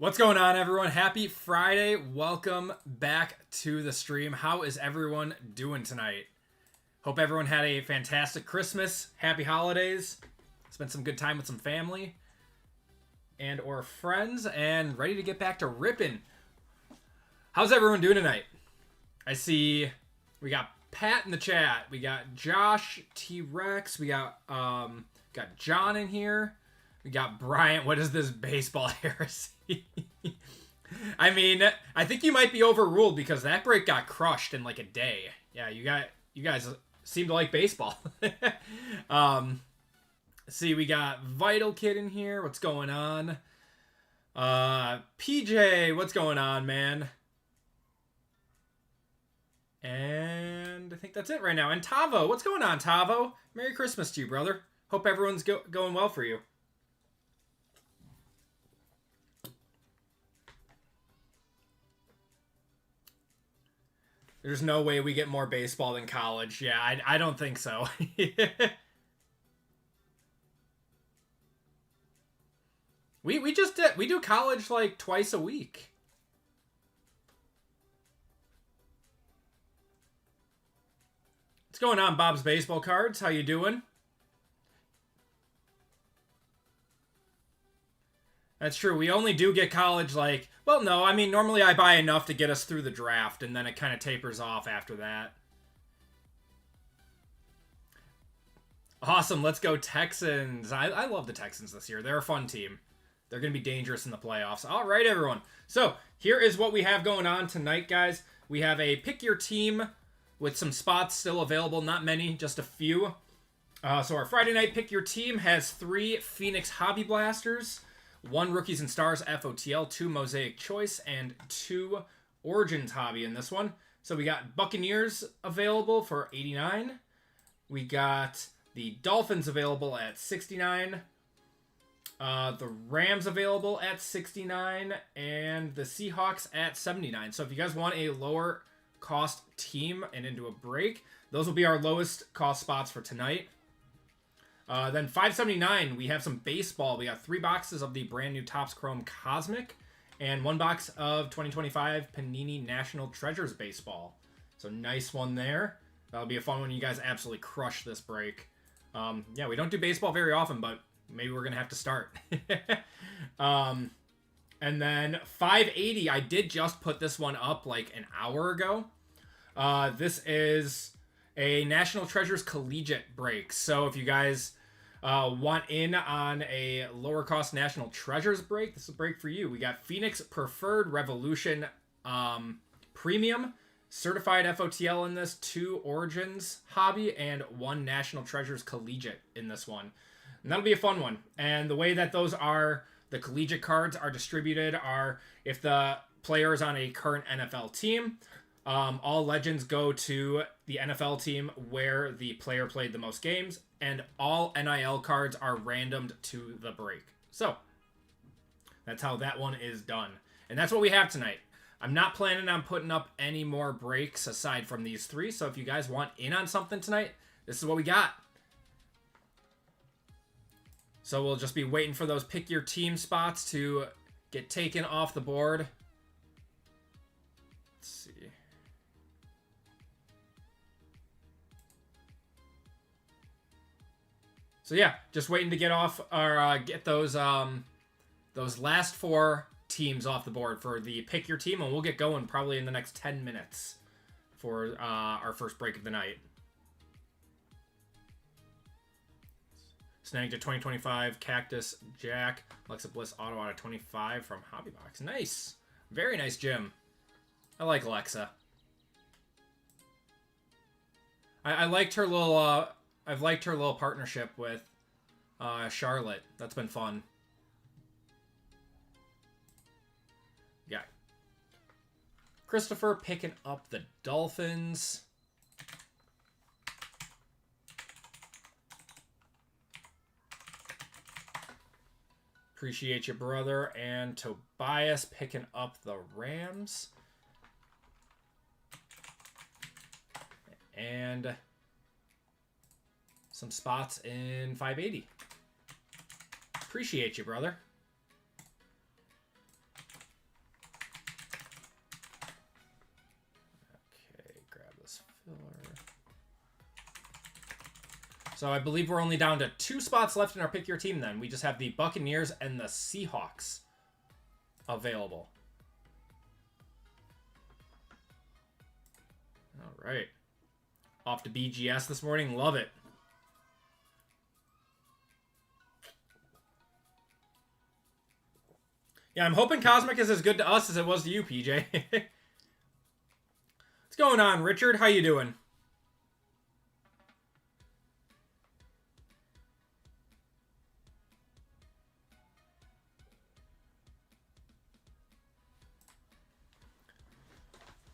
What's going on, everyone? Happy Friday. Welcome back to the stream. How is everyone doing tonight? Hope everyone had a fantastic Christmas. Happy holidays. Spent some good time with some family and or friends and ready to get back to ripping. How's everyone doing tonight? I see we got Pat in the chat. We got Josh, T-Rex. We got John in here. We got Bryant. What is this baseball heresy? I mean, I think you might be overruled because that break got crushed in like a day. Yeah, you guys seem to like baseball. See, we got Vital Kid in here. What's going on? PJ, what's going on, man? And I think that's it right now. And Tavo, what's going on, Tavo? Merry Christmas to you, brother. Hope everyone's going well for you. There's no way we get more baseball than college. Yeah, I don't think so. we do college like twice a week. What's going on, Bob's Baseball Cards? How you doing? That's true. We only do get college like... Well, no. I mean, normally I buy enough to get us through the draft, and then it kind of tapers off after that. Awesome. Let's go Texans. I love the Texans this year. They're a fun team. They're going to be dangerous in the playoffs. All right, everyone. So here is what we have going on tonight, guys. We have a pick your team with some spots still available. Not many, just a few. So our Friday night pick your team has 3 Phoenix Hobby Blasters, 1 Rookies and Stars FOTL, 2 Mosaic Choice, and 2 Origins Hobby in this one. So we got Buccaneers available for 89. We got the Dolphins available at 69. The Rams available at 69. And the Seahawks at 79. So if you guys want a lower cost team and into a break, those will be our lowest cost spots for tonight. Then 579, we have some baseball. We got 3 boxes of the brand new Topps Chrome Cosmic and 1 box of 2025 Panini National Treasures Baseball. So nice one there. That'll be a fun one. You guys absolutely crush this break. Yeah, we don't do baseball very often, but maybe we're going to have to start. And then 580, I did just put this one up like an hour ago. This is a National Treasures Collegiate break. So if you guys want in on a lower cost National Treasures break, this is a break for you. We got Phoenix Preferred Revolution Premium Certified FOTL in this, 2 Origins Hobby, and 1 National Treasures Collegiate in this one. And that'll be a fun one. And the way that those are, the Collegiate cards are distributed are if the player is on a current NFL team, all legends go to the NFL team where the player played the most games, and all NIL cards are randomed to the break. So that's how that one is done. And that's what we have tonight. I'm not planning on putting up any more breaks aside from these 3. So if you guys want in on something tonight, this is what we got. So we'll just be waiting for those pick your team spots to get taken off the board. Let's see. So yeah, just waiting to get off or get those last 4 teams off the board for the pick your team, and we'll get going probably in the next 10 minutes for our first break of the night. Snagged a 2025 Cactus Jack Alexa Bliss Auto out of 25 from Hobby Box. Nice, very nice gem. I like Alexa. I liked her little. I've liked her little partnership with Charlotte. That's been fun. Yeah. Christopher picking up the Dolphins. Appreciate you, brother. And Tobias picking up the Rams. And some spots in 580. Appreciate you, brother. So I believe we're only down to 2 spots left in our Pick Your Team then. We just have the Buccaneers and the Seahawks available. All right. Off to BGS this morning. Love it. Yeah, I'm hoping Cosmic is as good to us as it was to you, PJ. What's going on, Richard? How you doing?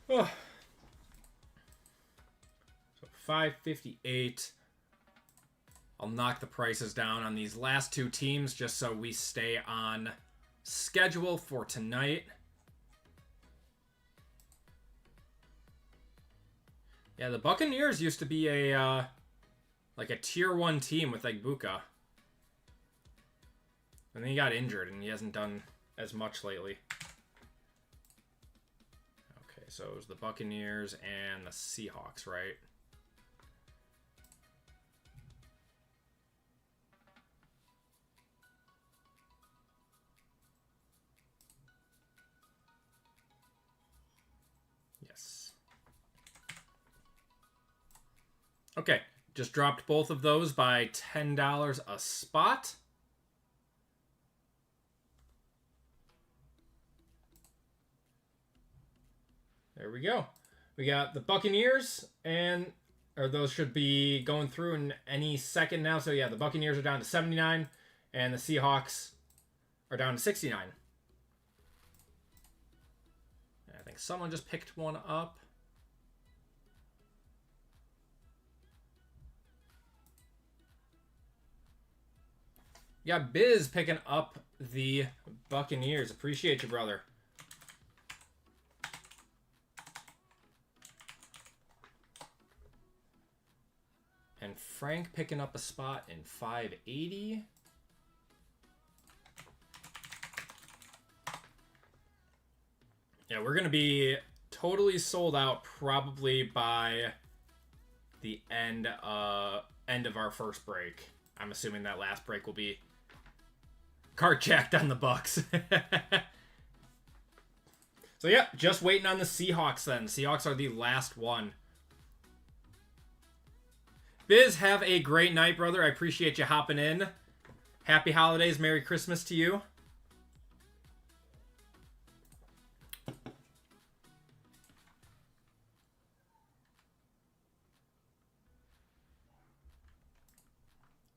Oh. So 558. I'll knock the prices down on these last 2 teams just so we stay on schedule for tonight. Yeah, the Buccaneers used to be a like a tier 1 team with Egbuka. And then he got injured and he hasn't done as much lately. Okay, so it was the Buccaneers and the Seahawks, right? Yes. Okay, just dropped both of those by $10 a spot. There we go. We got the Buccaneers, or those should be going through in any second now. So yeah, the Buccaneers are down to 79, and the Seahawks are down to 69. I think someone just picked one up. Yeah, Biz picking up the Buccaneers. Appreciate you, brother. And Frank picking up a spot in 580. Yeah, we're going to be totally sold out probably by the end of our first break. I'm assuming that last break will be card checked on the Bucks. So yeah, just waiting on the Seahawks then. Seahawks are the last one. Biz, have a great night, brother. I appreciate you hopping in. Happy holidays. Merry Christmas to you.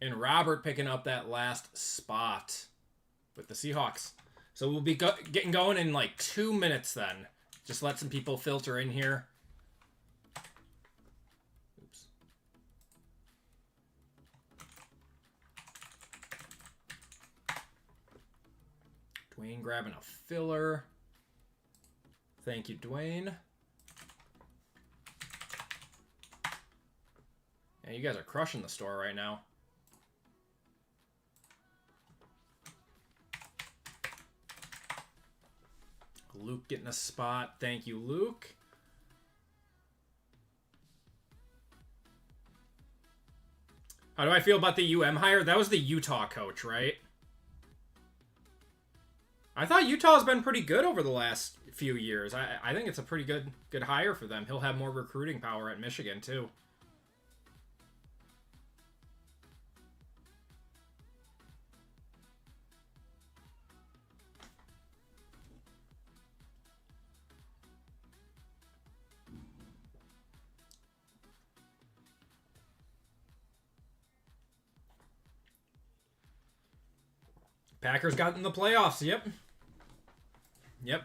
And Robert picking up that last spot with the Seahawks. So we'll be getting going in like 2 minutes then. Just let some people filter in here. Oops. Dwayne grabbing a filler. Thank you, Dwayne. Yeah, you guys are crushing the store right now. Luke getting a spot. Thank you, Luke. How do I feel about the UM hire? That was the Utah coach, right? I thought Utah's been pretty good over the last few years. I think it's a pretty good hire for them. He'll have more recruiting power at Michigan, too. Packers got in the playoffs. Yep,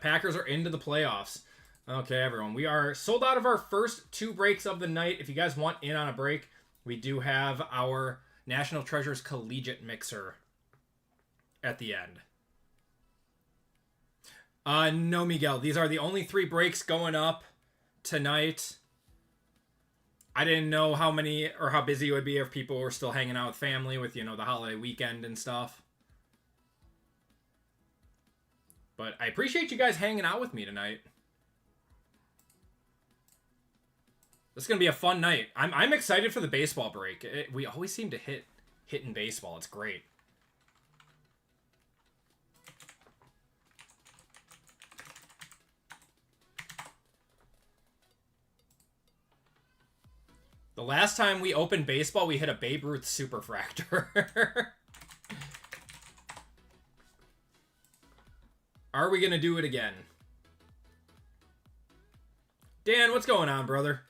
Packers are into the playoffs. Okay, everyone. We are sold out of our first 2 breaks of the night. If you guys want in on a break, we do have our National Treasures Collegiate mixer at the end. No, Miguel. These are the only 3 breaks going up tonight. I didn't know how many or how busy it would be if people were still hanging out with family with, the holiday weekend and stuff. But I appreciate you guys hanging out with me tonight. This is gonna be a fun night. I'm excited for the baseball break. We always seem to hit in baseball. It's great. The last time we opened baseball, we hit a Babe Ruth Superfractor. Are we gonna do it again? Dan, what's going on, brother?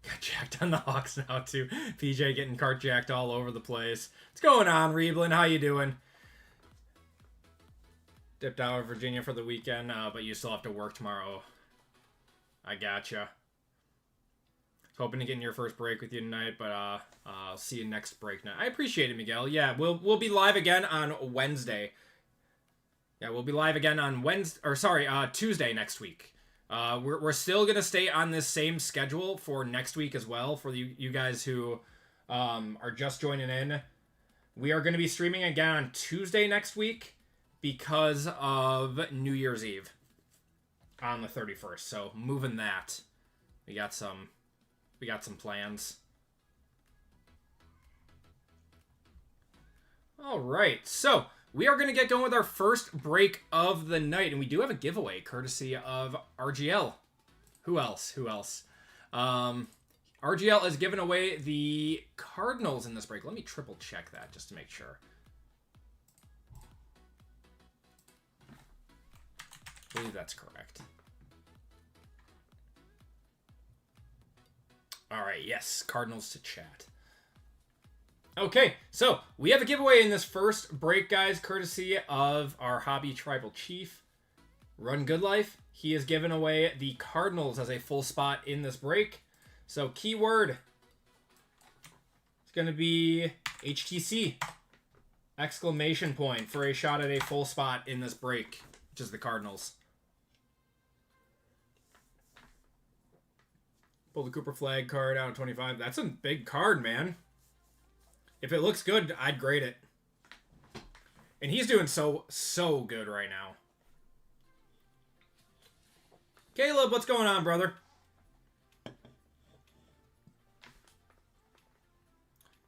Got jacked on the Hawks now, too. PJ getting cart jacked all over the place. What's going on, Reeblin? How you doing? Dipped out of Virginia for the weekend, but you still have to work tomorrow. I gotcha. Hoping to get in your first break with you tonight, but I'll see you next break night. I appreciate it, Miguel. Yeah, we'll be live again on Wednesday. Yeah, we'll be live again on Tuesday next week. We're still gonna stay on this same schedule for next week as well. For you guys who are just joining in, we are gonna be streaming again on Tuesday next week because of New Year's Eve on the 31st. So moving that, we got some plans. All right, so we are going to get going with our first break of the night, and we do have a giveaway courtesy of RGL. Who else? RGL has given away the Cardinals in this break. Let me triple check that just to make sure. I believe that's correct. All right, yes, Cardinals to chat. Okay, so we have a giveaway in this first break, guys, courtesy of our hobby tribal chief, Run Good Life. He has given away the Cardinals as a full spot in this break. So keyword, it's going to be HTC, exclamation point, for a shot at a full spot in this break, which is the Cardinals. Pull the Cooper flag card out of 25. That's a big card, man. If it looks good, I'd grade it. And he's doing so good right now. Caleb, what's going on, brother?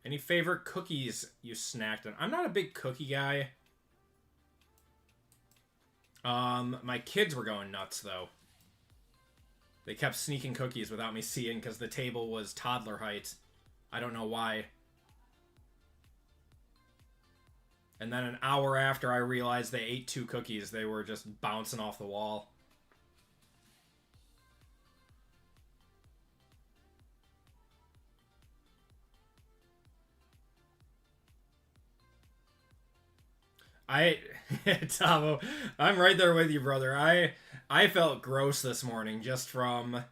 Any favorite cookies you snacked on? I'm not a big cookie guy. My kids were going nuts, though. They kept sneaking cookies without me seeing because the table was toddler height. I don't know why. And then an hour after I realized they ate 2 cookies, they were just bouncing off the wall. Tavo, I'm right there with you, brother. I felt gross this morning just from,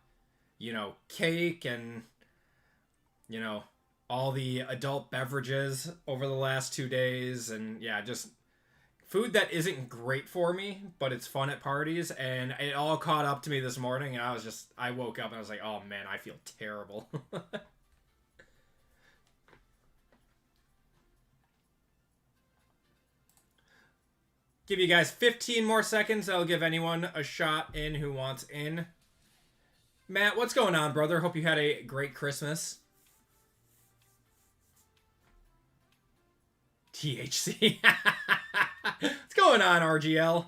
cake and, all the adult beverages over the last 2 days. And yeah, just food that isn't great for me, but it's fun at parties. And it all caught up to me this morning. And I woke up and I was like, oh man, I feel terrible. Give you guys 15 more seconds. I'll give anyone a shot in who wants in. Matt, what's going on, brother? Hope you had a great Christmas. THC. What's going on, RGL?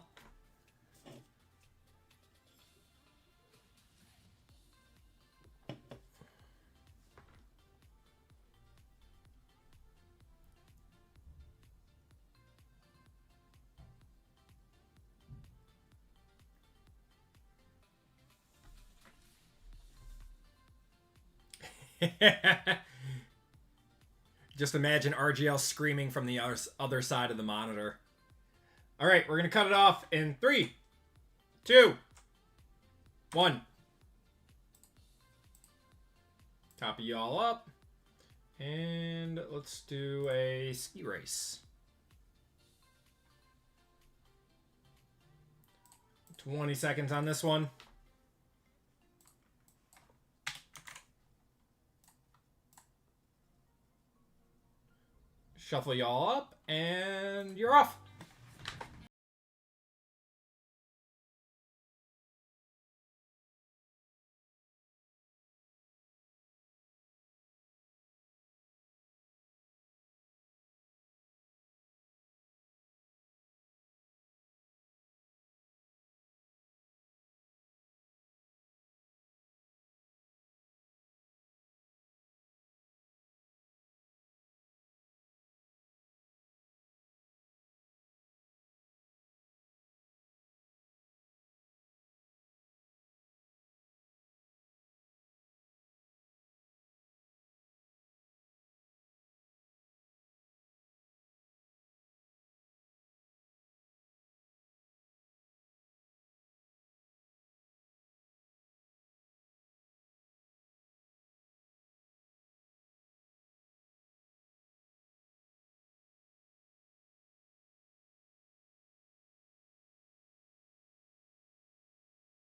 Just imagine RGL screaming from the other side of the monitor. All right, we're going to cut it off in 3, 2, 1. Copy y'all up. And let's do a ski race. 20 seconds on this one. Shuffle y'all up, and you're off.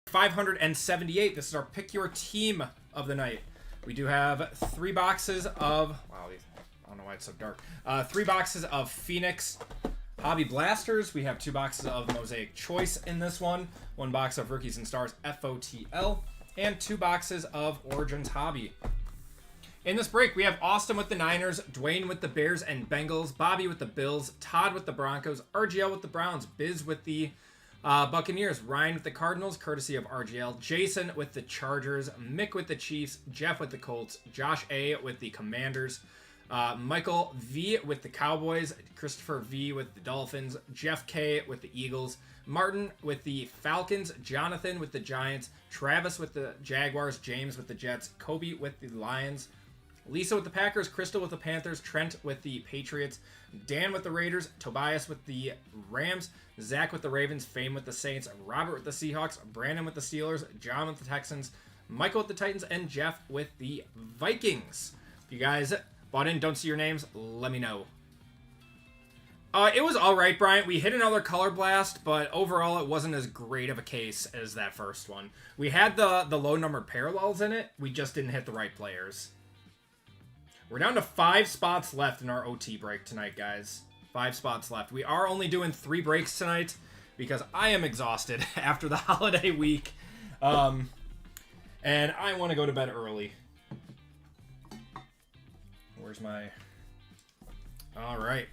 578. This is our pick your team of the night. We do have 3 boxes of, wow, I don't know why it's so dark. 3 boxes of Phoenix Hobby Blasters. We have 2 boxes of Mosaic Choice in this one. 1 box of Rookies and Stars FOTL. And 2 boxes of Origins Hobby. In this break, we have Austin with the Niners, Dwayne with the Bears and Bengals, Bobby with the Bills, Todd with the Broncos, RGL with the Browns, Biz with the Buccaneers, Ryan with the Cardinals, courtesy of RGL, Jason with the Chargers, Mick with the Chiefs, Jeff with the Colts, Josh A with the Commanders, Michael V with the Cowboys, Christopher V with the Dolphins, Jeff K with the Eagles, Martin with the Falcons, Jonathan with the Giants, Travis with the Jaguars, James with the Jets, Kobe with the Lions, Lisa with the Packers, Crystal with the Panthers, Trent with the Patriots, Dan with the Raiders, Tobias with the Rams, Zach with the Ravens, Fame with the Saints, Robert with the Seahawks, Brandon with the Steelers, John with the Texans, Michael with the Titans, and Jeff with the Vikings. If you guys bought in, don't see your names, let me know. It was alright, Bryant. We hit another Color Blast, but overall it wasn't as great of a case as that first one. We had the low-numbered parallels in it, we just didn't hit the right players. We're down to 5 spots left in our OT break tonight, guys. 5 spots left. We are only doing 3 breaks tonight because I am exhausted after the holiday week. And I want to go to bed early. Where's my... All right.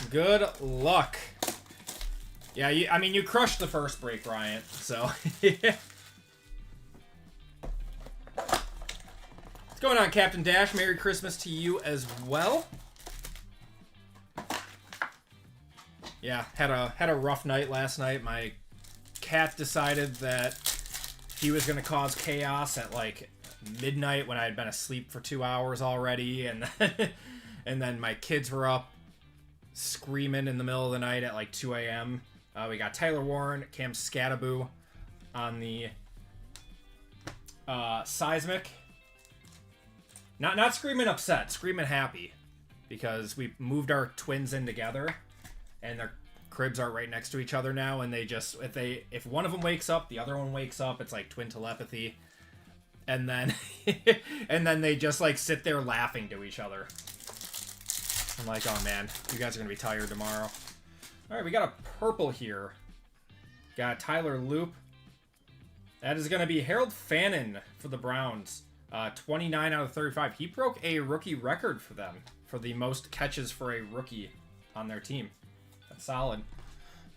Good luck. Yeah, I mean, you crushed the first break, Bryant, so... What's going on, Captain Dash? Merry Christmas to you as well. Yeah, had a rough night last night. My cat decided that he was going to cause chaos at like midnight when I had been asleep for 2 hours already, and and then my kids were up screaming in the middle of the night at like 2 a.m. We got Tyler Warren, Cam Scattaboo on the Seismic. Not screaming upset, screaming happy, because we moved our twins in together, and their cribs are right next to each other now. And they just if one of them wakes up, the other one wakes up. It's like twin telepathy, and then and then they just like sit there laughing to each other. I'm like, oh man, you guys are gonna be tired tomorrow. All right, we got a purple here. Got Tyler Loop. That is gonna be Harold Fannin for the Browns. 29 out of 35. He broke a rookie record for them for the most catches for a rookie on their team. That's solid.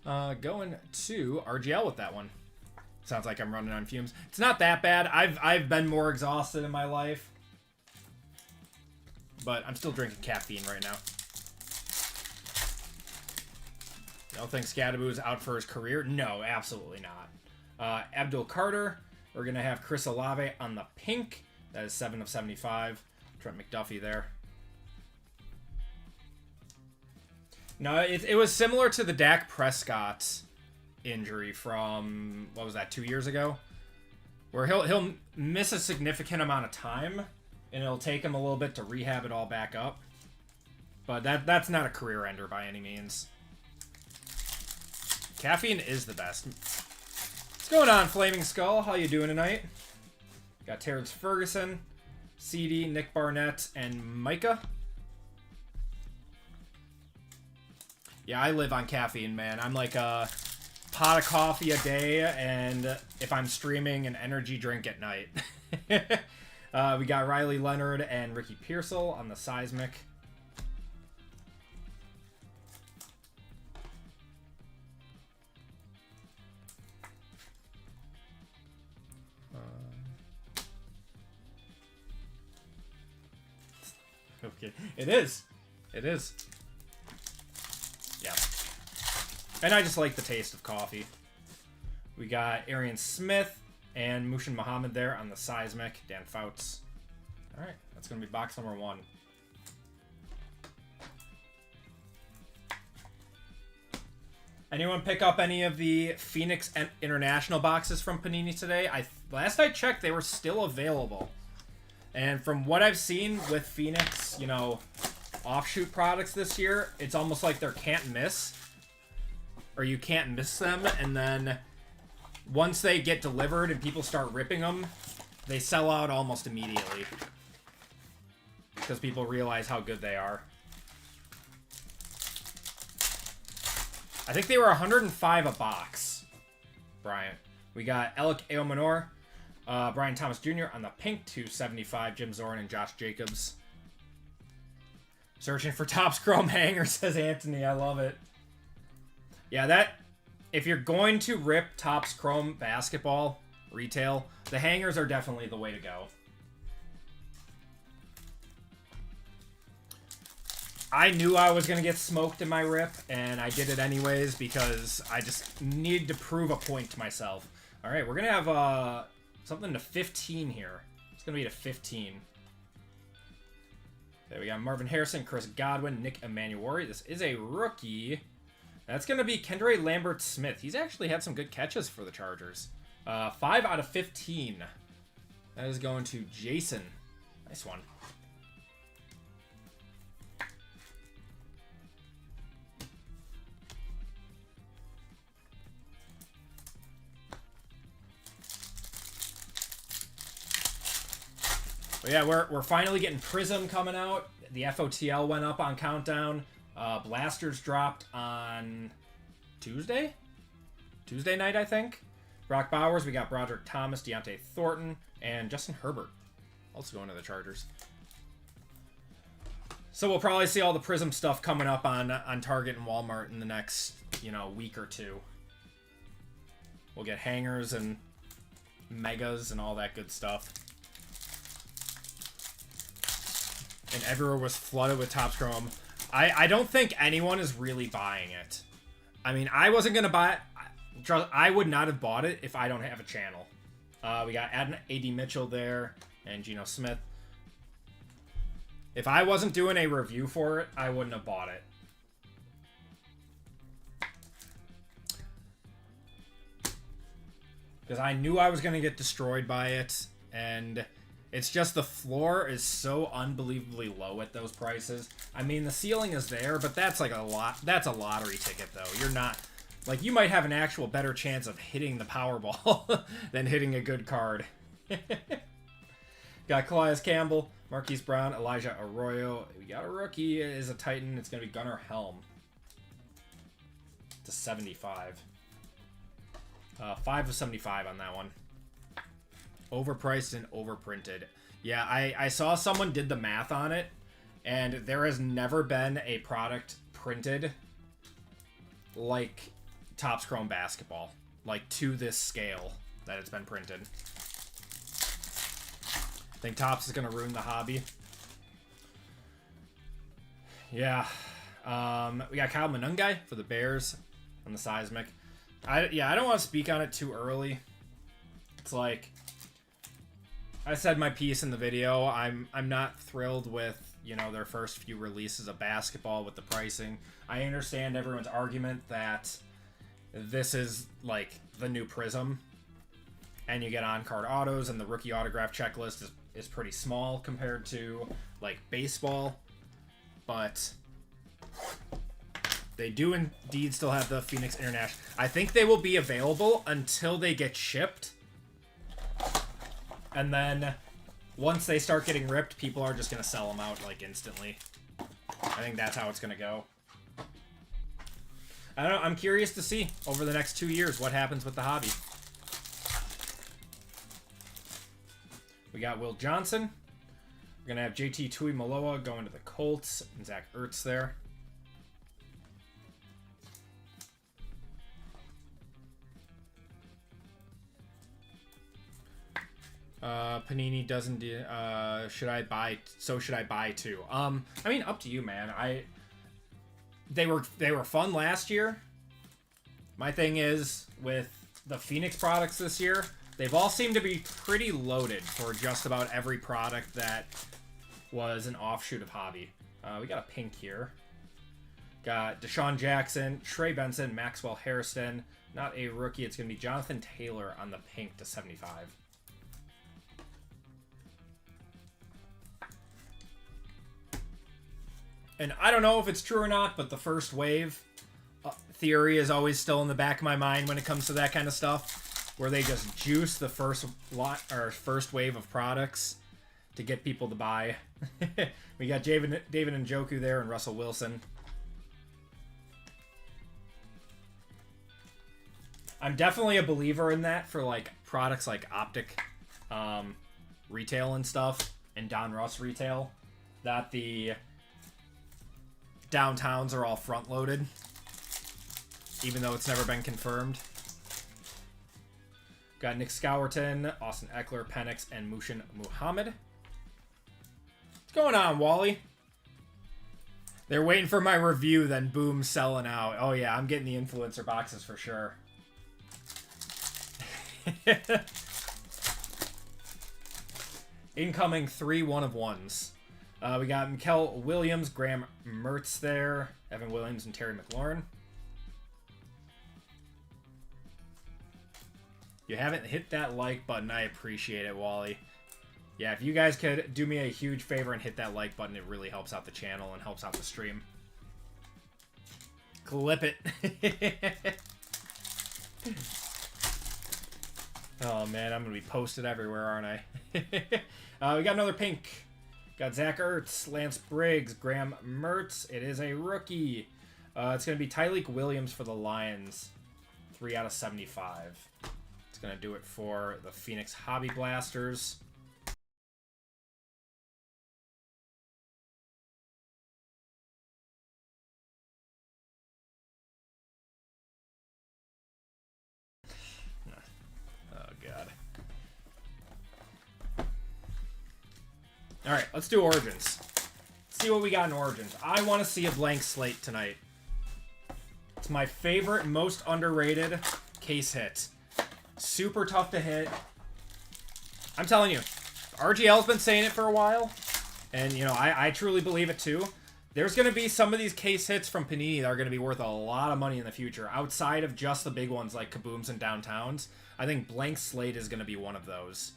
Going to RGL with that one. Sounds like I'm running on fumes. It's not that bad. I've been more exhausted in my life, but I'm still drinking caffeine right now. You don't think Scattaboo is out for his career? No, absolutely not. Abdul Carter. We're going to have Chris Olave on the pink. That is 7 of 75. Trent McDuffie there. No, it was similar to the Dak Prescott injury from, what was that, 2 years ago? Where he'll miss a significant amount of time, and it'll take him a little bit to rehab it all back up. But that's not a career ender by any means. Caffeine is the best. What's going on, Flaming Skull? How you doing tonight? Got Terrence Ferguson, CD, Nick Barnett, and Micah. Yeah, I live on caffeine, man. I'm like a pot of coffee a day, and if I'm streaming, an energy drink at night. We got Riley Leonard and Ricky Pearsall on the Seismic. Okay, it is. It is. Yeah. And I just like the taste of coffee. We got Arian Smith and Mushin Muhammad there on the Seismic. Dan Fouts. Alright, that's going to be box number 1. Anyone pick up any of the Phoenix International boxes from Panini today? Last I checked, they were still available. And from what I've seen with Phoenix, you know, offshoot products this year, it's almost like they're can't miss. Or you can't miss them, and then once they get delivered and people start ripping them, they sell out almost immediately. Because people realize how good they are. I think they were 105 a box, Bryant. We got Alec Eomanor, Brian Thomas Jr. on the pink, 275, Jim Zorn and Josh Jacobs. Searching for Topps Chrome hanger, says Anthony. I love it. Yeah, that... If you're going to rip Topps Chrome basketball retail, the hangers are definitely the way to go. I knew I was going to get smoked in my rip, and I did it anyways because I just needed to prove a point to myself. All right, we're going to have something to 15 here. It's going to be to 15. Okay, we got Marvin Harrison, Chris Godwin, Nick Emanuori. This is a rookie. That's going to be Kendra Lambert-Smith. He's actually had some good catches for the Chargers. 5 out of 15. That is going to Jason. Nice one. But yeah, we're finally getting Prism coming out. The FOTL went up on Countdown. Blasters dropped on Tuesday night, I think. Brock Bowers, we got Broderick Thomas, Deontay Thornton, and Justin Herbert. Also going to the Chargers. So we'll probably see all the Prism stuff coming up on Target and Walmart in the next, week or two. We'll get hangers and megas and all that good stuff. And everywhere was flooded with Topps Chrome. I don't think anyone is really buying it. I mean, I wasn't going to buy it. I would not have bought it if I don't have a channel. We got A.D. Mitchell there and Geno Smith. If I wasn't doing a review for it, I wouldn't have bought it. Because I knew I was going to get destroyed by it. And it's just the floor is so unbelievably low at those prices. I mean, the ceiling is there, but that's like that's a lottery ticket, though. You're not... Like, you might have an actual better chance of hitting the Powerball than hitting a good card. Got Calais Campbell, Marquise Brown, Elijah Arroyo. We got a rookie is a Titan. It's going to be Gunnar Helm. To 75. 5 of 75 on that one. Overpriced and overprinted. Yeah, I saw someone did the math on it, and there has never been a product printed like Topps Chrome basketball, like to this scale that it's been printed. I think Topps is going to ruin the hobby. Yeah. We got Kyle Monungai for the Bears on the Seismic. I don't want to speak on it too early. It's like I said my piece in the video. I'm not thrilled with, their first few releases of basketball with the pricing. I understand everyone's argument that this is like the new Prism, and you get on-card autos, and the rookie autograph checklist is pretty small compared to like baseball, but they do indeed still have the Phoenix International. I think they will be available until they get shipped, and then once they start getting ripped, people are just going to sell them out like instantly. I think that's how it's going to go. I don't know. I'm curious to see over the next 2 years what happens with the hobby. We got Will Johnson. We're going to have JT Tuimoloau going to the Colts and Zach Ertz there. Panini doesn't do, should I buy, so should I buy too? I mean, up to you, man. They were fun last year. My thing is, with the Phoenix products this year, they've all seemed to be pretty loaded for just about every product that was an offshoot of hobby. We got a pink here. Got Deshaun Jackson, Trey Benson, Maxwell Harrison. Not a rookie. It's going to be Jonathan Taylor on the pink to 75. And I don't know if it's true or not, but the first wave theory is always still in the back of my mind when it comes to that kind of stuff. where they just juice the first lot or first wave of products to get people to buy. We got David Njoku there and Russell Wilson. I'm definitely a believer in that for like products like Optic retail and stuff, and Don Russ retail, that the downtowns are all front loaded, even though it's never been confirmed. Got Nick Scowerton, Austin Eckler, Penix, and Mushin Muhammad. What's going on, Wally? They're waiting for my review, then boom, selling out. Oh yeah, I'm getting the influencer boxes for sure. Incoming 3 1-of-1s. We got Mikael Williams, Graham Mertz there, Evan Williams, and Terry McLaurin. You haven't hit that like button. I appreciate it, Wally. Yeah, if you guys could do me a huge favor and hit that like button, it really helps out the channel and helps out the stream. Clip it. Oh, man, I'm going to be posted everywhere, aren't I? We got another pink. Got Zach Ertz, Lance Briggs, Graham Mertz. It is a rookie. It's going to be Tyreek Williams for the Lions. 3 out of 75. It's going to do it for the Phoenix Hobby Blasters. All right, let's do Origins. Let's see what we got in Origins. I want to see a blank slate tonight. It's my favorite, most underrated case hit. Super tough to hit. I'm telling you, RGL's been saying it for a while, and, you know, I truly believe it, too. There's going to be some of these case hits from Panini that are going to be worth a lot of money in the future, outside of just the big ones like Kabooms and Downtowns. I think blank slate is going to be one of those.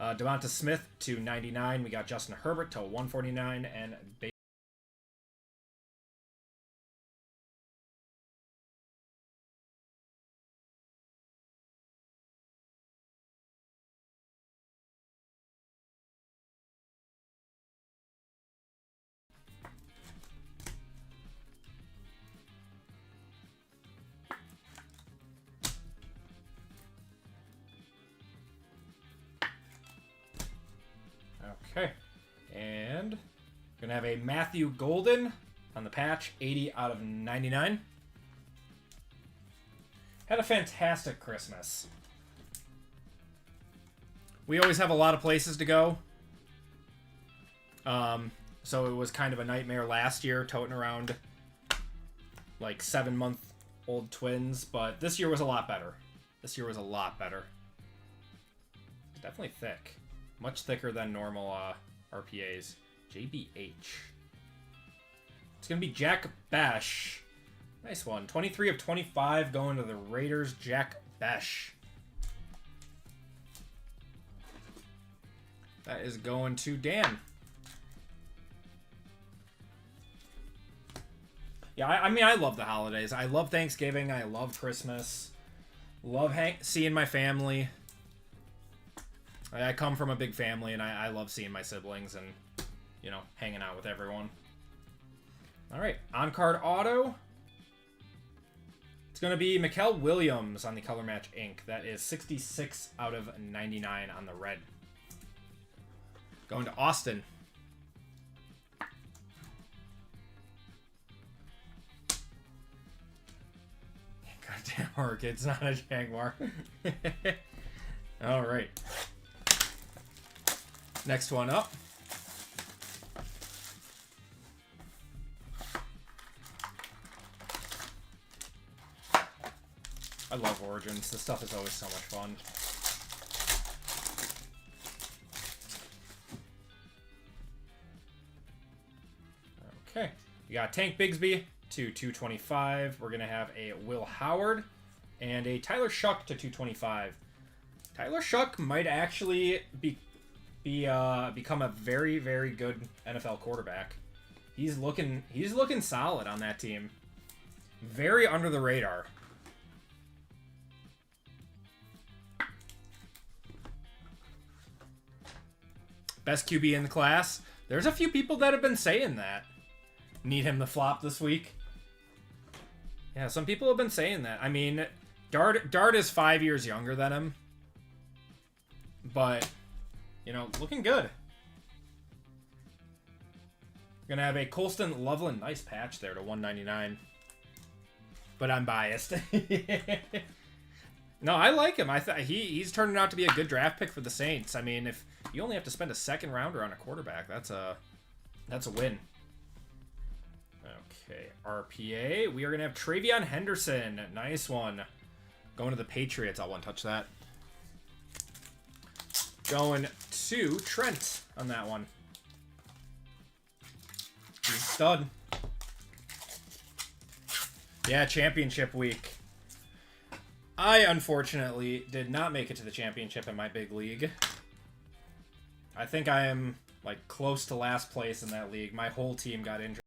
Devonta Smith to 99. We got Justin Herbert to 149. And okay, and gonna have a Matthew Golden on the patch, 80 out of 99. Had a fantastic Christmas. We always have a lot of places to go. So it was kind of a nightmare last year, toting around like 7-month-old twins, but this year was a lot better. This year was a lot better. It's definitely thick. Much thicker than normal RPAs. JBH. It's going to be Jack Besh. Nice one. 23 of 25 going to the Raiders. Jack Besh. That is going to Dan. Yeah, I mean, I love the holidays. I love Thanksgiving. I love Christmas. Love seeing my family. I come from a big family, and I love seeing my siblings and, you know, hanging out with everyone. All right, on-card auto. It's going to be Mikael Williams on the Color Match Ink. That is 66 out of 99 on the red. Going to Austin. Goddamn Orchid's not a Jaguar. All right. Next one up. I love Origins. This stuff is always so much fun. Okay. We got Tank Bigsby to 225. We're going to have a Will Howard and a Tyler Shuck to 225. Tyler Shuck might actually become a very, very good NFL quarterback. He's looking solid on that team. Very under the radar. Best QB in the class. There's a few people that have been saying that. Need him to flop this week. Yeah, some people have been saying that. I mean, Dart is 5 years younger than him. But, you know, looking good. Gonna have a Colston Loveland. Nice patch there to 199. But I'm biased. No, I like him. He's turning out to be a good draft pick for the Saints. I mean, if you only have to spend a second rounder on a quarterback, that's a win. Okay, RPA. We are gonna have Travion Henderson. Nice one. Going to the Patriots. I'll one touch that. Going to Trent on that one. He's a stud. Yeah, championship week. I, unfortunately, did not make it to the championship in my big league. I think I am, like, close to last place in that league. My whole team got injured.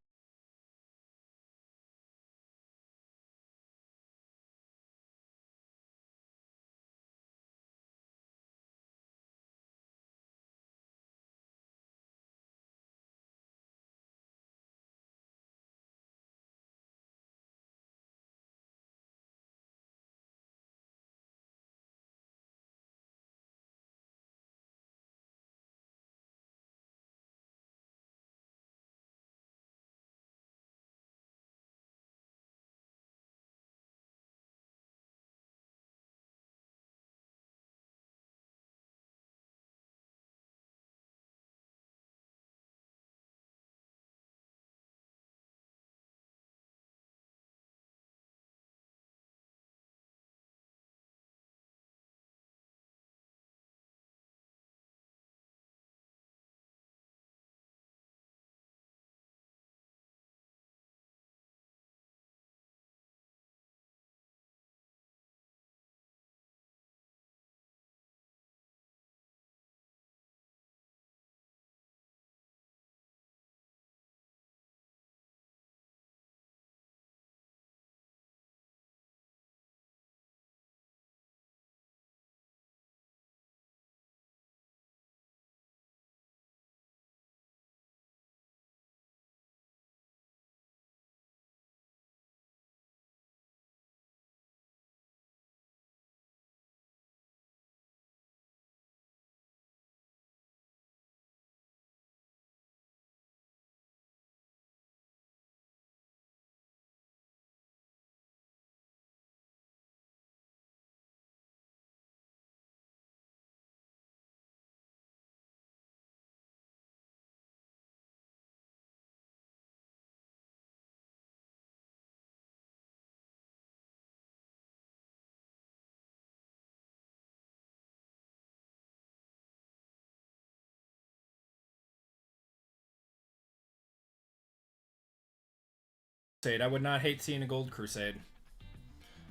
I would not hate seeing a gold Crusade.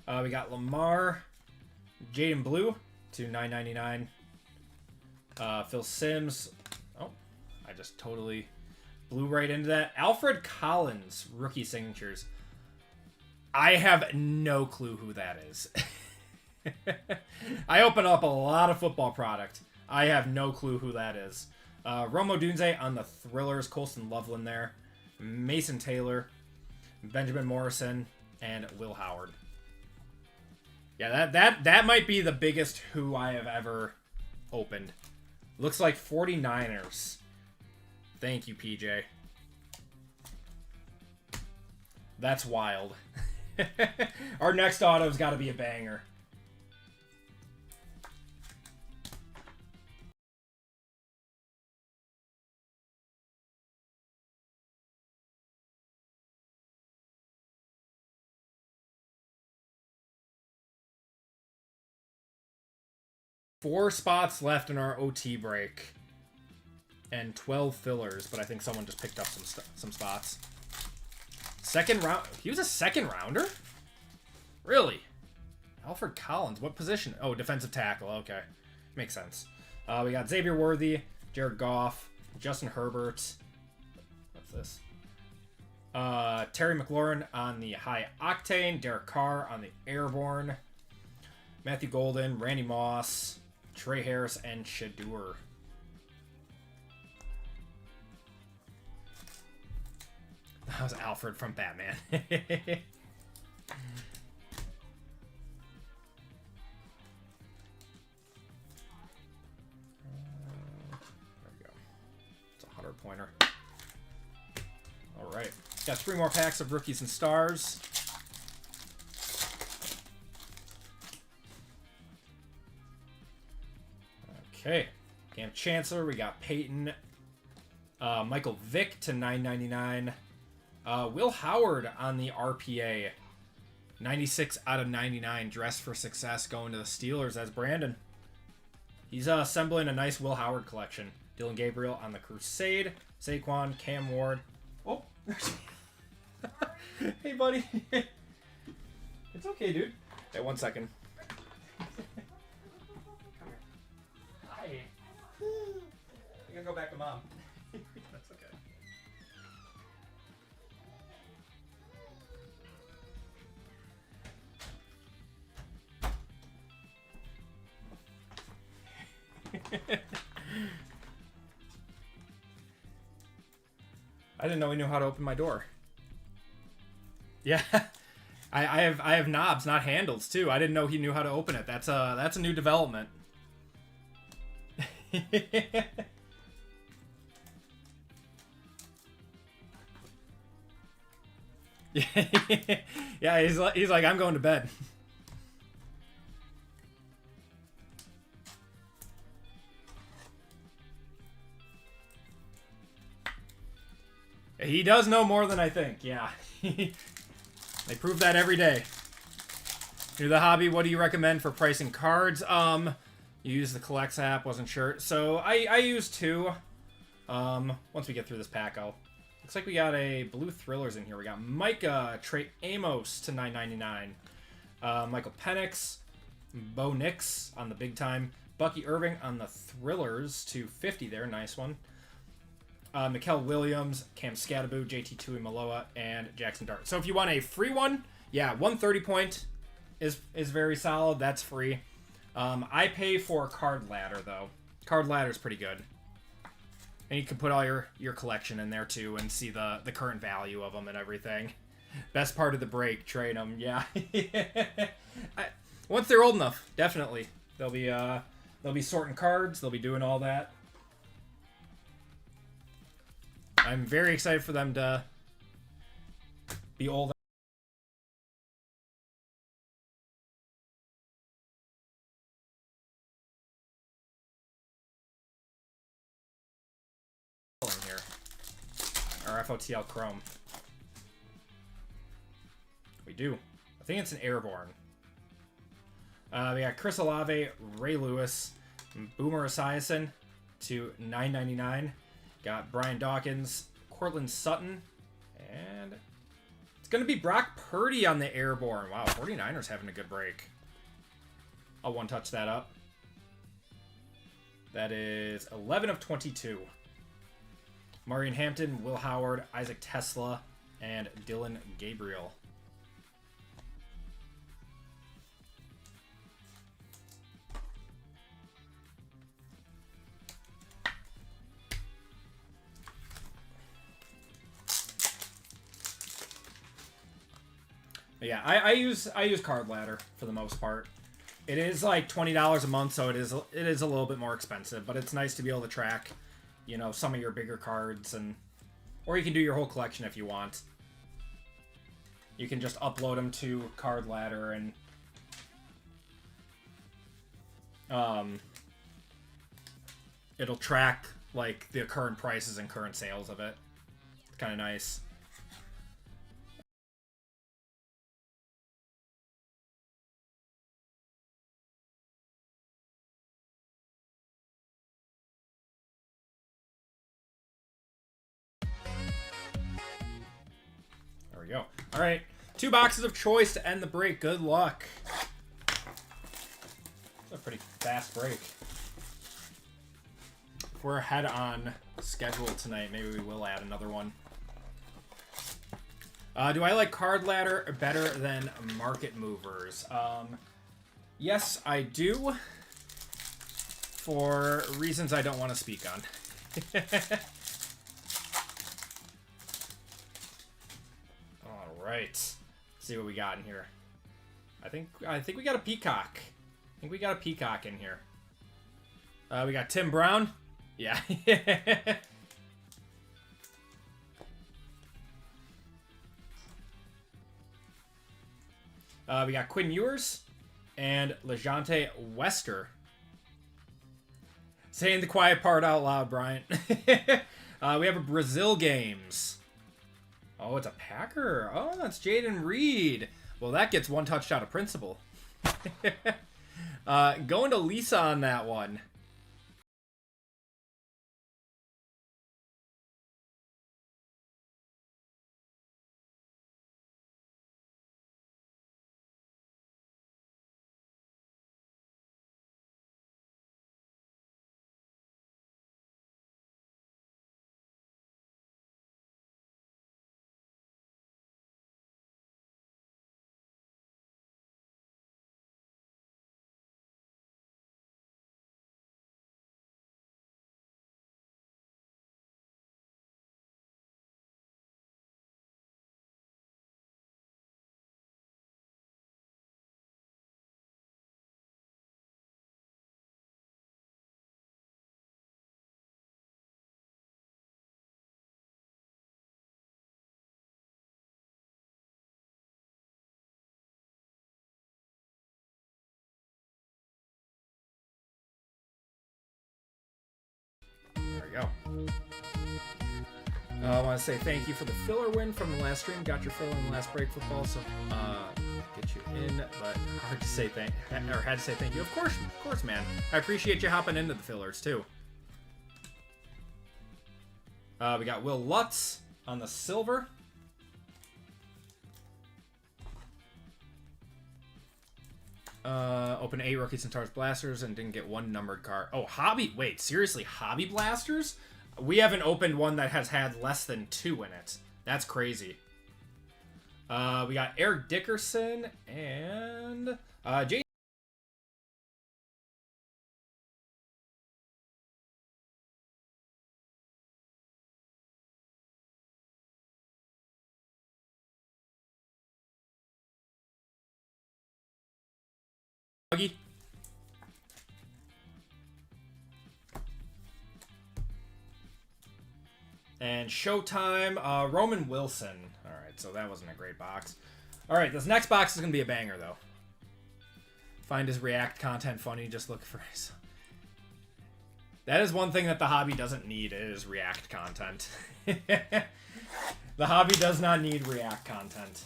We got Lamar, Jaden Blue to 999. Phil Simms. Oh, I just totally blew right into that. Alfred Collins, rookie signatures. I have no clue who that is. I open up a lot of football product. I have no clue who that is. Romo Dunze on the Thrillers. Colston Loveland there. Mason Taylor. Benjamin Morrison. And Will Howard. Yeah, that might be the biggest who I have ever opened. Looks like 49ers. Thank you, PJ. That's wild. Our next auto's got to be a banger. Four spots left in our OT break. And 12 fillers, but I think someone just picked up some spots. Second round. He was a second rounder? Really? Alfred Collins. What position? Oh, defensive tackle. Okay. Makes sense. We got Xavier Worthy, Jared Goff, Justin Herbert. What's this? Terry McLaurin on the high octane. Derek Carr on the airborne. Matthew Golden, Randy Moss, Trey Harris, and Shadur. That was Alfred from Batman. It's a 100-pointer. All right. Got 3 more packs of Rookies and Stars. Okay. Cam Chancellor. We got Peyton. Michael Vick to 999. Will Howard on the RPA. 96 out of 99. Dressed for success going to the Steelers. That's Brandon. He's assembling a nice Will Howard collection. Dylan Gabriel on the Crusade. Saquon, Cam Ward. Oh, hey, buddy. It's okay, dude. Hey, 1 second. Hi. I'm gonna go back to mom. That's okay. I didn't know he knew how to open my door. Yeah, I have knobs, not handles too. I didn't know he knew how to open it. That's a new development. Yeah, he's like, I'm going to bed. He does know more than I think, yeah. They prove that every day. You're the hobby, what do you recommend for pricing cards? You use the Collects app, wasn't sure. So I use 2. Once we get through this pack, looks like we got a blue thrillers in here. We got Micah, Trey Amos to 999. Michael Penix, Bo Nix on the big time. Bucky Irving on the thrillers to 50 there, nice one. Mikael Williams, Cam Scattaboo, JT Tuimoloau, and Jackson Dart. So if you want a free one, yeah, 130 point is very solid. That's free. I pay for Card Ladder, though. Card Ladder is pretty good. And you can put all your collection in there, too, and see the current value of them and everything. Best part of the break, trade them, yeah. Once they're old enough, definitely. They'll be sorting cards. They'll be doing all that. I'm very excited for them to be old. Here. Our FOTL Chrome. We do. I think it's an Airborne. We got Chris Olave, Ray Lewis, Boomer Esiason to $9.99. Got Brian Dawkins, Cortland Sutton, and it's going to be Brock Purdy on the Airborne. Wow, 49ers having a good break. I'll one-touch that up. That is 11 of 22. Marion Hampton, Will Howard, Isaac Tesla, and Dylan Gabriel. Yeah, I use Card Ladder for the most part. It is like $20 a month, so it is a little bit more expensive, but it's nice to be able to track, you know, some of your bigger cards, or you can do your whole collection if you want. You can just upload them to Card Ladder and it'll track like the current prices and current sales of it. It's kind of nice. There we go. All right, 2 boxes of choice to end the break. Good luck. It's a pretty fast break. If we're ahead on schedule tonight, maybe we will add another one. Do I like Card Ladder better than Market Movers? Yes, I do. For reasons I don't want to speak on. right. Let's see what we got in here. I think we got a peacock. I think we got a peacock in here. We got Tim Brown. Yeah. We got Quinn Ewers and LeJonte Wester. Saying the quiet part out loud, Bryant. We have a Brazil games. Oh, it's a Packer. Oh, that's Jaden Reed. Well, that gets one touchdown of principle. Going to Lisa on that one. There we go. I want to say thank you for the filler win from the last stream. Got your filler in the last break football, so get you in, but hard to say had to say thank you. Of course, man. I appreciate you hopping into the fillers too. We got Will Lutz on the silver. Open 8 Rookie Centaurus Blasters and didn't get one numbered card. Oh, Hobby. Wait, seriously? Hobby Blasters? We haven't opened one that has had less than 2 in it. That's crazy. We got Eric Dickerson and Jason. And Showtime, Roman Wilson. Alright, so that wasn't a great box. Alright, this next box is going to be a banger, though. Find his React content funny, just look for his... That is one thing that the hobby doesn't need, is React content. The hobby does not need React content.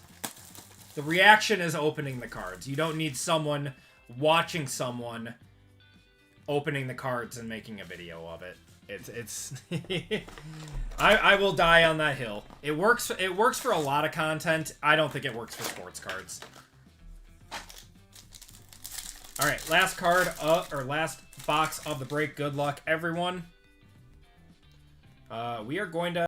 The reaction is opening the cards. You don't need someone watching someone opening the cards and making a video of it. It's I will die on that hill. It works for a lot of content. I don't think it works for sports cards. All right, last card or last box of the break. Good luck, everyone. We are going to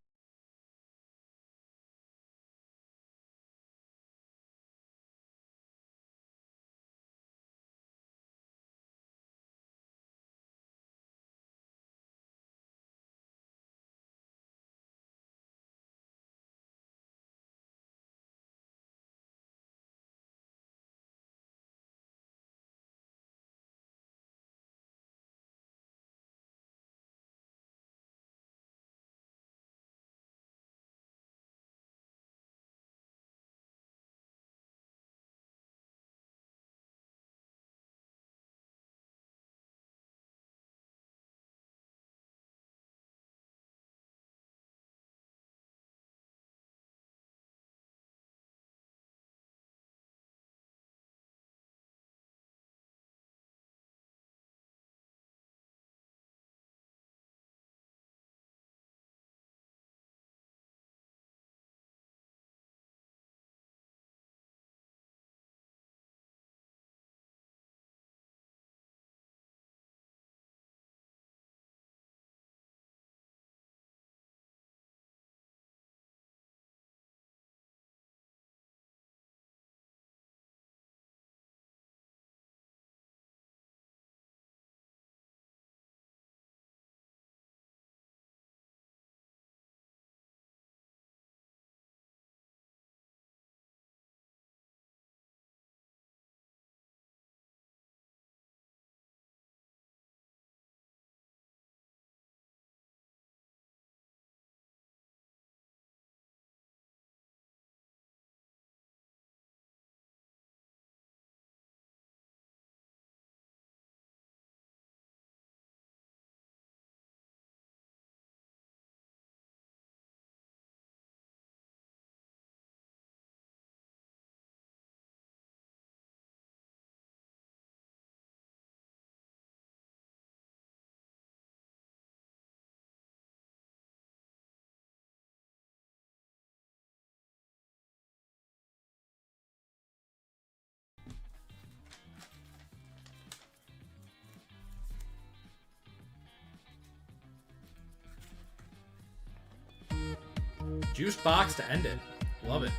Juiced box to end it. Love it.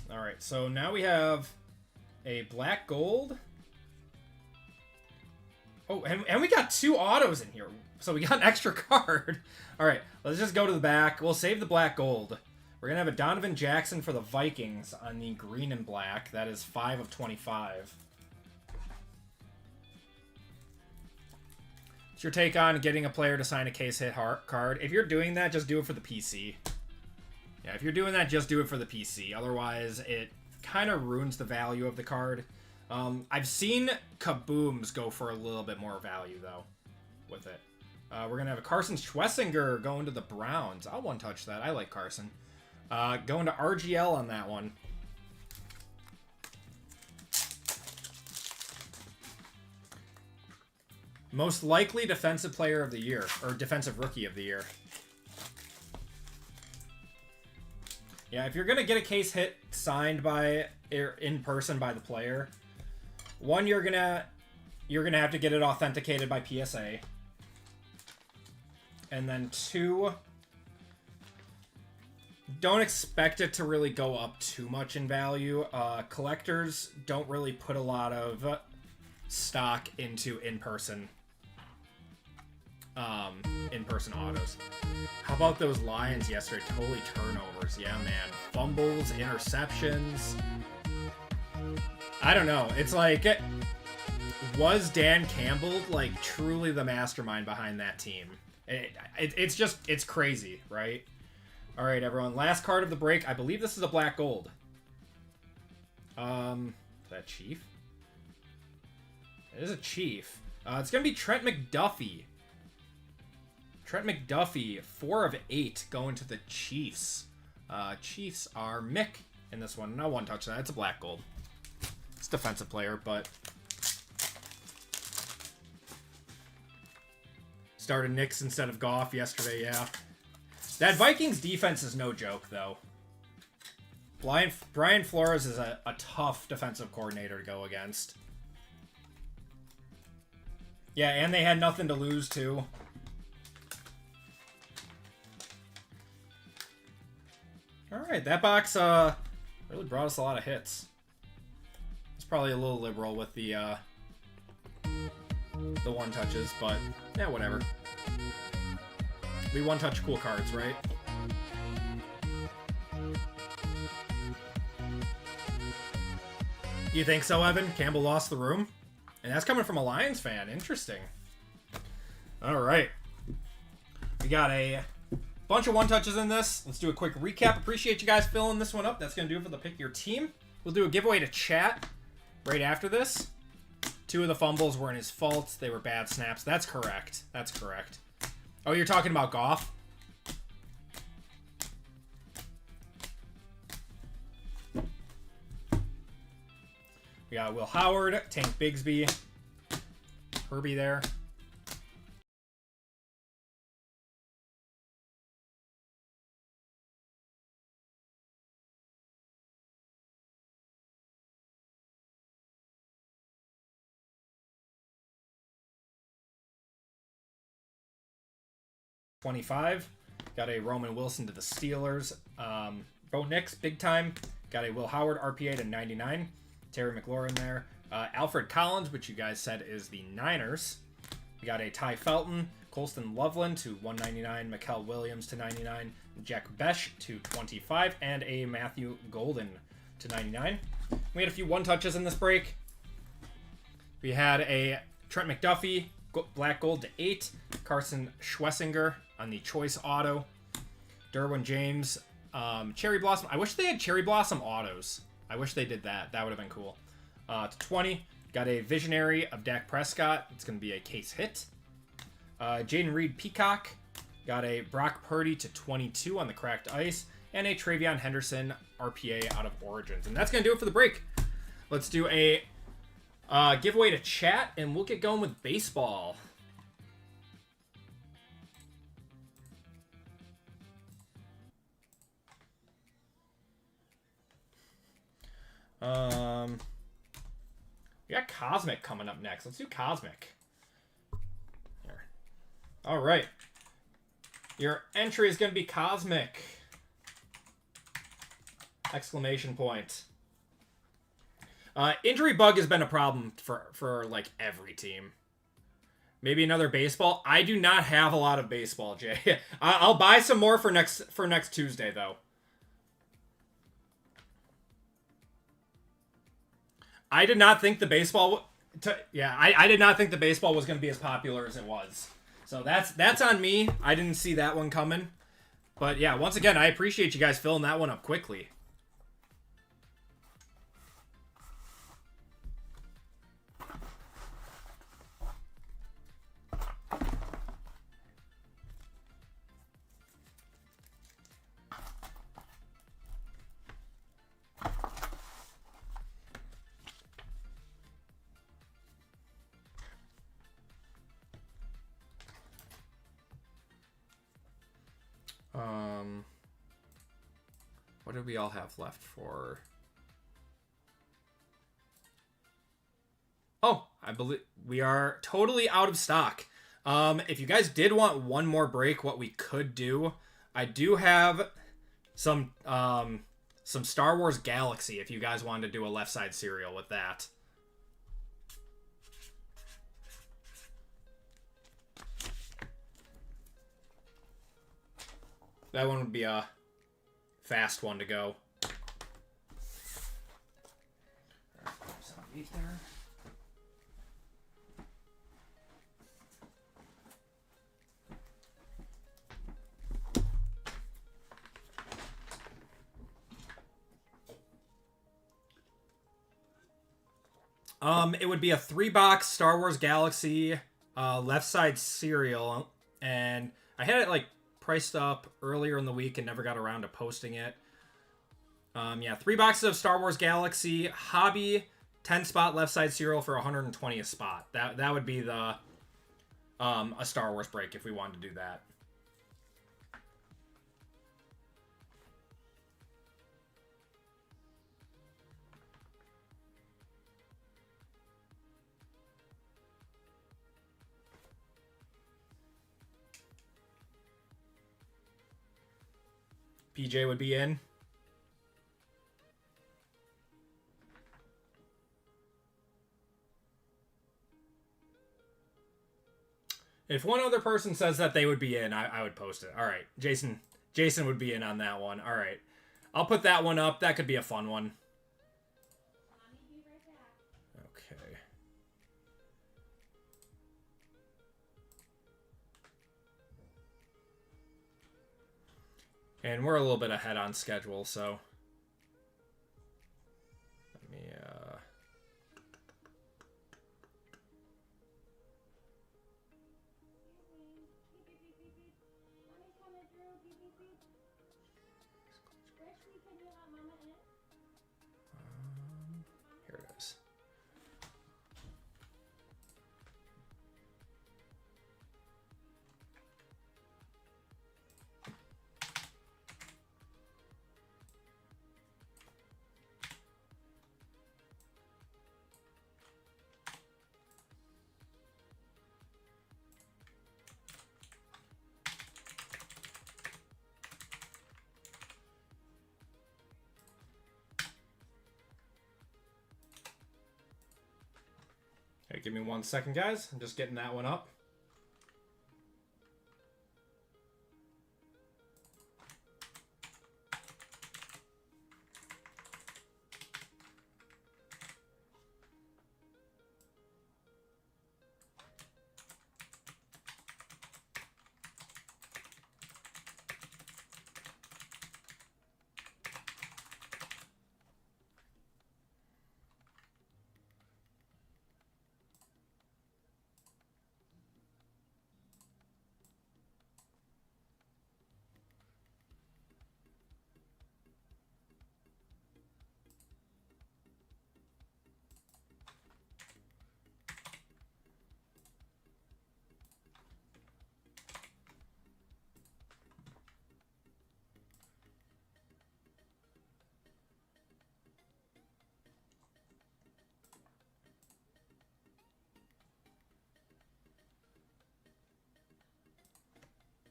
All right, so now we have a black gold. Oh, and we got 2 autos in here. So we got an extra card. All right, let's just go to the back. We'll save the black gold. We're going to have a Donovan Jackson for the Vikings on the green and black. That is 5 of 25. What's your take on getting a player to sign a case hit card? If you're doing that, just do it for the PC. Yeah, if you're doing that, just do it for the PC. Otherwise, it kind of ruins the value of the card. I've seen Kabooms go for a little bit more value, though, with it. We're going to have a Carson Schwessinger going to the Browns. I'll one-touch that. I like Carson. Going to RGL on that one. Most likely defensive player of the year, or defensive rookie of the year. Yeah, if you're going to get a case hit signed by, in person by the player, one, you're gonna have to get it authenticated by PSA. And then 2, don't expect it to really go up too much in value. Collectors don't really put a lot of stock into in-person autos. How about those Lions yesterday? Totally turnovers. Yeah, man. Fumbles, interceptions. I don't know. It's like, was Dan Campbell like truly the mastermind behind that team? It's crazy, right? All right, everyone. Last card of the break. I believe this is a black gold. Is that Chief? It is a Chief. It's gonna be Trent McDuffie. Trent McDuffie, 4 of 8 going to the Chiefs. Chiefs are Mick in this one. No one touch that. It's a black gold. It's a defensive player, but started Knicks instead of Goff yesterday, yeah. That Vikings defense is no joke, though. Brian Flores is a tough defensive coordinator to go against. Yeah, and they had nothing to lose, too. Alright, that box really brought us a lot of hits. It's probably a little liberal with the one-touches, but yeah, whatever. We one-touch cool cards, right? You think so, Evan? Campbell lost the room? And that's coming from a Lions fan. Interesting. Alright. We got a bunch of one-touches in this. Let's do a quick recap. Appreciate you guys filling this one up. That's going to do it for the Pick Your Team. We'll do a giveaway to chat right after this. 2 of the fumbles weren't his fault. They were bad snaps. That's correct. That's correct. Oh, you're talking about Goff? We got Will Howard, Tank Bigsby, Herbie there. $25. Got a Roman Wilson to the Steelers. Bo Nix, big time. Got a Will Howard RPA to 99. Terry McLaurin there. Alfred Collins, which you guys said is the Niners. We got a Ty Felton, Colston Loveland to 199, Mikael Williams to 99, Jack Besh to 25, and a Matthew Golden to 99. We had a few one-touches in this break. We had a Trent McDuffie, black gold to 8, Carson Schwessinger on the choice auto, Derwin James, Cherry Blossom. I wish they had Cherry Blossom autos. I wish they did that. That would have been cool. To 20, got a Visionary of Dak Prescott. It's going to be a case hit. Jaden Reed Peacock. Got a Brock Purdy to 22 on the cracked ice. And a Travion Henderson RPA out of Origins. And that's going to do it for the break. Let's do a giveaway to chat, and we'll get going with baseball. We got Cosmic coming up next. Let's do Cosmic. Here. All right. Your entry is going to be Cosmic. Exclamation point. Injury bug has been a problem for like every team. Maybe another baseball. I do not have a lot of baseball, Jay. I'll buy some more for next Tuesday though. I did not think the baseball. I did not think the baseball was going to be as popular as it was. So that's on me. I didn't see that one coming. But yeah, once again, I appreciate you guys filling that one up quickly. What do we all have left for? Oh, I believe we are totally out of stock. If you guys did want one more break, what we could do, I do have some Star Wars Galaxy if you guys wanted to do a left side serial with that. That one would be a fast one to go. There. It would be a 3-box Star Wars Galaxy left side serial, and I had it like priced up earlier in the week and never got around to posting it. Yeah, 3 boxes of Star Wars Galaxy hobby 10-spot left side serial for 120 a spot. That would be the a Star Wars break if we wanted to do that. PJ would be in. If one other person says that they would be in, I would post it. All right, Jason would be in on that one. All right, I'll put that one up. That could be a fun one. Okay. And we're a little bit ahead on schedule, so let me here it is. Okay, give me 1 second, guys. I'm just getting that one up.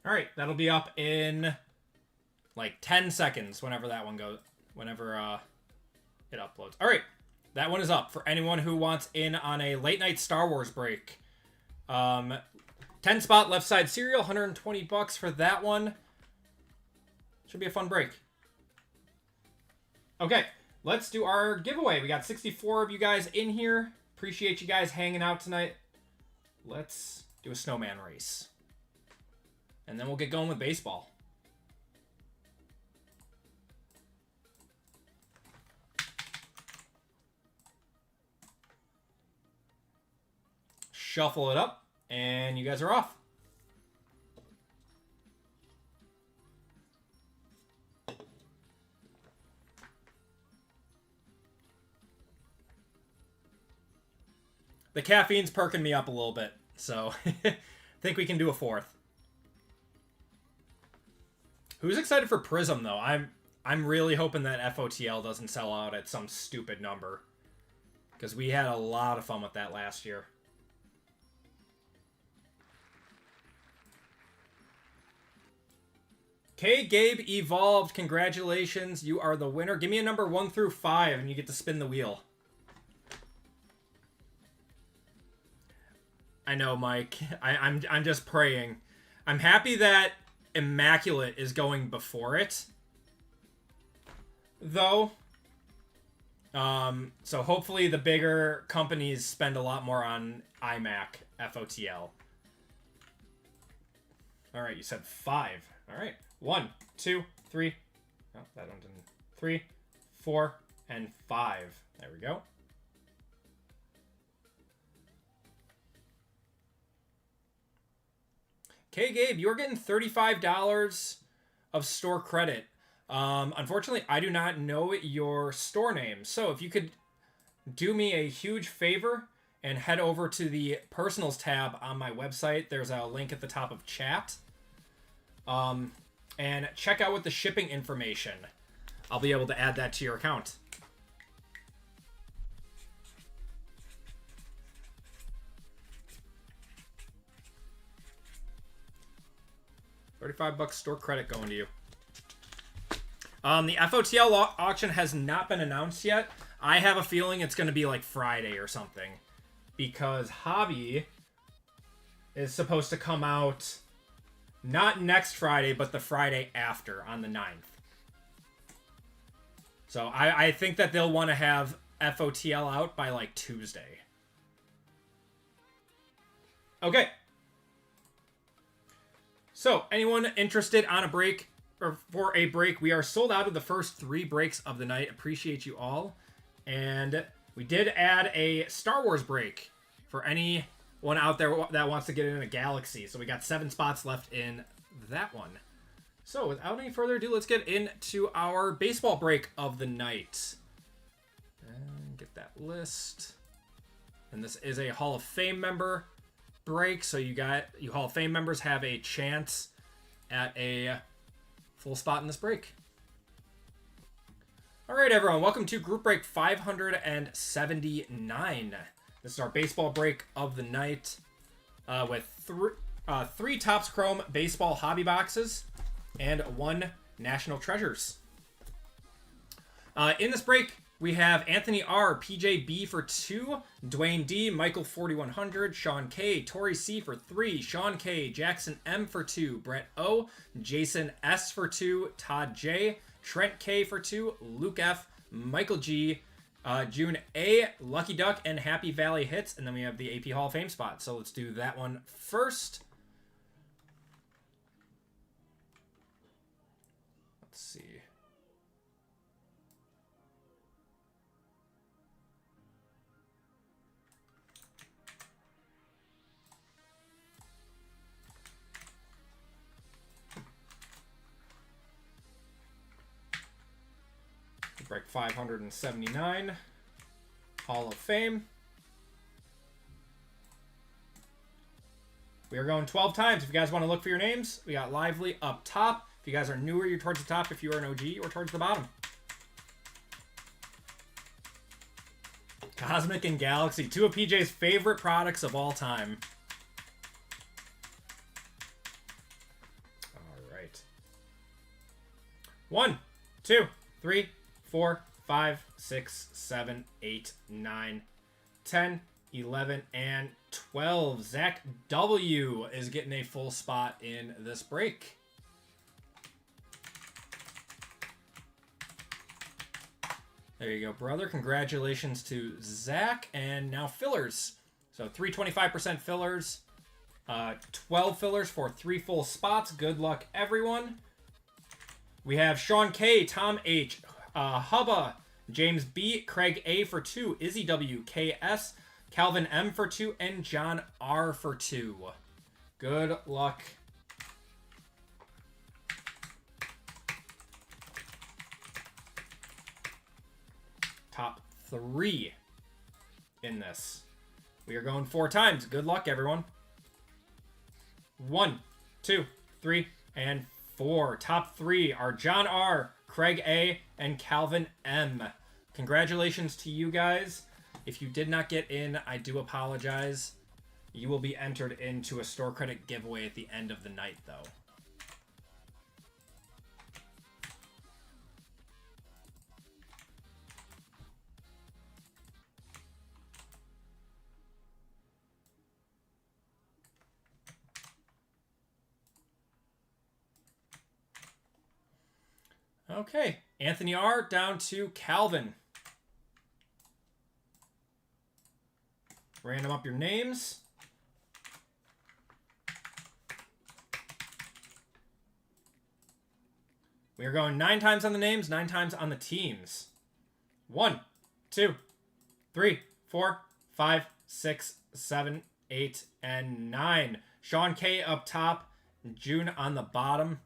All right, that'll be up in like 10 seconds whenever that one goes, whenever it uploads. All right, that one is up for anyone who wants in on a late night Star Wars break. 10 spot left side cereal, $120 for that one. Should be a fun break. Okay, let's do our giveaway. We got 64 of you guys in here. Appreciate you guys hanging out tonight. Let's do a snowman race. And then we'll get going with baseball. Shuffle it up, and you guys are off. The caffeine's perking me up a little bit, so I think we can do a fourth. Who's excited for Prism, though? I'm really hoping that FOTL doesn't sell out at some stupid number, because we had a lot of fun with that last year. Okay, Gabe evolved. Congratulations. You are the winner. Give me a number 1 through 5, and you get to spin the wheel. I know, Mike. I'm just praying. I'm happy that Immaculate is going before it, though. So hopefully the bigger companies spend a lot more on iMac FOTL. All right, you said 5. All right, 1, 2, 3. Oh, that one didn't. 3, 4, and 5. There we go. Okay, Gabe, you're getting $35 of store credit. Unfortunately, I do not know your store name. So if you could do me a huge favor and head over to the personals tab on my website. There's a link at the top of chat. And check out with the shipping information. I'll be able to add that to your account. $35 store credit going to you. The FOTL auction has not been announced yet. I have a feeling it's going to be like Friday or something, because Hobby is supposed to come out not next Friday, but the Friday after, on the 9th. So I think that they'll want to have FOTL out by like Tuesday. Okay. So, anyone interested on a break, or for a break, we are sold out of the first 3 breaks of the night. Appreciate you all. And we did add a Star Wars break for anyone out there that wants to get in a Galaxy. So we got 7 spots left in that one. So without any further ado, let's get into our baseball break of the night. And get that list. And this is a Hall of Fame member break, so you Hall of Fame members have a chance at a full spot in this break. All right, everyone, welcome to group break 579. This is our baseball break of the night with 3 Topps Chrome baseball hobby boxes and 1 National Treasures. In this break, we have Anthony R, PJ B for 2, Dwayne D, Michael 4100, Sean K, Tori C for 3, Sean K, Jackson M for 2, Brett O, Jason S for 2, Todd J, Trent K for 2, Luke F, Michael G, June A, Lucky Duck, and Happy Valley hits, and then we have the AP Hall of Fame spot. So let's do that one first. Let's see. Break 579, Hall of Fame. We are going 12 times. If you guys want to look for your names, we got Lively up top. If you guys are newer, you're towards the top. If you are an OG, you're towards the bottom. Cosmic and Galaxy, 2 of PJ's favorite products of all time. right. 1, 2, 3, 4, 5, 6, 7, 8, 9, 10, 11, and 12. Zach W. is getting a full spot in this break. There you go, brother. Congratulations to Zach. And now fillers. So 325% fillers. 12 fillers for 3 full spots. Good luck, everyone. We have Sean K, Tom H, Hubba, James B, Craig A for 2, Izzy W, KS, Calvin M for 2, and John R for 2. Good luck. Top 3 in this. We are going 4 times. Good luck, everyone. 1, 2, 3, and 4. Top 3 are John R, Craig A, and Calvin M. Congratulations to you guys. If you did not get in, I do apologize. You will be entered into a store credit giveaway at the end of the night, though. Okay, Anthony R down to Calvin. Random up your names. We are going 9 times on the names, 9 times on the teams. 1, 2, 3, 4, 5, 6, 7, 8, and 9. Sean K up top, June on the bottom.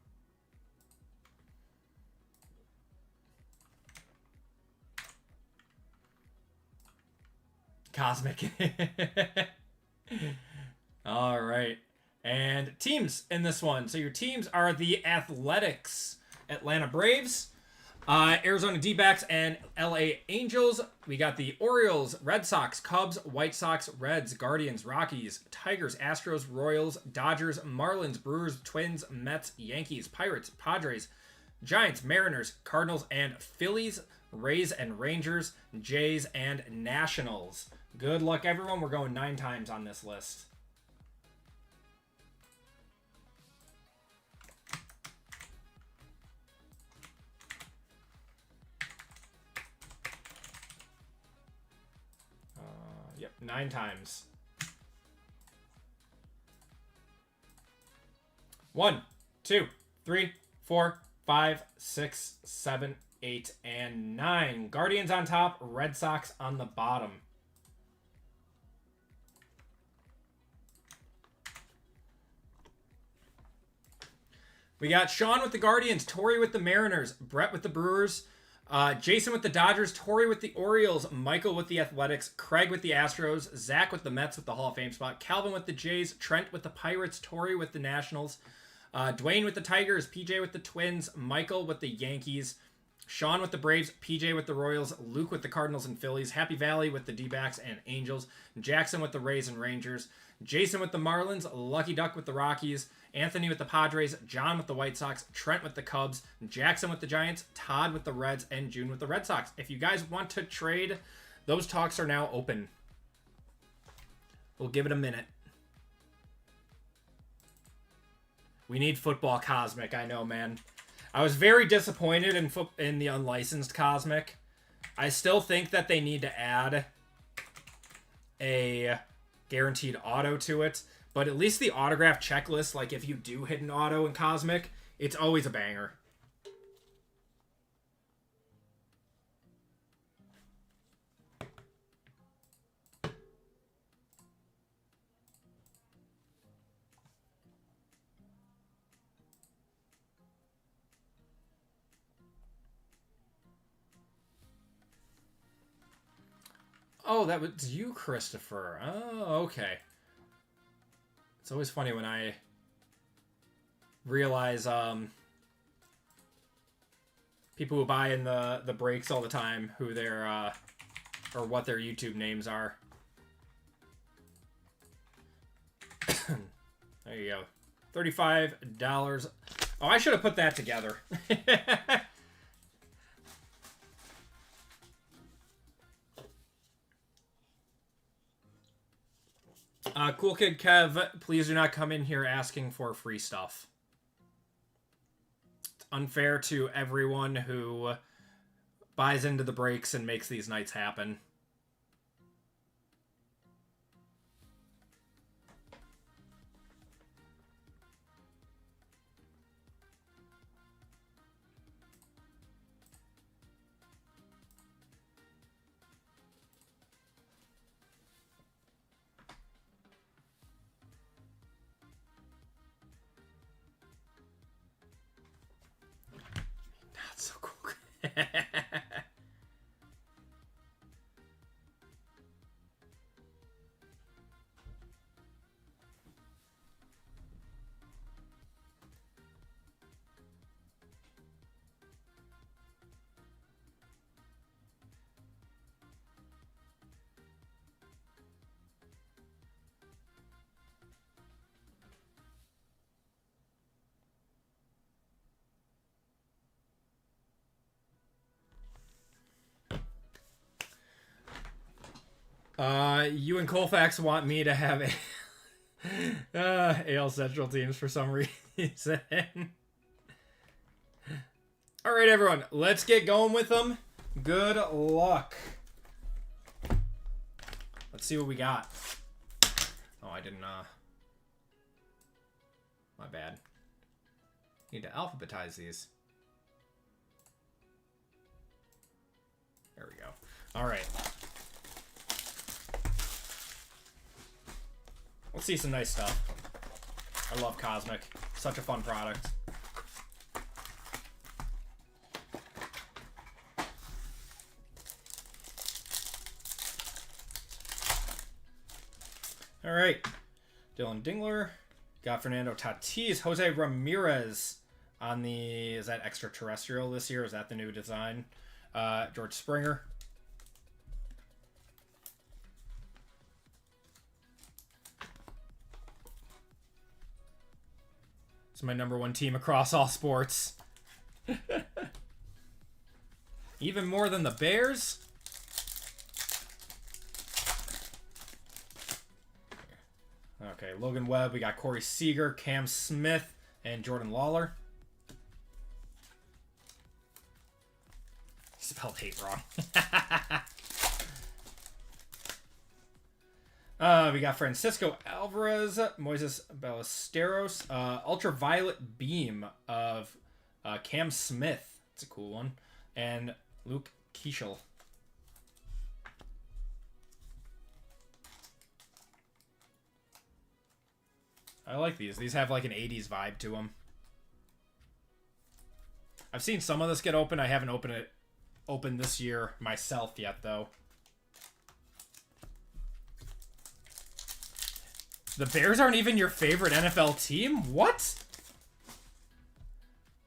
Cosmic. All right. And teams in this one. So your teams are the Athletics, Atlanta Braves, Arizona D-backs, and LA Angels. We got the Orioles, Red Sox, Cubs, White Sox, Reds, Guardians, Rockies, Tigers, Astros, Royals, Dodgers, Marlins, Brewers, Twins, Mets, Yankees, Pirates, Padres, Giants, Mariners, Cardinals, and Phillies, Rays and Rangers, Jays, and Nationals. Good luck, everyone. We're going 9 times on this list. Yep, 9 times. 1, 2, 3, 4, 5, 6, 7, 8, and 9. Guardians on top, Red Sox on the bottom. We got Sean with the Guardians, Tori with the Mariners, Brett with the Brewers, Jason with the Dodgers, Tori with the Orioles, Michael with the Athletics, Craig with the Astros, Zach with the Mets with the Hall of Fame spot, Calvin with the Jays, Trent with the Pirates, Tori with the Nationals, Dwayne with the Tigers, PJ with the Twins, Michael with the Yankees, Sean with the Braves, PJ with the Royals, Luke with the Cardinals and Phillies, Happy Valley with the D-backs and Angels, Jackson with the Rays and Rangers, Jason with the Marlins, Lucky Duck with the Rockies, Anthony with the Padres, John with the White Sox, Trent with the Cubs, Jackson with the Giants, Todd with the Reds, and June with the Red Sox. If you guys want to trade, those talks are now open. We'll give it a minute. We need football Cosmic, I know, man. I was very disappointed in the unlicensed Cosmic. I still think that they need to add a guaranteed auto to it, but at least the autograph checklist, like if you do hit an auto in Cosmic, it's always a banger. Oh, that was you, Christopher. Oh, okay. It's always funny when I realize people who buy in the breaks all the time who their or what their YouTube names are. There you go. $35 Oh, I should have put that together. Cool Kid Kev, please do not come in here asking for free stuff. It's unfair to everyone who buys into the breaks and makes these nights happen. Not so cool. You and Colfax want me to have a AL Central teams for some reason. All right, everyone, let's get going with them. Good luck. Let's see what we got. Oh, I didn't, my bad. Need to alphabetize these. There we go. All right. Let's see some nice stuff. I love Cosmic. Such a fun product. All right. Dylan Dingler. Got Fernando Tatis. Jose Ramirez on the... Is that extraterrestrial this year? Is that the new design? George Springer. It's my #1 team across all sports. Even more than the Bears? Okay, Logan Webb. We got Corey Seager, Cam Smith, and Jordan Lawler. Spelled hate wrong. We got Francisco Alvarez, Moises Ballesteros, Ultraviolet Beam of Cam Smith. That's a cool one. And Luke Keishel. I like these. These have like an 80s vibe to them. I've seen some of this get open. I haven't opened this year myself yet, though. The Bears aren't even your favorite NFL team? What?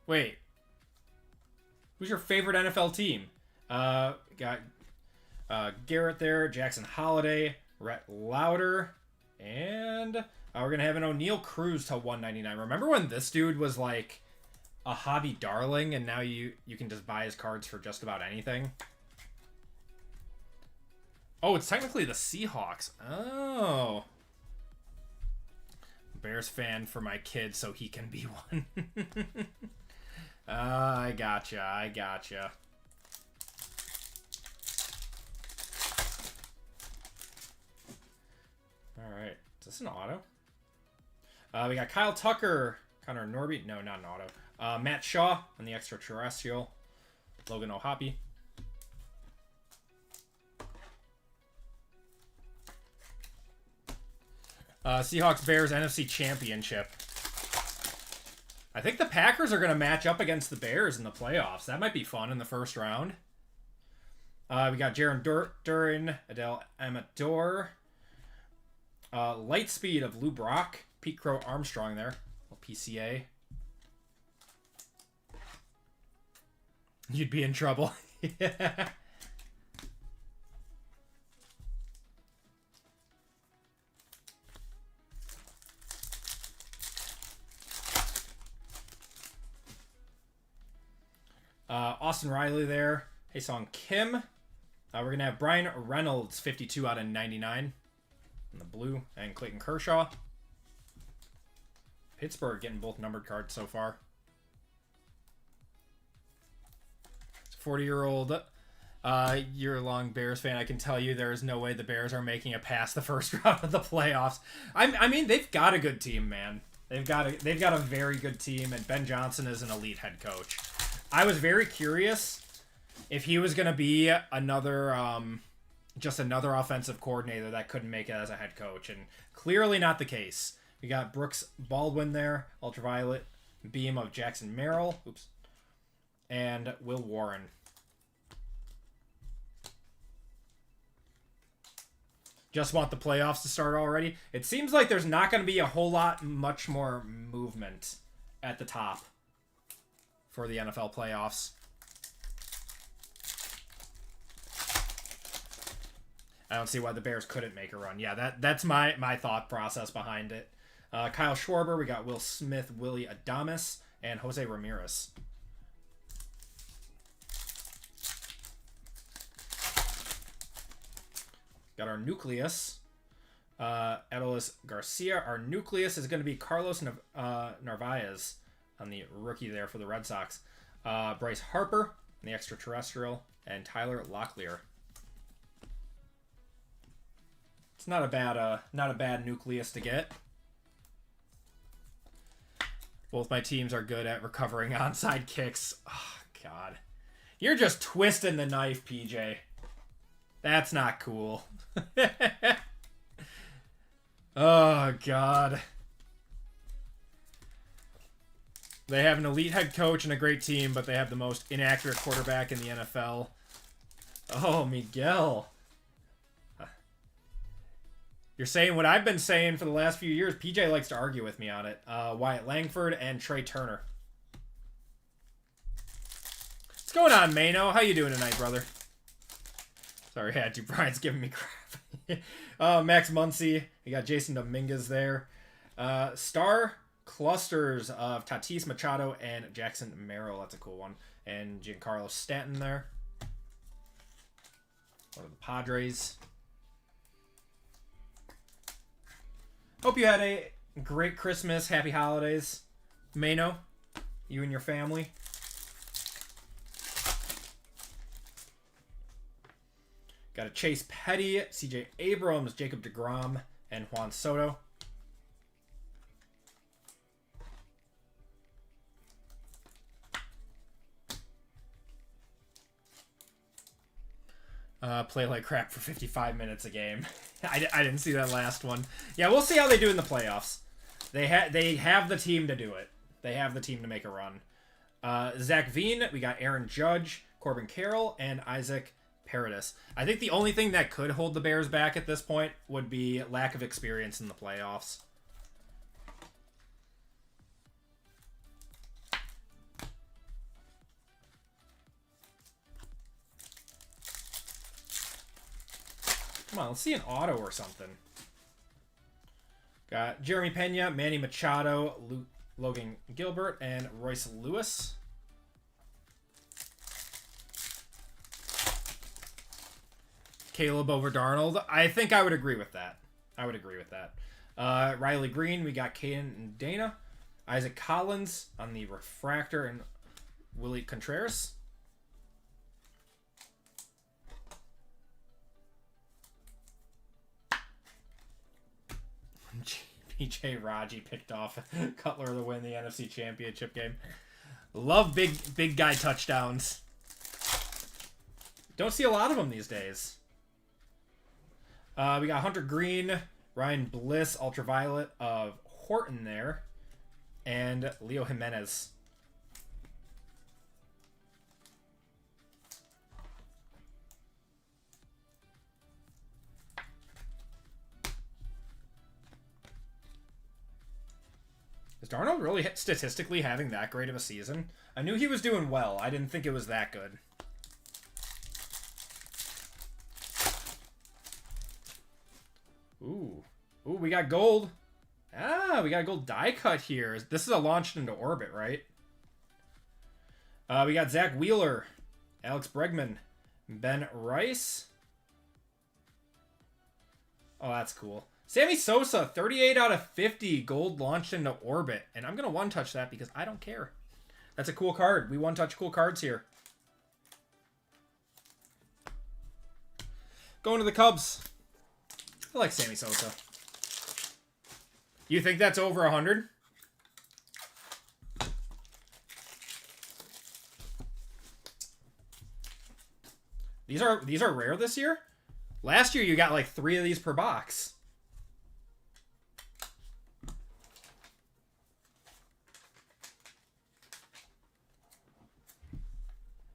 Wait. Who's your favorite NFL team? Got Garrett there, Jackson Holiday, Rhett Lauder, and we're going to have an O'Neal Cruz to 199. Remember when this dude was like a hobby darling and now you can just buy his cards for just about anything? Oh, it's technically the Seahawks. Oh. Bears fan for my kid so he can be one. I gotcha. Alright. Is this an auto? We got Kyle Tucker, Connor Norby. No, not an auto. Matt Shaw on the extraterrestrial. Logan O'Hoppe. Seahawks Bears NFC Championship. I think the Packers are going to match up against the Bears in the playoffs. That might be fun in the first round. We got Jaron Duran, Adele Amador. Light Speed of Lou Brock. Pete Crow Armstrong there. PCA. You'd be in trouble. Yeah. Austin Riley there. Hae-Sung Kim. We're going to have Brian Reynolds, 52 out of 99 in the blue, and Clayton Kershaw. Pittsburgh getting both numbered cards so far. 40-year-old year-long Bears fan. I can tell you there is no way the Bears are making it past the first round of the playoffs. I mean, they've got a good team, man. They've got a very good team, and Ben Johnson is an elite head coach. I was very curious if he was going to be another, just another offensive coordinator that couldn't make it as a head coach, and clearly not the case. We got Brooks Baldwin there, ultraviolet beam of Jackson Merrill, and Will Warren. Just want the playoffs to start already. It seems like there's not going to be a whole lot, much more movement at the top for the NFL playoffs. I don't see why the Bears couldn't make a run. Yeah, that's my thought process behind it. Kyle Schwarber, we got Will Smith, Willie Adames, and Jose Ramirez. Got our nucleus. Adolis Garcia. Our nucleus is going to be Carlos Narvaez on the rookie there for the Red Sox. Bryce Harper, the extraterrestrial, and Tyler Locklear. It's not a bad nucleus to get. Both my teams are good at recovering onside kicks. Oh, God. You're just twisting the knife, PJ. That's not cool. Oh, God. They have an elite head coach and a great team, but they have the most inaccurate quarterback in the NFL. Oh, Miguel. You're saying what I've been saying for the last few years. PJ likes to argue with me on it. Wyatt Langford and Trey Turner. What's going on, Mano? How you doing tonight, brother? Sorry, yeah, dude, Brian's giving me crap. Max Muncy. We got Jason Dominguez there. Star clusters of Tatis Machado and Jackson Merrill. That's a cool one. And Giancarlo Stanton there. One of the Padres. Hope you had a great Christmas. Happy holidays, Mano. You and your family. Got a Chase Petty, CJ Abrams, Jacob deGrom, and Juan Soto. Play like crap for 55 minutes a game. I didn't see that last one. Yeah, we'll see how they do in the playoffs. They have the team to do it. They have the team to make a run. Zach Veen, we got Aaron Judge, Corbin Carroll, and Isaac Paradis. I think the only thing that could hold the Bears back at this point would be lack of experience in the playoffs. Come on, let's see an auto or something. Got Jeremy Pena, Manny Machado, Logan Gilbert, and Royce Lewis. Caleb over Darnold. I think I would agree with that. Riley Green, we got Caden and Dana. Isaac Collins on the refractor, and Willie Contreras. PJ Raji picked off Cutler to win the NFC Championship game. Love big guy touchdowns. Don't see a lot of them these days. We got Hunter Green, Ryan Bliss, Ultraviolet of Horton there, and Leo Jimenez. Is Darnold really statistically having that great of a season? I knew he was doing well. I didn't think it was that good. Ooh, we got gold. We got a gold die cut here. This is a launched into orbit, right? We got Zach Wheeler, Alex Bregman, Ben Rice. Oh, that's cool. Sammy Sosa, 38 out of 50, gold launched into orbit. And I'm going to one-touch that because I don't care. That's a cool card. We one-touch cool cards here. Going to the Cubs. I like Sammy Sosa. You think that's over 100? These are rare this year? Last year you got like 3 of these per box.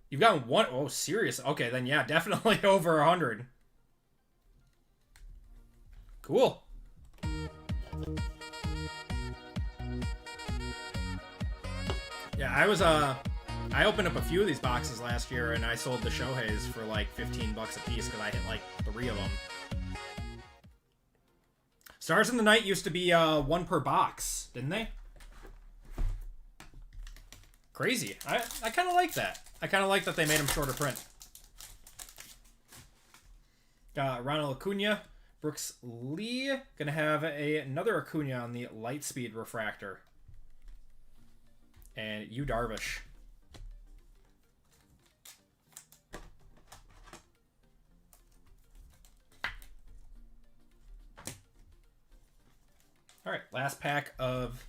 You've gotten one. Oh, serious. Okay, then yeah, definitely over 100. Cool. Yeah, I opened up a few of these boxes last year, and I sold the Shoheis for like 15 bucks a piece because I hit like 3 of them. Stars in the Night used to be 1 per box, didn't they? Crazy. I kind of like that. I kind of like that they made them shorter print. Ronald Acuna, Brooks Lee. Gonna have another Acuna on the Lightspeed Refractor. And Yu Darvish. All right, last pack of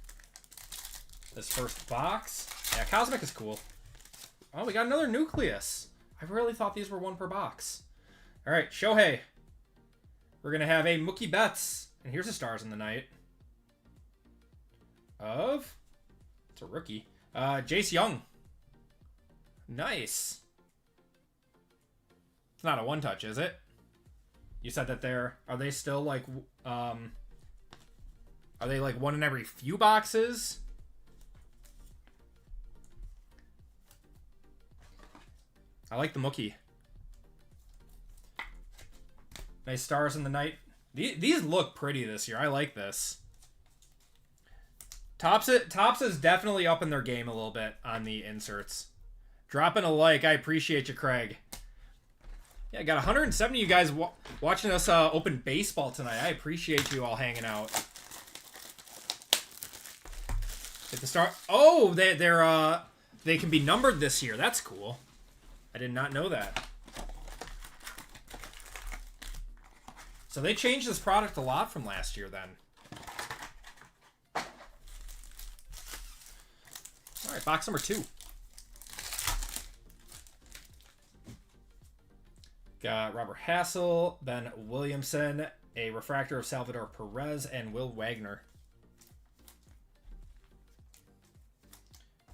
this first box. Yeah, Cosmic is cool. Oh, we got another Nucleus. I really thought these were 1 per box. All right, Shohei. We're going to have a Mookie Betts. And here's the Stars in the Night. It's a rookie. Jace Young. Nice. It's not a one-touch, is it? You said that are they still like, are they like 1 in every few boxes? I like the Mookie. Nice Stars in the Night. These look pretty this year. I like this. Topps is definitely up in their game a little bit on the inserts. Dropping a like. I appreciate you, Craig. Yeah, I got 170 of you guys watching us open baseball tonight. I appreciate you all hanging out. Hit the star. Oh, they can be numbered this year. That's cool. I did not know that. So they changed this product a lot from last year then. All right, box number 2. Got Robert Hassel, Ben Williamson, a refractor of Salvador Perez, and Will Wagner.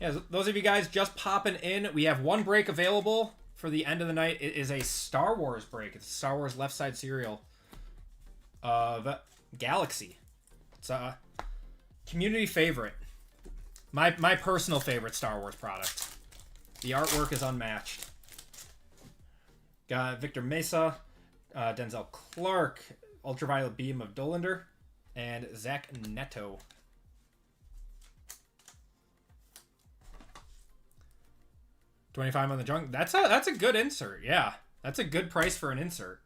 Yeah, those of you guys just popping in, we have 1 break available for the end of the night. It is a Star Wars break. It's a Star Wars left side serial of Galaxy. It's a community favorite. My personal favorite Star Wars product. The artwork is unmatched. Got Victor Mesa, Denzel Clark, Ultraviolet Beam of Dolander, and Zach Neto. $25 on the junk. That's a good insert. Yeah, that's a good price for an insert.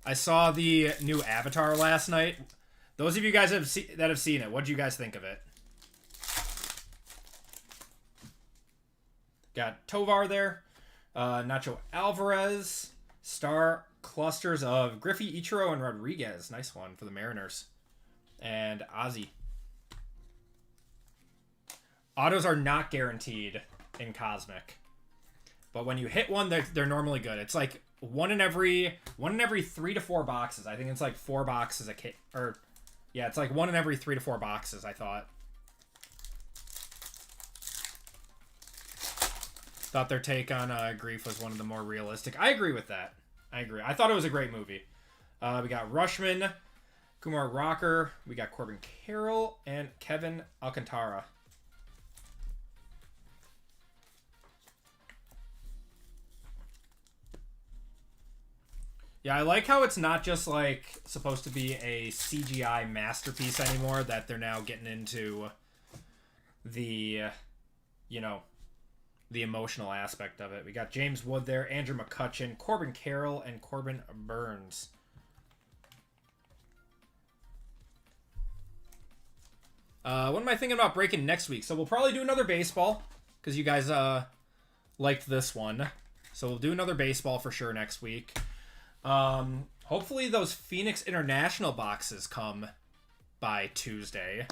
I saw the new Avatar last night. Those of you guys that have seen it, what do you guys think of it? Got Tovar there, Nacho Alvarez, star clusters of Griffey, Ichiro, and Rodriguez. Nice one for the Mariners. And Ozzy. Autos are not guaranteed in Cosmic, but when you hit one, they're normally good. It's like one in every 3 to 4 boxes. I think it's like 4 boxes a kit, or yeah, it's like 1 in every 3 to 4 boxes. I thought their take on Grief was one of the more realistic. I agree with that. I agree. I thought it was a great movie. We got Rushman, Kumar Rocker, we got Corbin Carroll, and Kevin Alcantara. Yeah, I like how it's not just like supposed to be a CGI masterpiece anymore, that they're now getting into the, you know, the emotional aspect of it. We got James Wood there, Andrew McCutchen, Corbin Carroll, and Corbin Burns. What am I thinking about breaking next week? So we'll probably do another baseball, because you guys liked this one. So we'll do another baseball for sure next week. Hopefully those Phoenix International boxes come by Tuesday.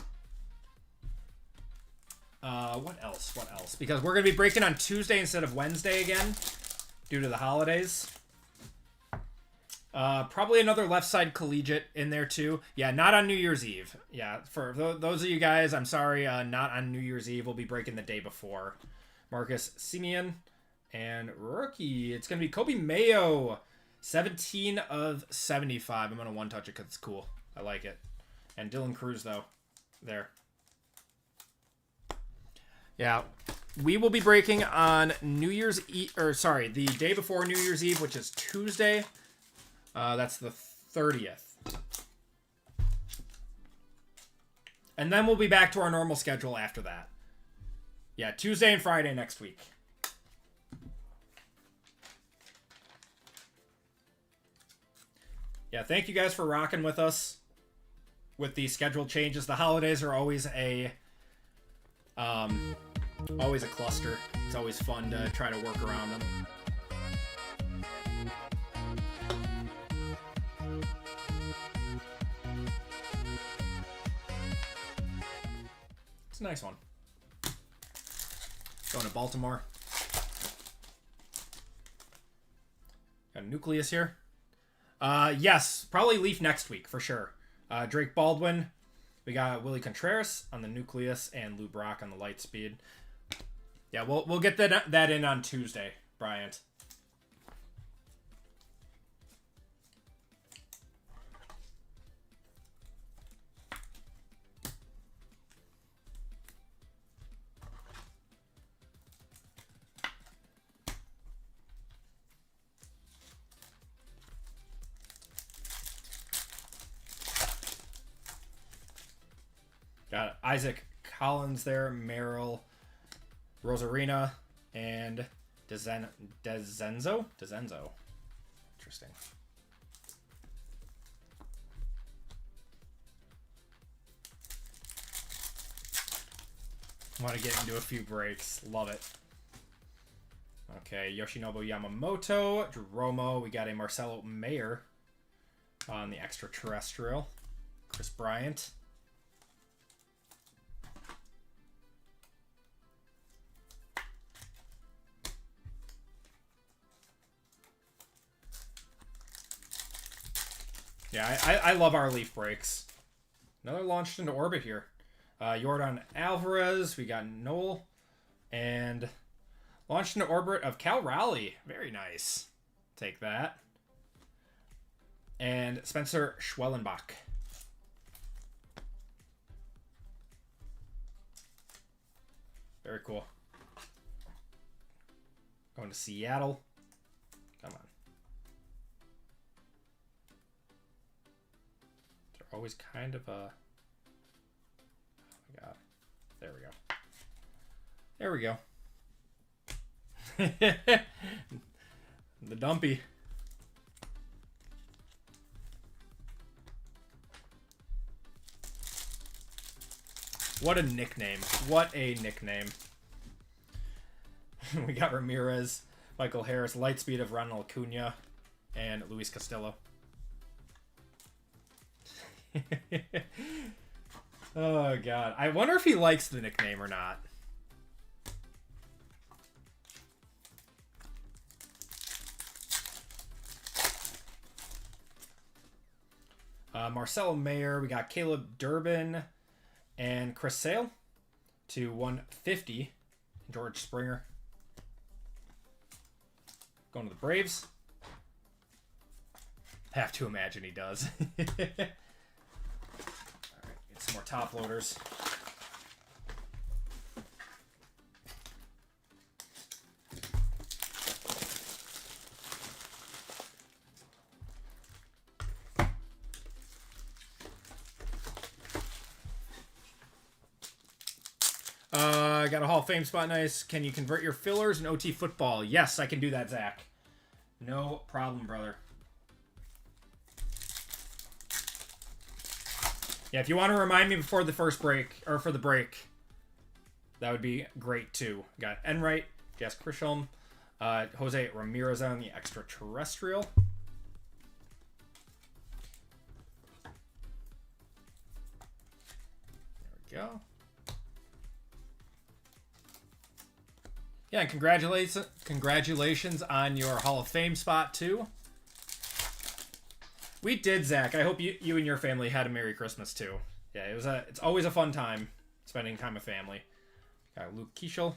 What else? What else? Because we're going to be breaking on Tuesday instead of Wednesday again, due to the holidays. Probably another left side collegiate in there too. Yeah, not on New Year's Eve. Yeah, for those of you guys, I'm sorry, not on New Year's Eve. We'll be breaking the day before. Marcus Semien and rookie. It's going to be Kobe Mayo, 17 of 75. I'm going to one-touch it because it's cool. I like it. And Dylan Cruz, though. There. Yeah, we will be breaking on New Year's Eve, or sorry, the day before New Year's Eve, which is Tuesday. That's the 30th. And then we'll be back to our normal schedule after that. Yeah, Tuesday and Friday next week. Yeah, thank you guys for rocking with us with the schedule changes. The holidays are always a cluster. It's always fun to try to work around them. It's a nice one. Going to Baltimore. Got a nucleus here. Yes, probably Leaf next week for sure. Drake Baldwin. We got Willie Contreras on the nucleus and Lou Brock on the light speed. Yeah, we'll get that in on Tuesday, Bryant. Got Isaac Collins there, Merrill, Rosarina, and Dezenzo. Interesting. Want to get into a few breaks. Love it. Okay, Yoshinobu Yamamoto, Jeromo. We got a Marcelo Mayer on the extraterrestrial. Chris Bryant. Yeah, I love our Leaf breaks. Another launched into orbit here. Yordan Alvarez. We got Noel. And launched into orbit of Cal Raleigh. Very nice. Take that. And Spencer Schwellenbach. Very cool. Going to Seattle. Come on. They're always kind of a... Oh my god. There we go. There we go. The dumpy. What a nickname. What a nickname. We got Ramirez, Michael Harris, Lightspeed of Ronald Acuna, and Luis Castillo. Oh, God. I wonder if he likes the nickname or not. Marcelo Mayer. We got Caleb Durbin and Chris Sale to 150. George Springer. Going to the Braves. Have to imagine he does. All right, get some more top loaders. got a Hall of Fame spot. Nice. Can you convert your fillers in OT football? Yes, I can do that, Zach. No problem, brother. Yeah, if you want to remind me before the first break, or for the break, that would be great too. Got Enright, Jess Krisholm, Jose Ramirez on the extraterrestrial. There we go. Yeah, and congratulations on your Hall of Fame spot too. We did, Zach. I hope you and your family had a Merry Christmas too. Yeah, it's always a fun time spending time with family. Got Luke Keeschel.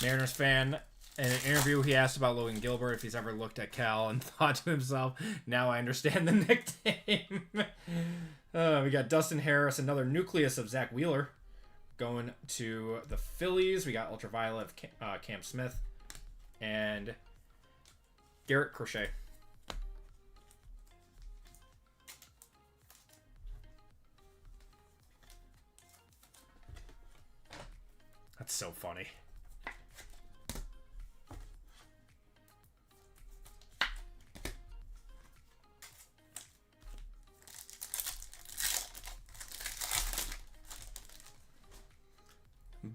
Mariners fan. In an interview, he asked about Logan Gilbert if he's ever looked at Cal and thought to himself, now I understand the nickname. We got Dustin Harris, another nucleus of Zach Wheeler, going to the Phillies. We got Ultraviolet of Cam Smith and Garrett Crochet. That's so funny.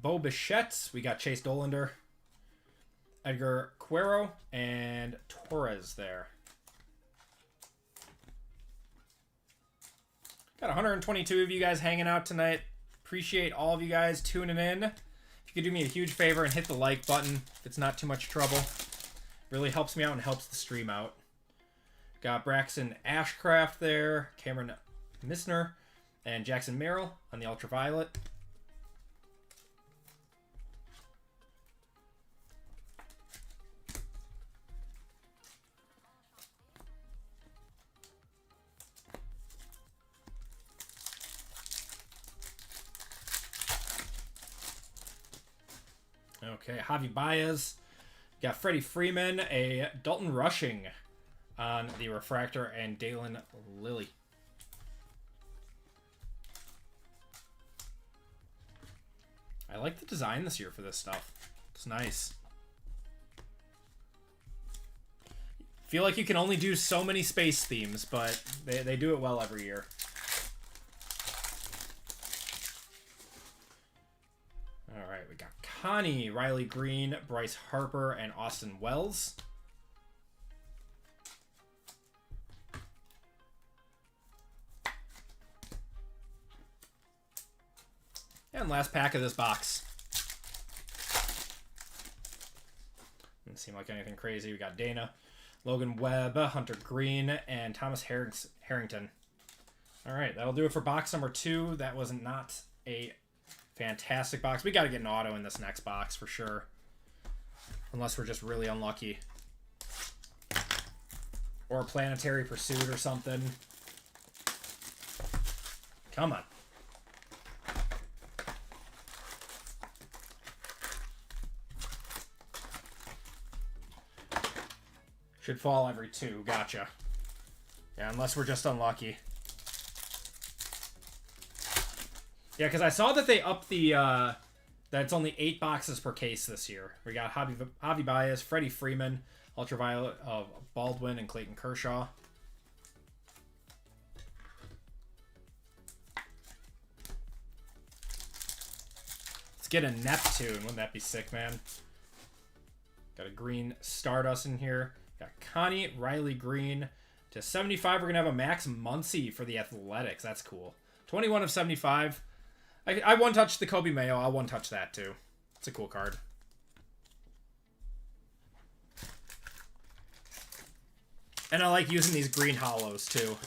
Bo Bichette. We got Chase Dolander, Edgar Cuero, and Torres there. Got 122 of you guys hanging out tonight. Appreciate all of you guys tuning in. If you could do me a huge favor and hit the like button if it's not too much trouble. Really helps me out and helps the stream out. Got Braxton Ashcraft there, Cameron Missner, and Jackson Merrill on the Ultraviolet. Okay, Javi Baez. Got Freddie Freeman, a Dalton Rushing on the refractor, and Dalen Lilly. I like the design this year for this stuff. It's nice. Feel like you can only do so many space themes, but they do it well every year. All right, we got Connie, Riley Green, Bryce Harper, and Austin Wells. And last pack of this box. Doesn't seem like anything crazy. We got Dana, Logan Webb, Hunter Green, and Thomas Harrington. All right, that'll do it for box number 2. That was not a fantastic box. We got to get an auto in this next box for sure. Unless we're just really unlucky. Or a Planetary Pursuit or something. Come on. Should fall every 2. Gotcha. Yeah, unless we're just unlucky. Yeah, because I saw that they upped the, that it's only 8 boxes per case this year. We got Javi Baez, Freddie Freeman, Ultraviolet of Baldwin, and Clayton Kershaw. Let's get a Neptune. Wouldn't that be sick, man? Got a green Stardust in here. Got Connie, Riley Green. To 75, we're going to have a Max Muncy for the Athletics. That's cool. 21 of 75. I one-touched the Kobe Mayo. I'll one-touch that, too. It's a cool card. And I like using these green hollows, too.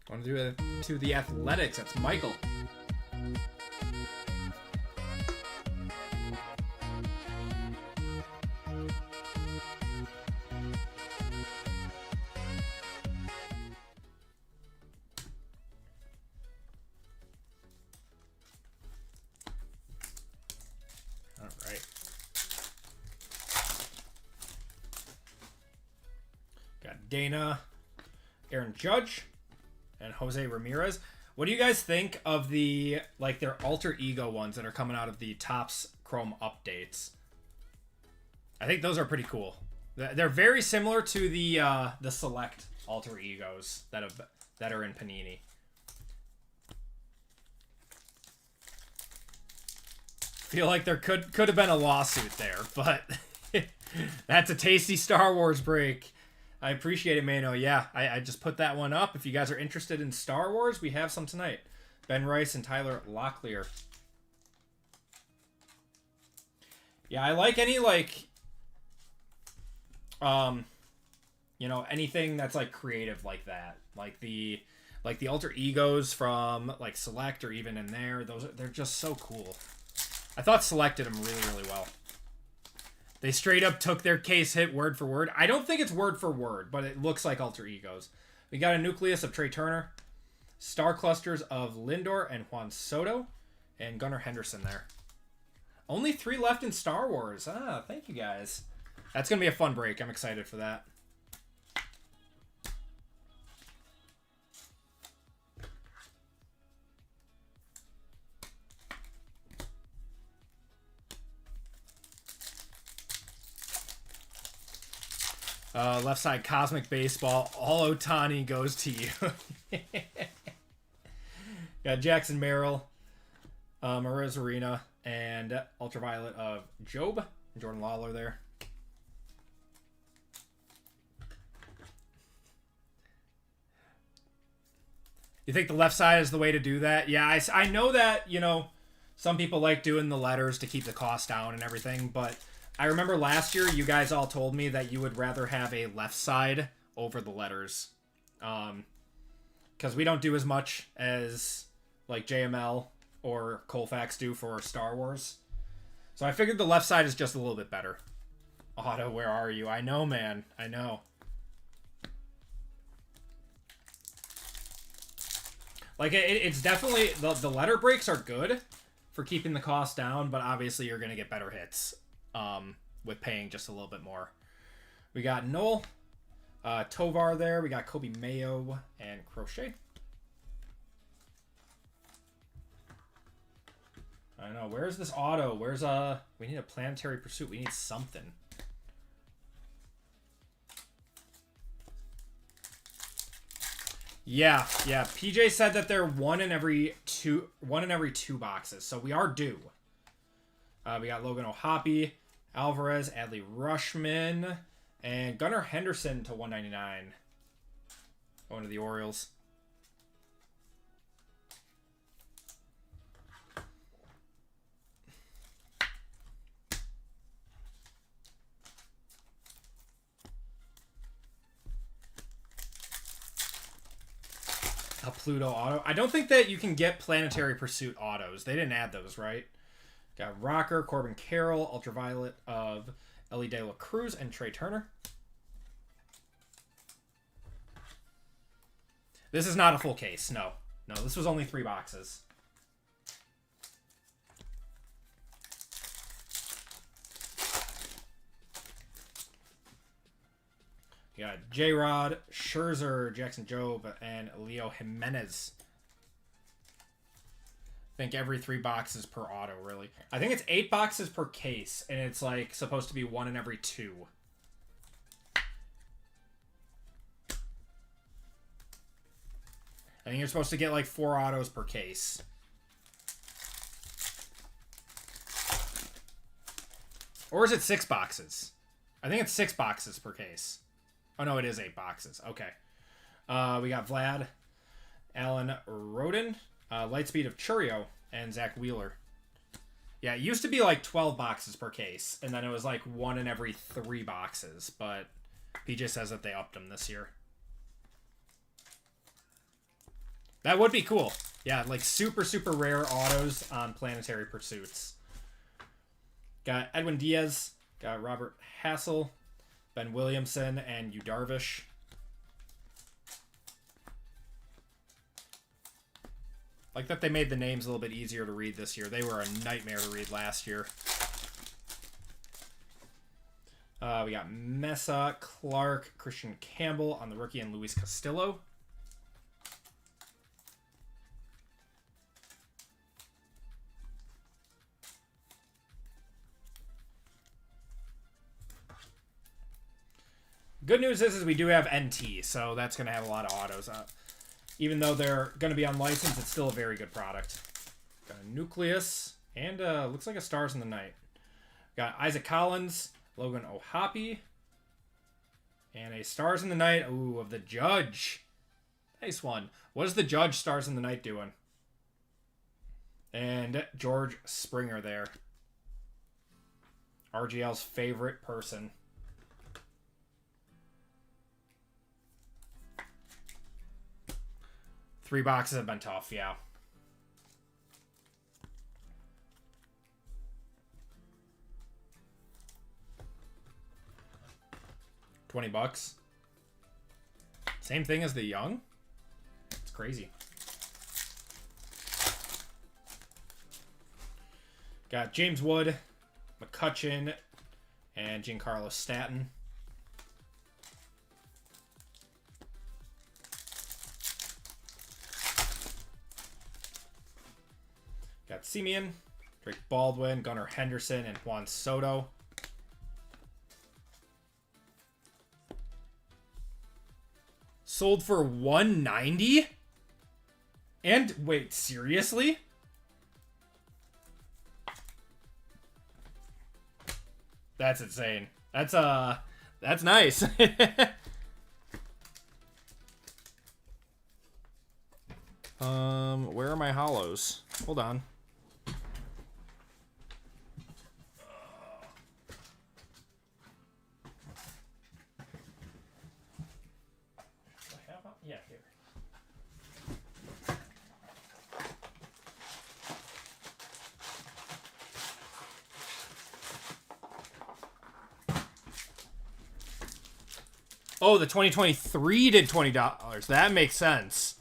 Want to do it to the Athletics. That's Michael. All right. Got Dana, Aaron Judge, and Jose Ramirez. What do you guys think of the, like, their alter ego ones that are coming out of the Topps Chrome updates? I think those are pretty cool. They're very similar to the select alter egos that are in Panini. Feel like there could have been a lawsuit there, but that's a tasty Star Wars break. I appreciate it, Mano. Yeah, I just put that one up. If you guys are interested in Star Wars, we have some tonight. Ben Rice and Tyler Locklear. Yeah, I like any, like, you know, anything that's like creative like that. Like the alter egos from like Select or even in there. They're just so cool. I thought Select did them really, really well. They straight up took their case hit word for word. I don't think it's word for word, but it looks like alter egos. We got a nucleus of Trey Turner, star clusters of Lindor and Juan Soto, and Gunnar Henderson there. Only 3 left in Star Wars. Ah, thank you guys. That's going to be a fun break. I'm excited for that. Left side Cosmic Baseball. All Ohtani goes to you. Got Jackson Merrill, Maris Arena, and Ultraviolet of Job. Jordan Lawler there. You think the left side is the way to do that? Yeah, I know that, you know, some people like doing the letters to keep the cost down and everything, but I remember last year you guys all told me that you would rather have a left side over the letters. Because we don't do as much as like JML or Colfax do for Star Wars. So I figured the left side is just a little bit better. Otto, where are you? I know, man. I know. Like, it's definitely... The letter breaks are good for keeping the cost down, but obviously you're going to get better hits with paying just a little bit more. We got Noel, Tovar there. We got Kobe Mayo and Crochet. I don't know. Where's this auto? Where's we need a Planetary Pursuit. We need something. Yeah. PJ said that they're one in every two boxes. So we are due. We got Logan O'Hoppe, Alvarez, Adley Rushman, and Gunnar Henderson to 199. Going to the Orioles. A Pluto auto. I don't think that you can get Planetary Pursuit autos. They didn't add those, right? Got Rocker, Corbin Carroll, Ultraviolet of Ellie De La Cruz, and Trey Turner. This is not a full case. No, this was only 3 boxes. You got J-Rod, Scherzer, Jackson Jobe, and Leo Jimenez. I think every 3 boxes per auto, really. I think it's 8 boxes per case, and it's like supposed to be 1 in every 2. I think you're supposed to get like 4 autos per case. Or is it 6 boxes? I think it's 6 boxes per case. Oh, no, it is 8 boxes. Okay. We got Vlad, Alan Roden, Lightspeed of Churio, and Zach Wheeler. Yeah, it used to be like 12 boxes per case, and then it was like 1 in every 3 boxes, but PJ says that they upped them this year. That would be cool. Yeah, like super, super rare autos on Planetary Pursuits. Got Edwin Diaz, got Robert Hassel, Ben Williamson, and Yu Darvish. Like that they made the names a little bit easier to read this year. They were a nightmare to read last year. We got Mesa, Clark, Christian Campbell on the rookie, and Luis Castillo. Good news is we do have NT, so that's going to have a lot of autos. Even though they're going to be unlicensed, it's still a very good product. Got a Nucleus, and looks like a Stars in the Night. Got Isaac Collins, Logan O'Hoppe, and a Stars in the Night, ooh, of the Judge. Nice one. What is the Judge Stars in the Night doing? And George Springer there. RGL's favorite person. Three boxes have been tough, yeah. $20. Same thing as the Young? It's crazy. Got James Wood, McCutchen, and Giancarlo Stanton. Got Semien, Drake Baldwin, Gunnar Henderson, and Juan Soto. Sold for $190? And wait, seriously? That's insane. That's nice. Where are my hollows? Hold on. Yeah, here. Oh, the 2023 did $20. That makes sense.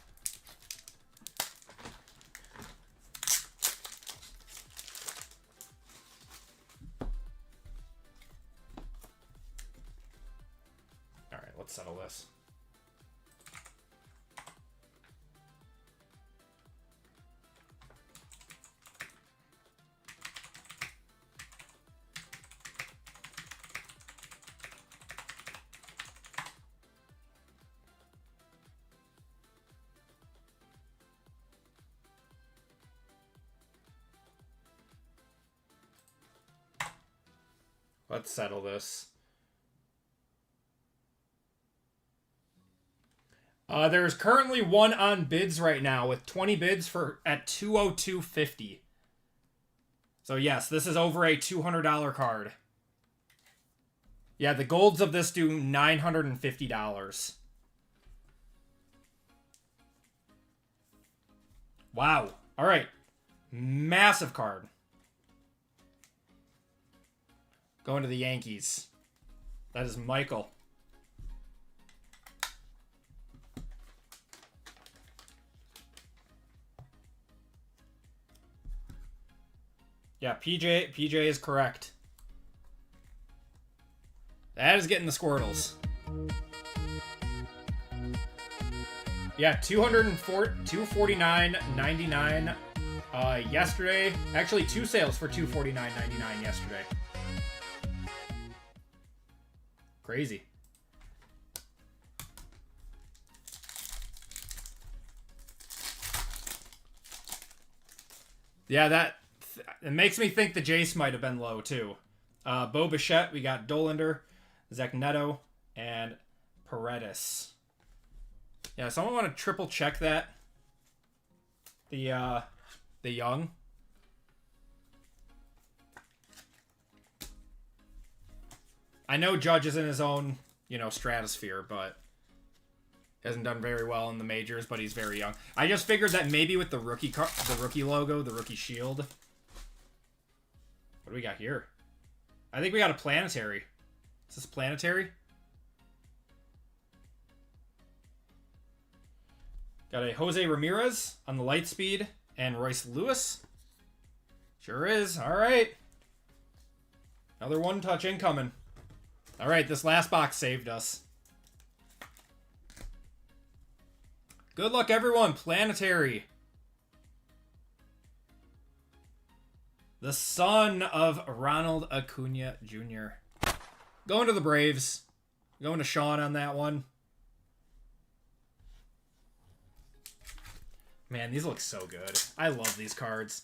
All right, let's settle this. Let's settle this. There's currently one on bids right now with 20 bids at $202.50. So yes, this is over a $200 card. Yeah, the golds of this do $950. Wow. All right. Massive card. Going to the Yankees. That is Michael. Yeah, PJ is correct. That is getting the Squirtles. Yeah, $249.99 yesterday. Actually, two sales for $249.99 yesterday. Crazy. Yeah, it makes me think the Jace might have been low too. Bo Bichette, we got Dolander, Zach Neto, and Paredes. Yeah, someone want to triple check that? The Young. I know Judge is in his own, stratosphere, but hasn't done very well in the majors, but he's very young. I just figured that maybe with the rookie logo, the rookie shield. What do we got here? I think we got a planetary. Is this planetary? Got a Jose Ramirez on the light speed and Royce Lewis. Sure is. All right. Another one touch incoming. All right, this last box saved us. Good luck, everyone. Planetary. The son of Ronald Acuna Jr. Going to the Braves. Going to Sean on that one. Man, these look so good. I love these cards.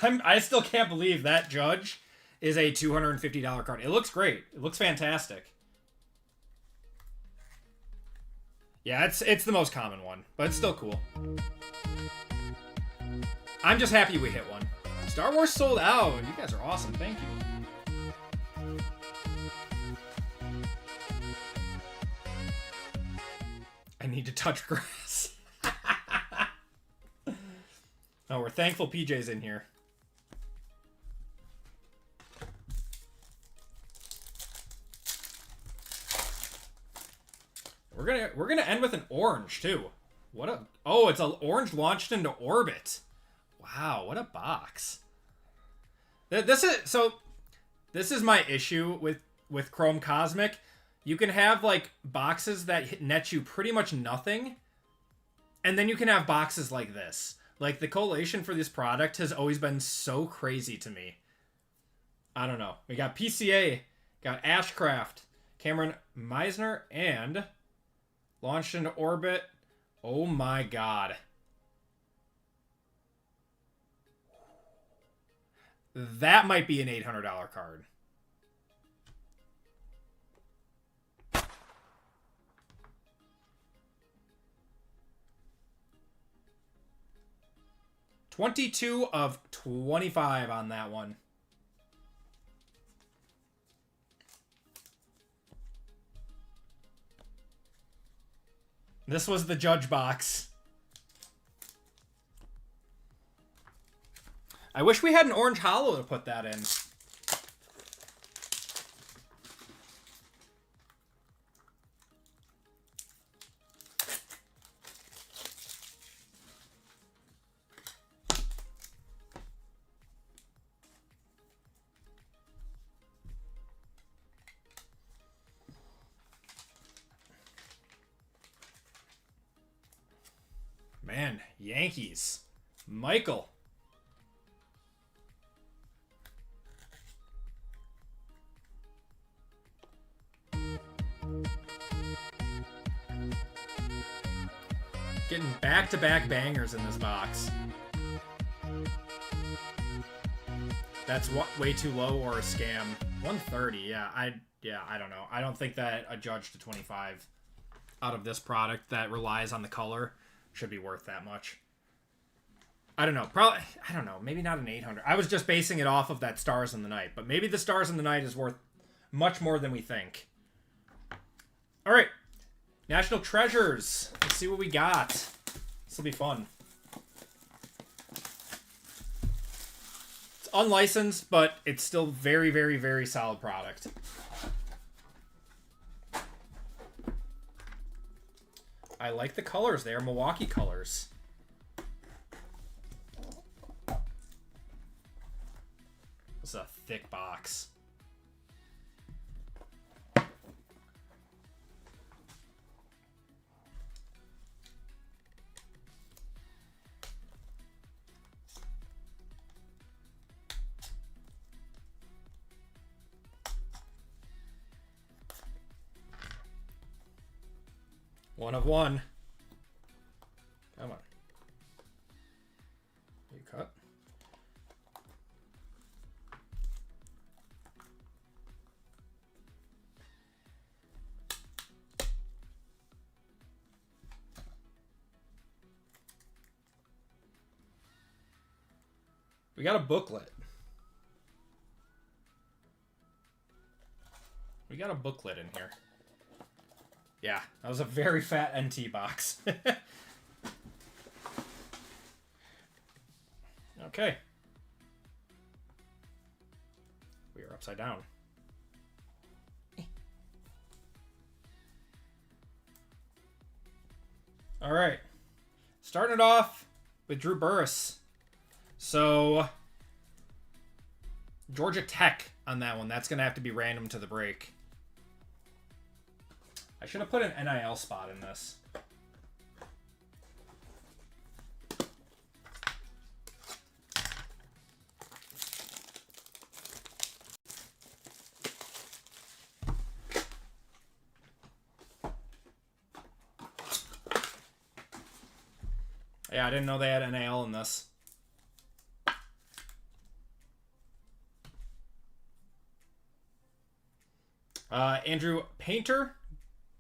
I still can't believe that Judge is a $250 card. It looks great. It looks fantastic. Yeah, it's the most common one, but it's still cool. I'm just happy we hit one. Star Wars sold out. You guys are awesome. Thank you. I need to touch grass. Oh, we're thankful PJ's in here. We're gonna end with an orange too. What a it's an orange launched into orbit. Wow, what a box. This is my issue with Chrome Cosmic. You can have like boxes that net you pretty much nothing, and then you can have boxes like this. Like the collation for this product has always been so crazy to me. I don't know. We got PCA, got Ashcraft, Cameron Meisner, and launched into orbit. Oh my god. That might be an $800 card. $22 of $25 on that one. This was the Judge box. I wish we had an orange hollow to put that in. Man, Yankees. Michael. Getting back-to-back bangers in this box. That's way too low or a scam. 130, yeah. I don't know. I don't think that a Judge to 25 out of this product that relies on the color should be worth that much. I don't know. Probably, I don't know. Maybe not an 800. I was just basing it off of that Stars in the Night, but maybe the Stars in the Night is worth much more than we think. All right. National Treasures. Let's see what we got. This will be fun. It's unlicensed, but it's still very, very, very solid product. I like the colors. They are Milwaukee colors. This is a thick box. One of one. Come on. You cut. We got a booklet. We got a booklet in here. Yeah, that was a very fat NT box. Okay. We are upside down. All right. Starting it off with Drew Burress. So, Georgia Tech on that one. That's going to have to be random to the break. I should have put an NIL spot in this. Yeah, I didn't know they had NIL in this. Andrew Painter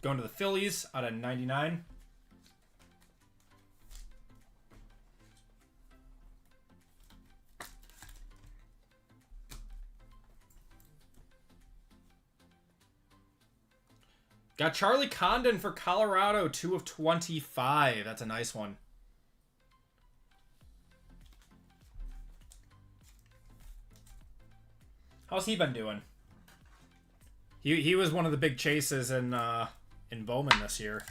going to the Phillies out of 99. Got Charlie Condon for Colorado, 2 of 25. That's a nice one. How's he been doing? He was one of the big chases in Bowman this year.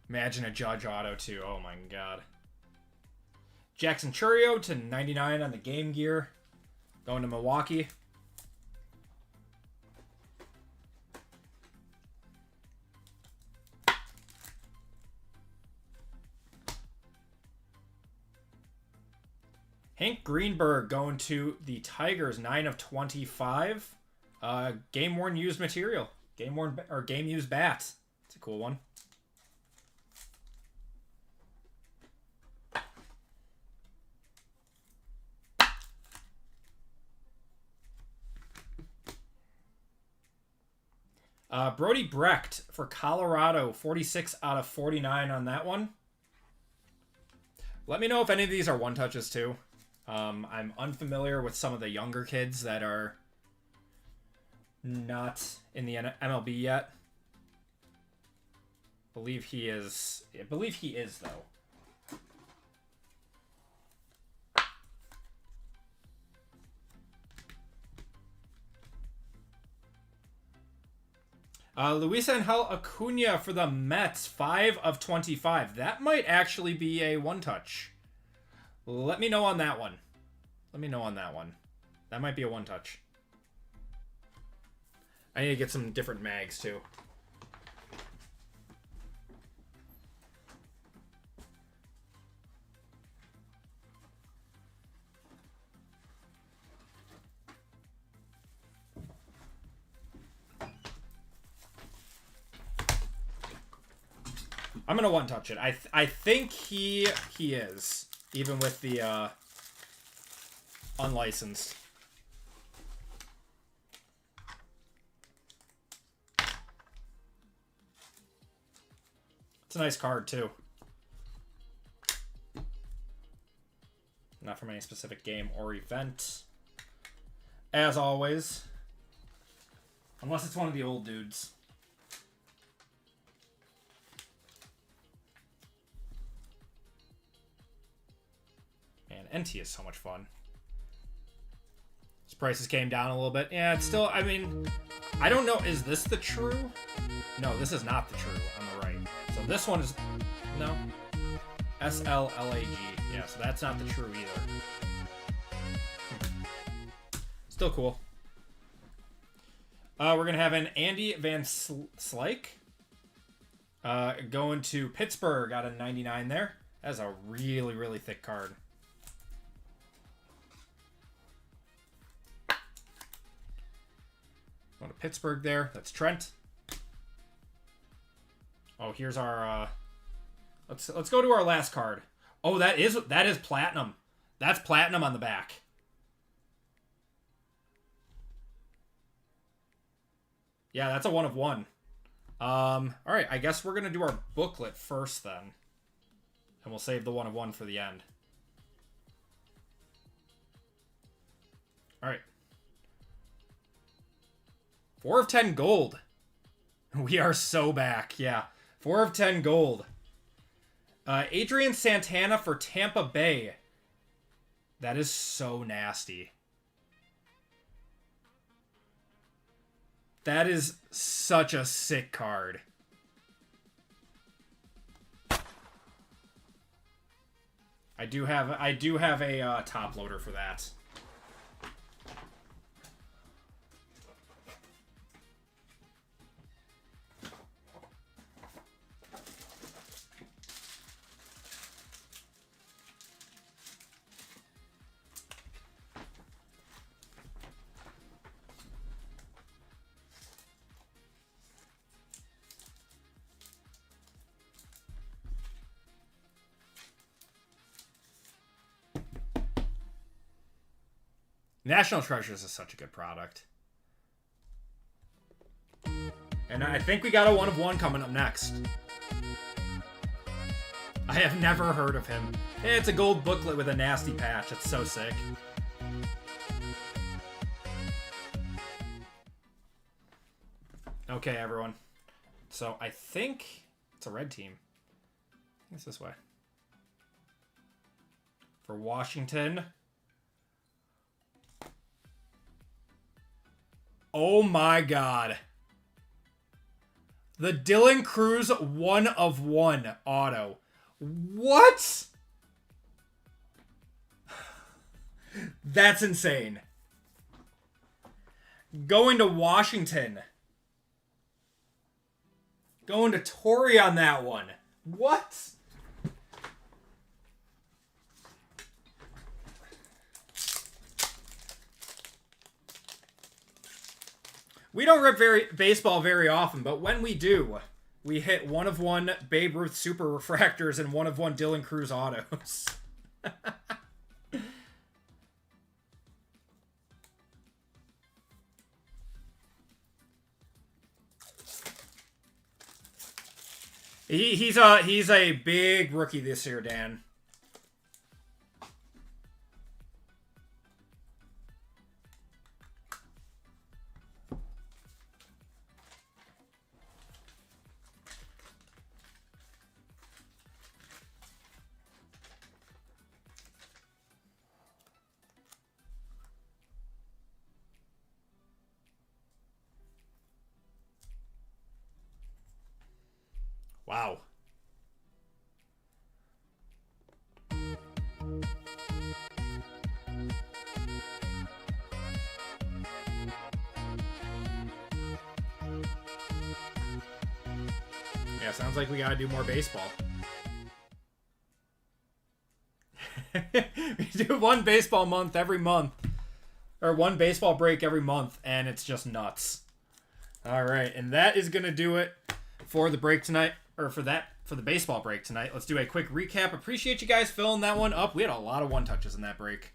Imagine a Judge auto too. Oh my god. Jackson Churio to 99 on the Game Gear. Going to Milwaukee. Hank Greenberg going to the Tigers, 9 of 25. Game worn used material. Game worn or game used bats. It's a cool one. Brody Brecht for Colorado, 46 out of 49 on that one. Let me know if any of these are one touches too. I'm unfamiliar with some of the younger kids that are not in the MLB yet. I believe he is though. Luis Angel Acuna for the Mets, 5 of 25. That might actually be a one-touch. Let me know on that one. That might be a one-touch. I need to get some different mags, too. I'm gonna one-touch it. I think he is, even with the unlicensed. It's a nice card too. Not from any specific game or event, as always, unless it's one of the old dudes. NT is so much fun. His prices came down a little bit. Yeah, it's still, I mean, I don't know. Is this the true? No, this is not the true on the right. So this one is, no. SLLAG. Yeah, so that's not the true either. Still cool. We're going to have an Andy Van Slyke. Going to Pittsburgh. Got a 99 there. That's a really, really thick card. Going to Pittsburgh there. That's Trent. Oh, here's our let's go to our last card. Oh, that is platinum. That's platinum on the back. Yeah, that's a 1 of 1. All right, I guess we're going to do our booklet first then. And we'll save the 1 of 1 for the end. All right. 4 of 10 gold. We are so back. Yeah. 4 of 10 gold. Adrian Santana for Tampa Bay. That is so nasty. That is such a sick card. I do have a top loader for that. National Treasures is such a good product. And I think we got a 1 of 1 coming up next. I have never heard of him. It's a gold booklet with a nasty patch. It's so sick. Okay, everyone. So I think it's a red team. It's this way. For Washington. Oh my god. The Dylan Cruz 1 of 1 auto. What? That's insane. Going to Washington. Going to Torrey on that one. What? We don't rip baseball very often, but when we do, we hit 1 of 1 Babe Ruth Super Refractors and 1 of 1 Dylan Cruz autos. He's a big rookie this year, Dan. Wow. Yeah, sounds like we gotta do more baseball. We do 1 baseball month every month. Or 1 baseball break every month, and it's just nuts. Alright, and that is gonna do it for the break tonight. Or for the baseball break tonight. Let's do a quick recap. Appreciate you guys filling that one up. We had a lot of 1 touches in that break.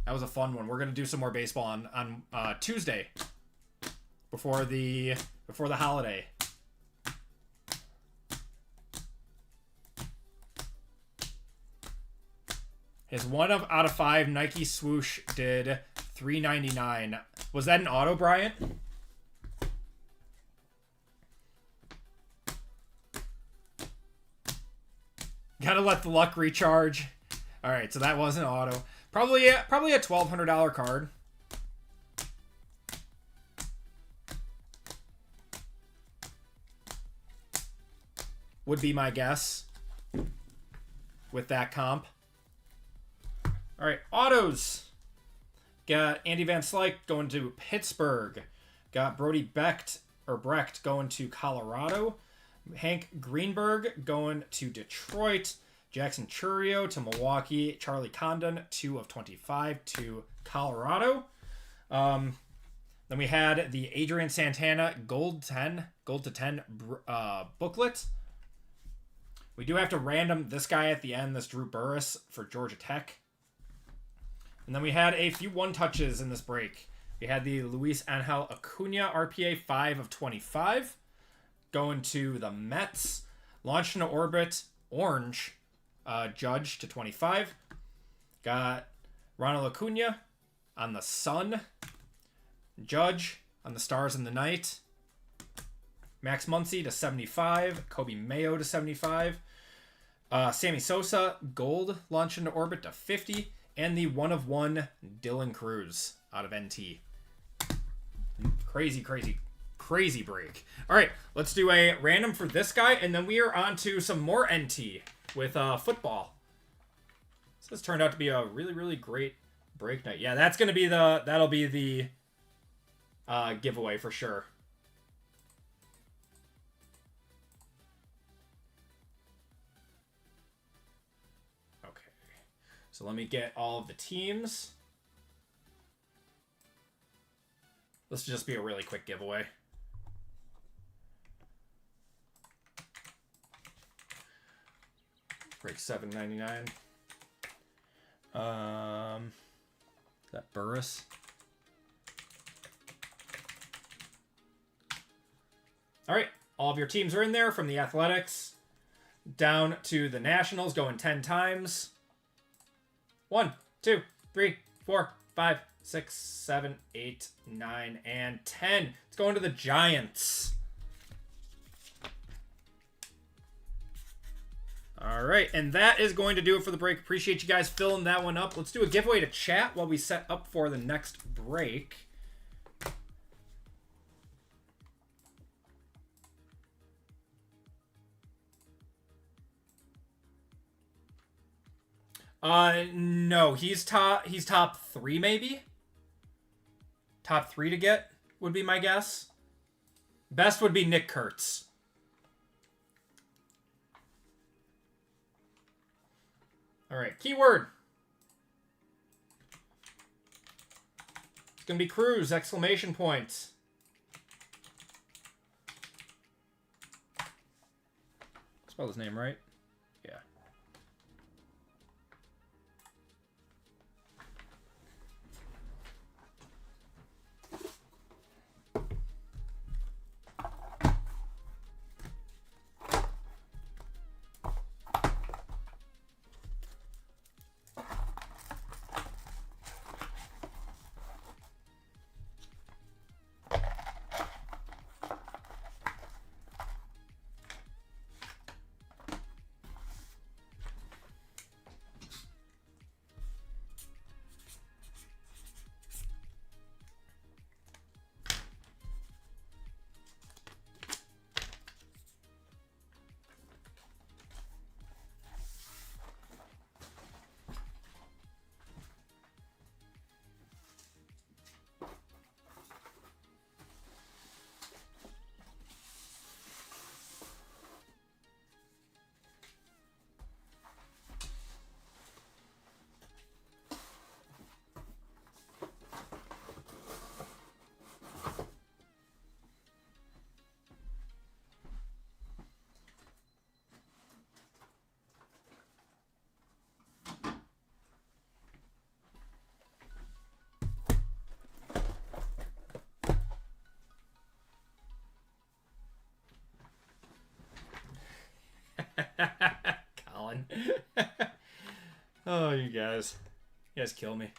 That was a fun one. We're gonna do some more baseball on Tuesday before the holiday. His 1 out of 5 Nike swoosh did $3.99. Was that an auto, Bryant? Gotta let the luck recharge. All right, so that was an auto. Probably a $1,200 card. Would be my guess with that comp. All right, autos. Got Andy Van Slyke going to Pittsburgh. Got Brody Brecht going to Colorado. Hank Greenberg going to Detroit. Jackson Chourio to Milwaukee. Charlie Condon, 2 of 25 to Colorado. Then we had the Adrian Santana Gold to 10 booklet. We do have to random this guy at the end, this Drew Burress for Georgia Tech. And then we had a few 1 touches in this break. We had the Luis Angel Acuna RPA 5 of 25. Going to the Mets. Launched into orbit. Orange. Judge to 25. Got Ronald Acuna on the Sun. Judge on the Stars in the Night. Max Muncy to 75. Kobe Mayo to 75. Sammy Sosa, gold, launch into orbit to 50. And the 1/1 Dylan Cruz out of NT. Crazy, crazy, crazy break. All right, let's do a random for this guy, and then we are on to some more NT with football. So this turned out to be a really, really great break night. Yeah, that's gonna be that'll be the giveaway for sure. Okay, so let me get all of the teams. This will just be a really quick giveaway. Break $7.99. Is that Burris? All right, all of your teams are in there from the Athletics down to the Nationals, going 10 times. 1, 2, 3, 4, 5, 6, 7, 8, 9, and 10. It's going to the Giants. All right, and that is going to do it for the break. Appreciate you guys filling that one up. Let's do a giveaway to chat while we set up for the next break. No, he's top 3 maybe. Top 3 to get would be my guess. Best would be Nick Kurtz. All right, keyword. It's going to be Cruz, exclamation point. Spell his name right? Yeah. Colin. Oh, you guys kill me.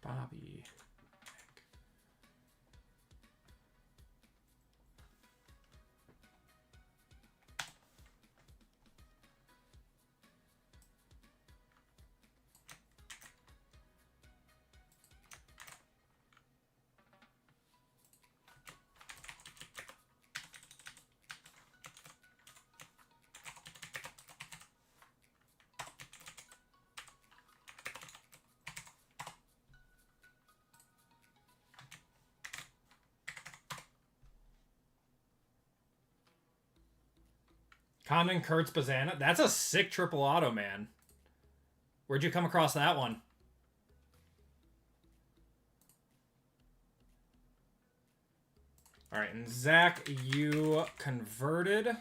Bobby. Condon, Kurtz, Bazana. That's a sick triple auto, man. Where'd you come across that one? All right, and Zach, you converted.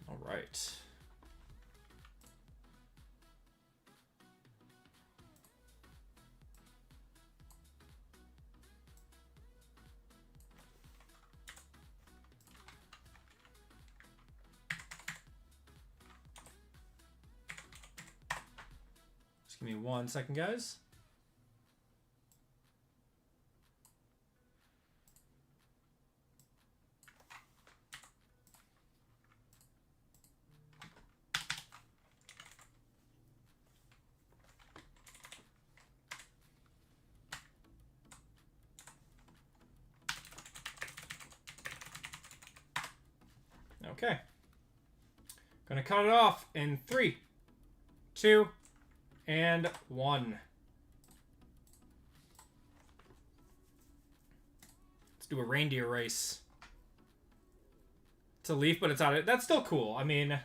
All right. Just give me 1 second, guys. Okay. Gonna cut it off in 3, 2, and 1. Let's do a reindeer race. It's a leaf, but it's out of... That's still cool. I mean...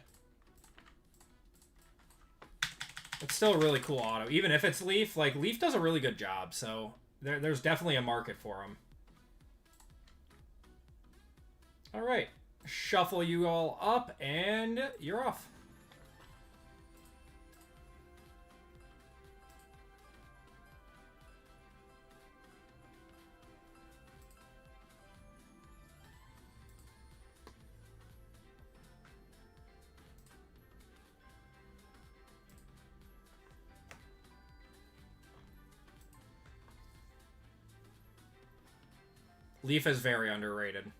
It's still a really cool auto. Even if it's Leaf, like, Leaf does a really good job, so there's definitely a market for him. Alright. Shuffle you all up, and you're off. Leaf is very underrated.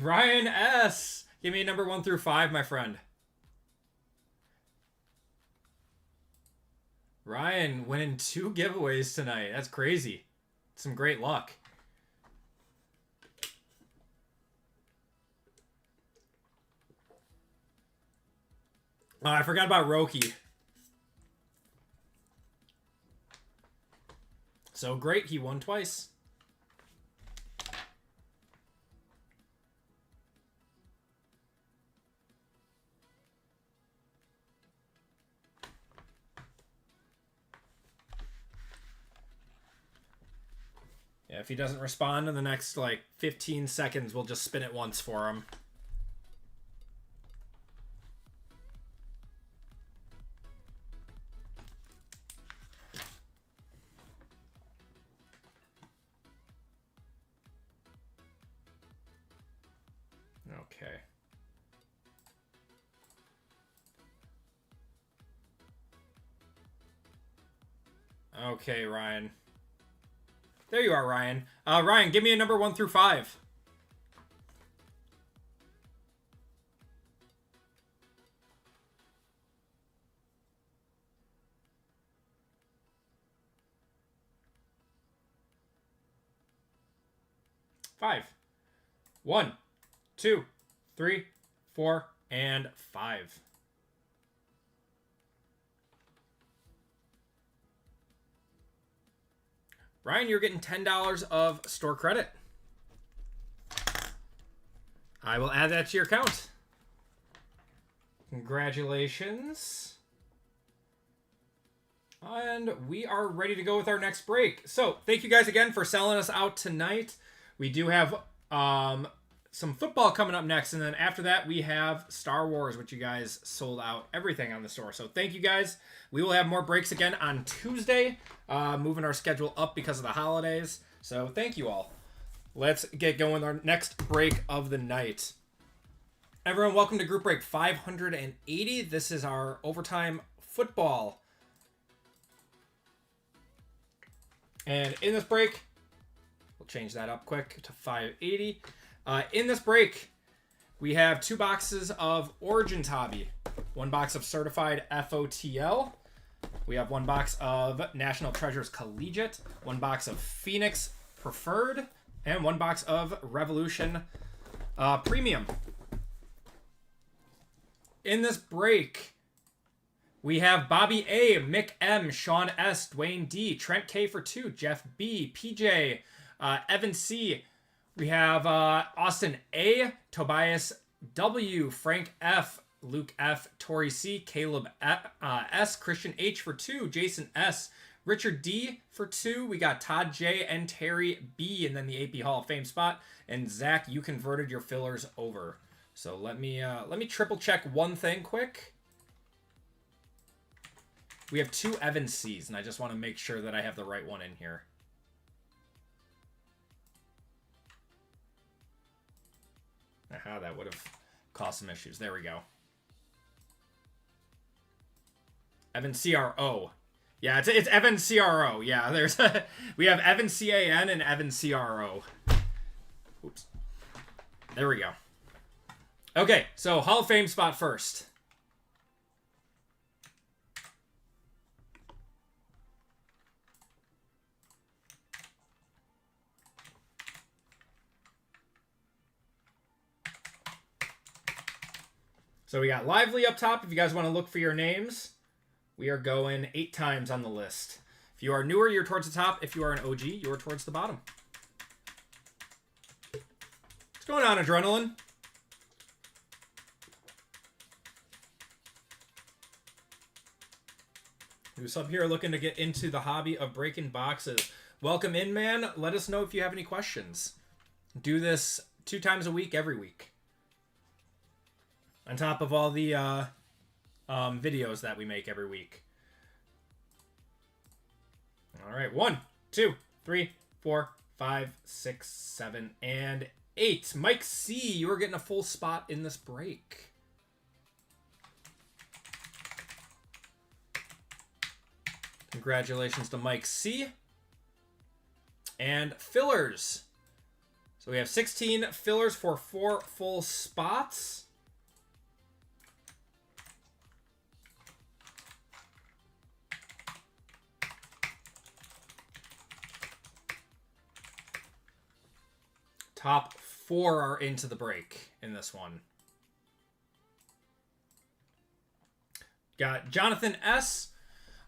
Ryan S. Give me number 1 through 5, my friend. Ryan winning 2 giveaways tonight. That's crazy. Some great luck. Oh, I forgot about Roki. So great, he won twice. Yeah, if he doesn't respond in the next, like, 15 seconds, we'll just spin it once for him. Okay. Okay, Ryan. There you are, Ryan. Ryan, give me a number 1 through 5. Five. 1, 2, 3, 4, and 5. Ryan, you're getting $10 of store credit. I will add that to your account. Congratulations. And we are ready to go with our next break. So, thank you guys again for selling us out tonight. We do have some football coming up next, and then after that, we have Star Wars, which you guys sold out everything on the store. So, thank you guys. We will have more breaks again on Tuesday, moving our schedule up because of the holidays. So, thank you all. let's get going with our next break of the night. Everyone, welcome to group break 580. This is our overtime football. And in this break, we'll change that up quick to 580. In this break, we have 2 boxes of Origins Hobby, 1 box of Certified FOTL. We have 1 box of National Treasures Collegiate, 1 box of Phoenix Preferred, and 1 box of Revolution Premium. In this break, we have Bobby A, Mick M, Sean S, Dwayne D, Trent K for 2, Jeff B, PJ, Evan C. We have Austin A, Tobias W, Frank F, Luke F, Tori C, Caleb S, Christian H for 2, Jason S, Richard D for 2. We got Todd J and Terry B, and then the AP Hall of Fame spot. And Zach, you converted your fillers over. So let me triple check one thing quick. We have 2 Evan C's, and I just want to make sure that I have the right one in here. Aha, that would have caused some issues. There we go. Evan CRO. Yeah, it's Evan CRO. Yeah, there's we have Evan CAN and Evan CRO. Oops. There we go. Okay, so Hall of Fame spot first. So we got Lively up top. If you guys want to look for your names, we are going 8 times on the list. If you are newer, you're towards the top. If you are an OG, you're towards the bottom. What's going on, Adrenaline? Who's up here looking to get into the hobby of breaking boxes? Welcome in, man. Let us know if you have any questions. Do this 2 times a week, every week. On top of all the videos that we make every week. All right, 1, 2, 3, 4, 5, 6, 7, and 8. Mike C, you are getting a full spot in this break. Congratulations to Mike C. And fillers. So we have 16 fillers for 4 full spots. Top 4 are into the break in this one. Got Jonathan S.,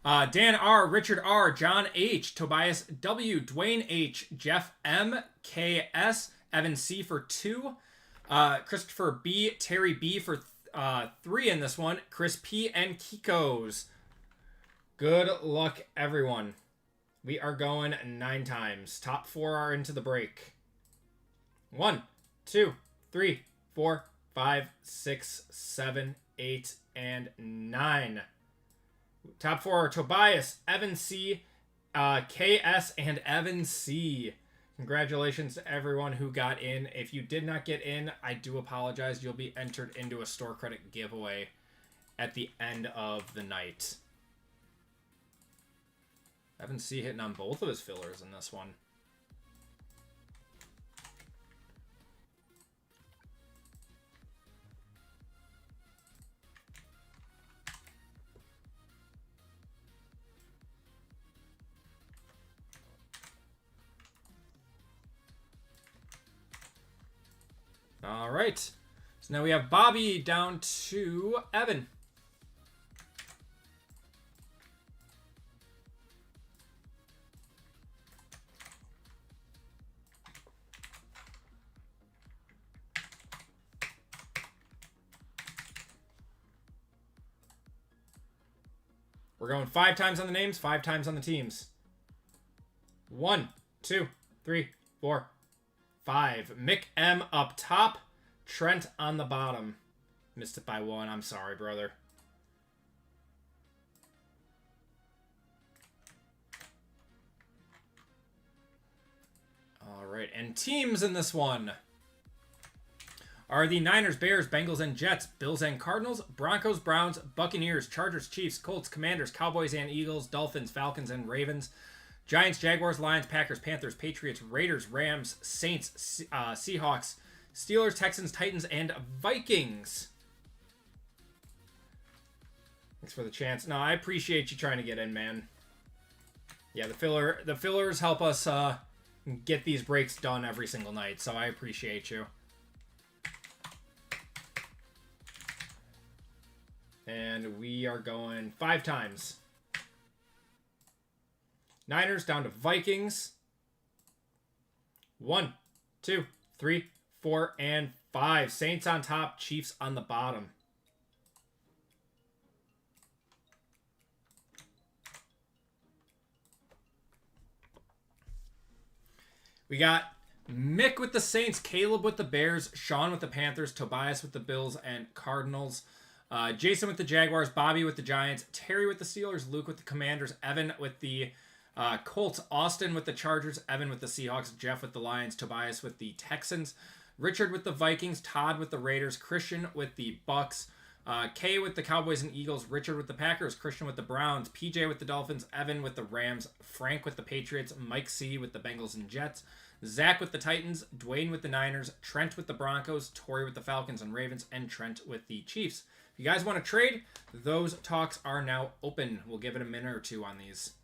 Dan R., Richard R., John H., Tobias W., Dwayne H., Jeff M., KS, Evan C for 2, Christopher B., Terry B for 3 in this one, Chris P., and Kiko's. Good luck, everyone. We are going 9 times. Top 4 are into the break. 1, 2, 3, 4, 5, 6, 7, 8, and 9. Top 4 are Tobias, Evan C., KS, and Evan C. Congratulations to everyone who got in. If you did not get in, I do apologize. You'll be entered into a store credit giveaway at the end of the night. Evan C. hitting on both of his fillers in this one. All right. So now we have Bobby down to Evan. We're going 5 times on the names, 5 times on the teams. 1, 2, 3, 4, 5. Mick M up top. Trent on the bottom. Missed it by 1. I'm sorry, brother. All right. And And teams in this one are the Niners, Bears, Bengals, and Jets, Bills and Cardinals, Broncos, Browns, Buccaneers, Chargers, Chiefs, Colts, Commanders, Cowboys and Eagles, Dolphins, Falcons, and Ravens, Giants, Jaguars, Lions, Packers, Panthers, Patriots, Raiders, Rams, Saints, Seahawks, Steelers, Texans, Titans, and Vikings. Thanks for the chance. No, I appreciate you trying to get in, man. Yeah, the fillers help us get these breaks done every single night, so I appreciate you. And we are going 5 times. Niners down to Vikings. 1, 2, 3, 4, and 5. Saints on top, Chiefs on the bottom. We got Mick with the Saints, Caleb with the Bears, Sean with the Panthers, Tobias with the Bills and Cardinals, Jason with the Jaguars, Bobby with the Giants, Terry with the Steelers, Luke with the Commanders, Evan with the Colts, Austin with the Chargers, Evan with the Seahawks, Jeff with the Lions, Tobias with the Texans, Richard with the Vikings, Todd with the Raiders, Christian with the Bucks, Kay with the Cowboys and Eagles, Richard with the Packers, Christian with the Browns, PJ with the Dolphins, Evan with the Rams, Frank with the Patriots, Mike C with the Bengals and Jets, Zach with the Titans, Dwayne with the Niners, Trent with the Broncos, Tori with the Falcons and Ravens, and Trent with the Chiefs. If you guys want to trade, those talks are now open. We'll give it a minute or two on these.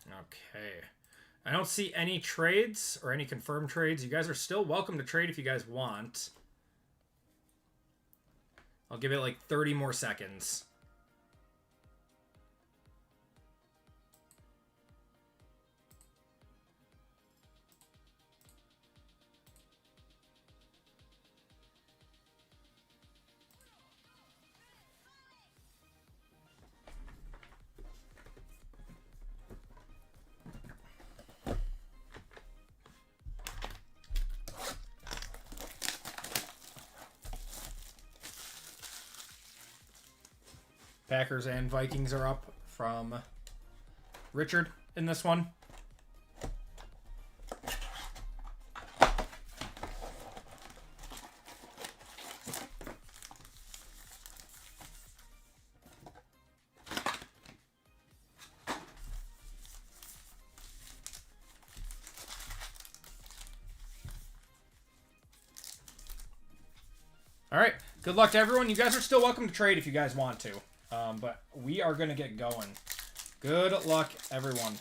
Okay. I don't see any trades or any confirmed trades. You guys are still welcome to trade if you guys want. I'll give it like 30 more seconds. Packers and Vikings are up from Richard in this one. All right. Good luck to everyone. You guys are still welcome to trade if you guys want to. But we are going to get going. Good luck, everyone.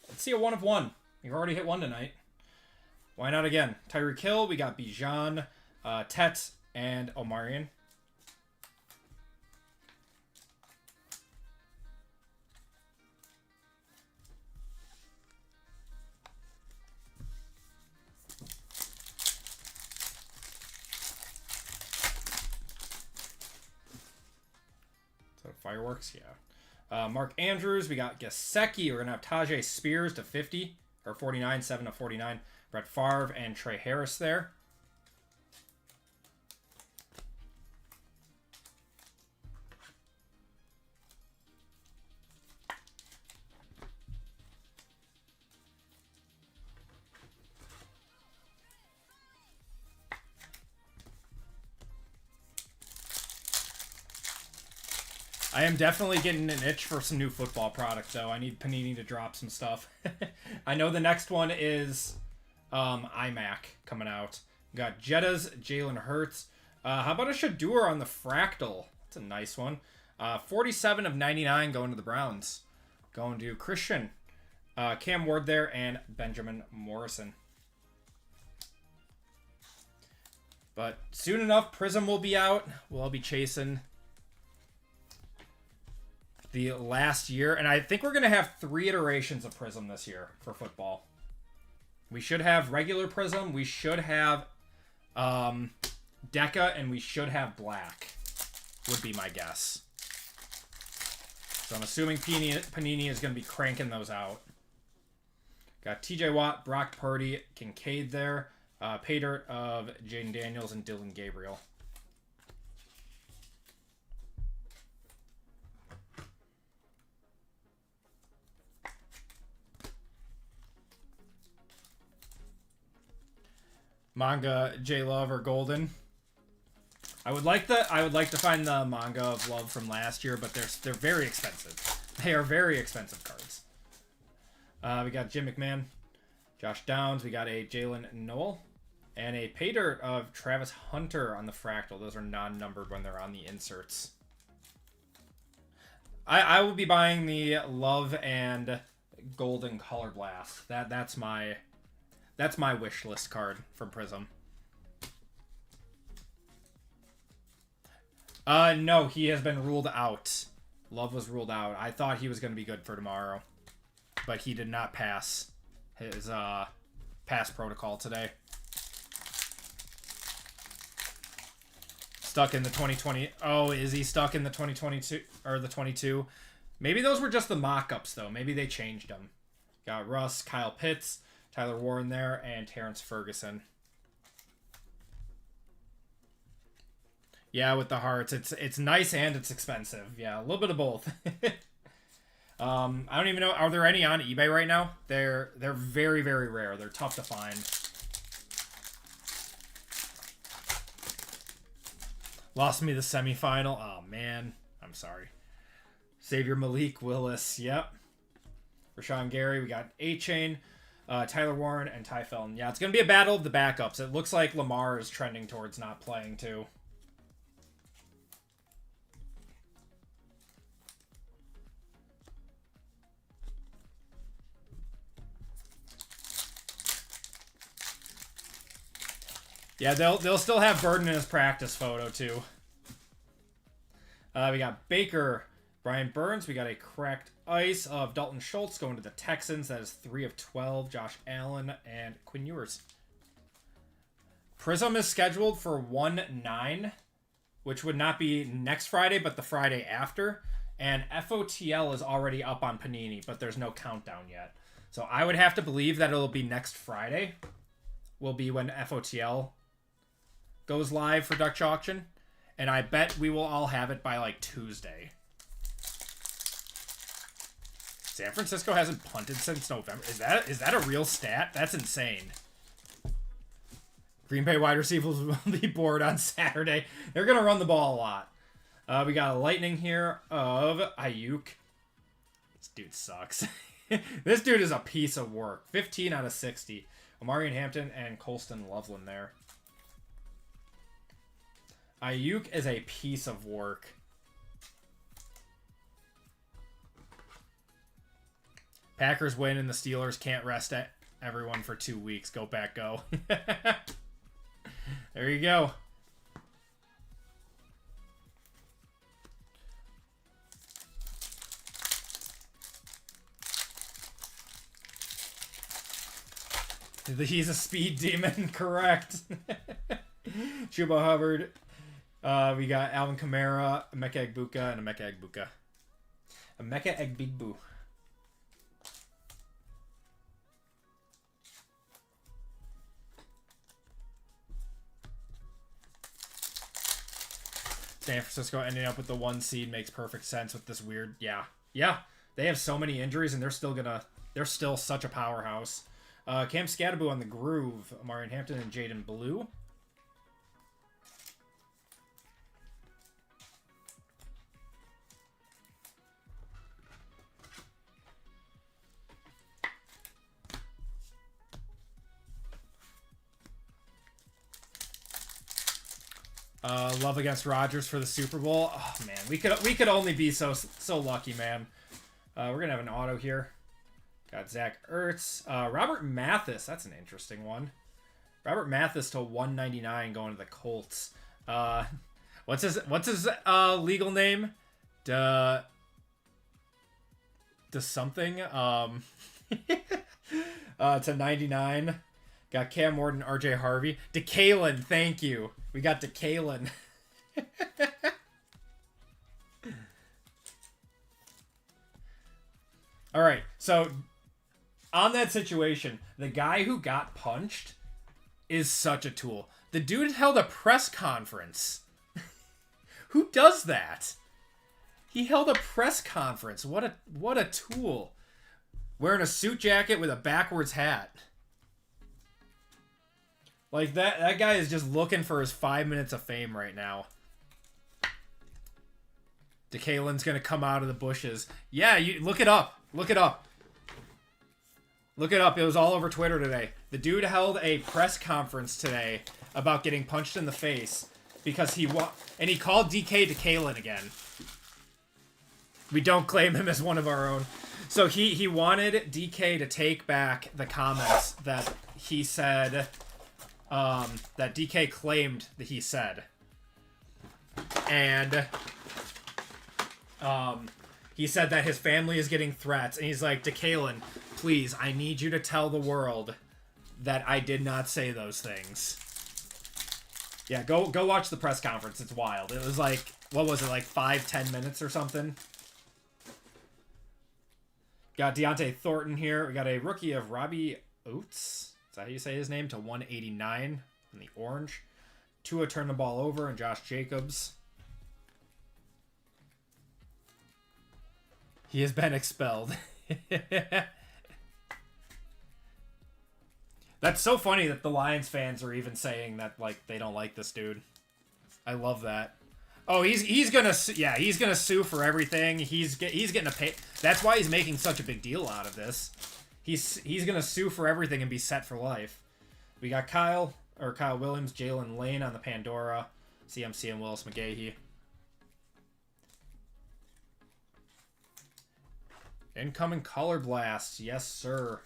Let's see a 1 of 1. You've already hit 1 tonight. Why not again? Tyreek Hill, we got Bijan, Tet, and Omarion. fireworks, yeah. Mark Andrews, we got Gesicki. We're going to have Tajay Spears to 50, or 49, 7 of 49. Brett Favre and Trey Harris there. I am definitely getting an itch for some new football product, though. I need Panini to drop some stuff. I know the next one is iMac coming out. We got Jetta's Jalen Hurts. How about a Shador on the Fractal? That's a nice one. 47 of 99 going to the Browns. Going to Christian. Cam Ward there and Benjamin Morrison. But soon enough, Prism will be out. We'll all be chasing the last year. And I think we're going to have 3 iterations of Prism this year for football. We should have regular Prism. We should have Deca. And we should have Black. Would be my guess. So I'm assuming Panini is going to be cranking those out. Got TJ Watt, Brock Purdy, Kincaid there. Pay dirt of Jaden Daniels and Dylan Gabriel. Manga J Love or Golden. I would like to find the manga of Love from last year, but they're very expensive. They are very expensive cards. We got Jim McMahon, Josh Downs. We got a Jalen Noel, and a pay dirt of Travis Hunter on the Fractal. Those are non-numbered when they're on the inserts. I will be buying the Love and Golden Color Blast. That's my wish list card from Prism. No, he has been ruled out. Love was ruled out. I thought he was going to be good for tomorrow, but he did not pass his pass protocol today. Stuck in the 2020. Oh, is he stuck in the 2022 or the 22? Maybe those were just the mock-ups though. Maybe they changed them. Got Russ, Kyle Pitts, Tyler Warren there, and Terrence Ferguson. Yeah, with the hearts. It's nice and it's expensive. Yeah, a little bit of both. I don't even know. Are there any on eBay right now? They're very, very rare. They're tough to find. Lost me the semifinal. Oh, man. I'm sorry. Xavier Malik Willis. Yep. Rashawn Gary. We got A-Chain. Tyler Warren and Ty Felton. Yeah, it's going to be a battle of the backups. It looks like Lamar is trending towards not playing, too. Yeah, they'll still have Burden in his practice photo, too. We got Baker, Brian Burns. We got a cracked ice of Dalton Schultz going to the Texans. That is 3 of 12. Josh Allen and Quinn Ewers. Prism is scheduled for 1/9, which would not be next Friday, but the Friday after. And FOTL is already up on Panini, but there's no countdown yet. So I would have to believe that it'll be next Friday. Will be when FOTL goes live for Dutch Auction. And I bet we will all have it by like Tuesday. San Francisco hasn't punted since November. Is that a real stat? That's insane. Green Bay wide receivers will be bored on Saturday. They're going to run the ball a lot. We got a lightning here of Ayuk. This dude sucks. This dude is a piece of work. 15 out of 60. Omarion Hampton and Colston Loveland there. Ayuk is a piece of work. Packers win and the Steelers can't rest everyone for 2 weeks. Go back, go. There you go. He's a speed demon, correct. Chuba Hubbard. We got Alvin Kamara, Emeka Egbuka, and Emeka Egbuka. A Mecha Egg Big Boo. San Francisco ending up with the 1 seed makes perfect sense with this weird... Yeah. They have so many injuries, and they're still such a powerhouse. Cam Scattaboo on the groove. Marion Hampton and Jaden Blue. Love against Rodgers for the Super Bowl. Oh man, we could only be so lucky, man. We're gonna have an auto here. Got Zach Ertz, Robert Mathis. That's an interesting one. Robert Mathis to 199 going to the Colts. What's his legal name? To something. To 99. Got Cam Morton, RJ Harvey. DeKalen, thank you. We got DeKalen. All right, so on that situation, the guy who got punched is such a tool. The dude held a press conference. Who does that? He held a press conference. What a tool. Wearing a suit jacket with a backwards hat. Like, that guy is just looking for his 5 minutes of fame right now. DeKalen's going to come out of the bushes. Yeah, you look it up. Look it up. Look it up. It was all over Twitter today. The dude held a press conference today about getting punched in the face because he called DK DeKalen again. We don't claim him as one of our own. So he wanted DK to take back the comments that he said... that DK claimed that he said. And he said that his family is getting threats. And he's like, DeKalen, please, I need you to tell the world that I did not say those things. Yeah, go watch the press conference. It's wild. It was like, what was it, like 5-10 minutes or something? Got Deontay Thornton here. We got a rookie of Robbie Oates. Is that how you say his name? To 189 in the orange. Tua turned the ball over, and Josh Jacobs. He has been expelled. That's so funny that the Lions fans are even saying that, like, they don't like this dude. I love that. Oh, he's gonna sue for everything. He's getting a pay. That's why he's making such a big deal out of this. He's gonna sue for everything and be set for life. We got Kyle Williams, Jalen Lane on the Pandora, CMC and Willis McGahee. Incoming Color Blast, yes sir.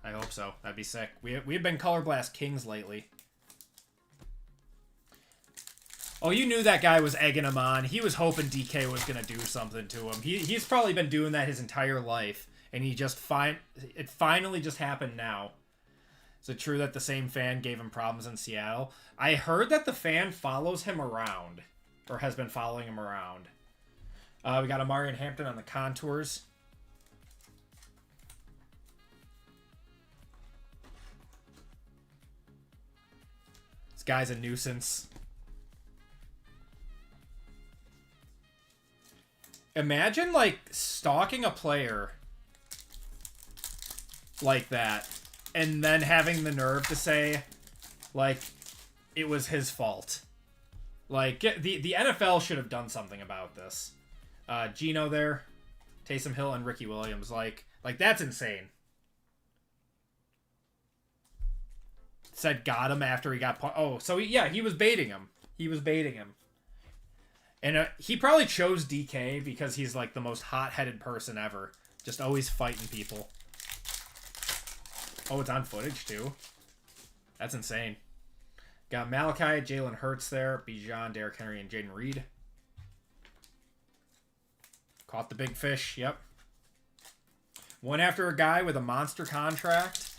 I hope so. That'd be sick. We've been Color Blast kings lately. Oh, you knew that guy was egging him on. He was hoping DK was gonna do something to him. He's probably been doing that his entire life. And it finally just happened now. Is it true that the same fan gave him problems in Seattle? I heard that the fan follows him around. Or has been following him around. We got Marion Hampton on the contours. This guy's a nuisance. Imagine, like, stalking a player... like that, and then having the nerve to say, like, it was his fault. Like, the NFL should have done something about this. Gino there, Taysom Hill, and Ricky Williams. Like that's insane. Said got him after he got... Oh, so he was baiting him. He was baiting him. And he probably chose DK because he's, like, the most hot-headed person ever. Just always fighting people. Oh, it's on footage, too. That's insane. Got Malachi, Jalen Hurts there. Bijan, Derrick Henry, and Jaden Reed. Caught the big fish, yep. Went after a guy with a monster contract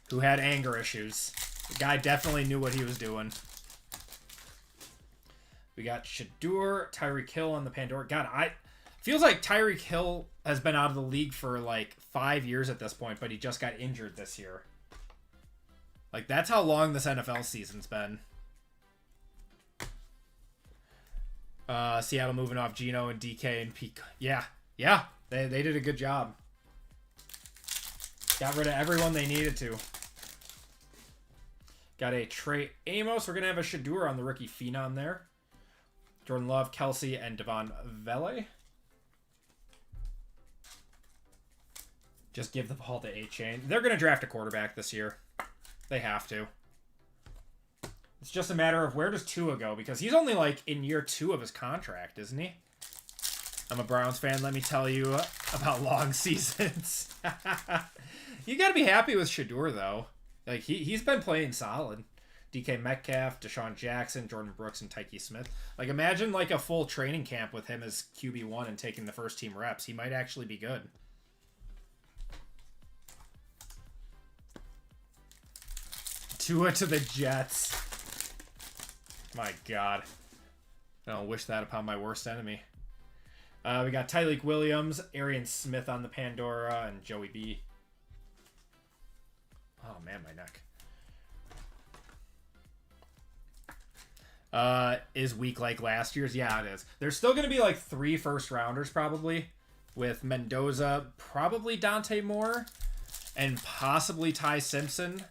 who had anger issues. The guy definitely knew what he was doing. We got Shadur, Tyreek Hill on the Pandora. God, Feels like Tyreek Hill has been out of the league for like 5 years at this point, but he just got injured this year. Like, that's how long this NFL season's been. Seattle moving off Geno and DK and Peak. Yeah. They did a good job. Got rid of everyone they needed to. Got a Trey Amos. We're going to have a Shadur on the rookie Phenom there. Jordan Love, Kelsey, and Devon Vele. Just give the ball to A-Chain. They're going to draft a quarterback this year. They have to. It's just a matter of where does Tua go? Because he's only like in year 2 of his contract, isn't he? I'm a Browns fan. Let me tell you about long seasons. You got to be happy with Shadur, though. Like, he's been playing solid. DK Metcalf, Deshaun Jackson, Jordan Brooks, and Tyke Smith. Like, imagine like a full training camp with him as QB1 and taking the first team reps. He might actually be good. Tua to the Jets. My God. I don't wish that upon my worst enemy. We got Tyleek Williams, Arian Smith on the Pandora, and Joey B. Oh, man, my neck. Is weak like last year's? Yeah, it is. There's still going to be like 3 first-rounders probably, with Mendoza, probably Dante Moore, and possibly Ty Simpson.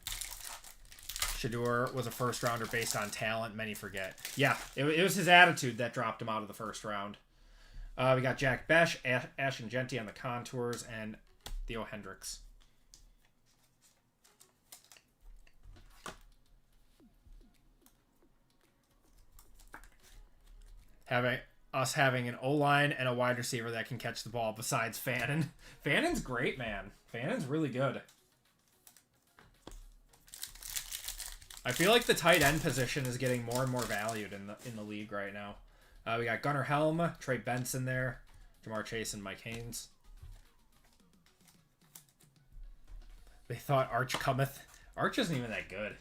Shadur was a first-rounder based on talent. Many forget. Yeah, it was his attitude that dropped him out of the first round. We got Jack Besh, Ashton Genty on the contours, and Theo Hendricks. Having an O-line and a wide receiver that can catch the ball besides Fannin. Fannin's great, man. Fannin's really good. I feel like the tight end position is getting more and more valued in the league right now. We got Gunnar Helm, Trey Benson there, Jamar Chase, and Mike Haynes. They thought Arch cometh. Arch isn't even that good.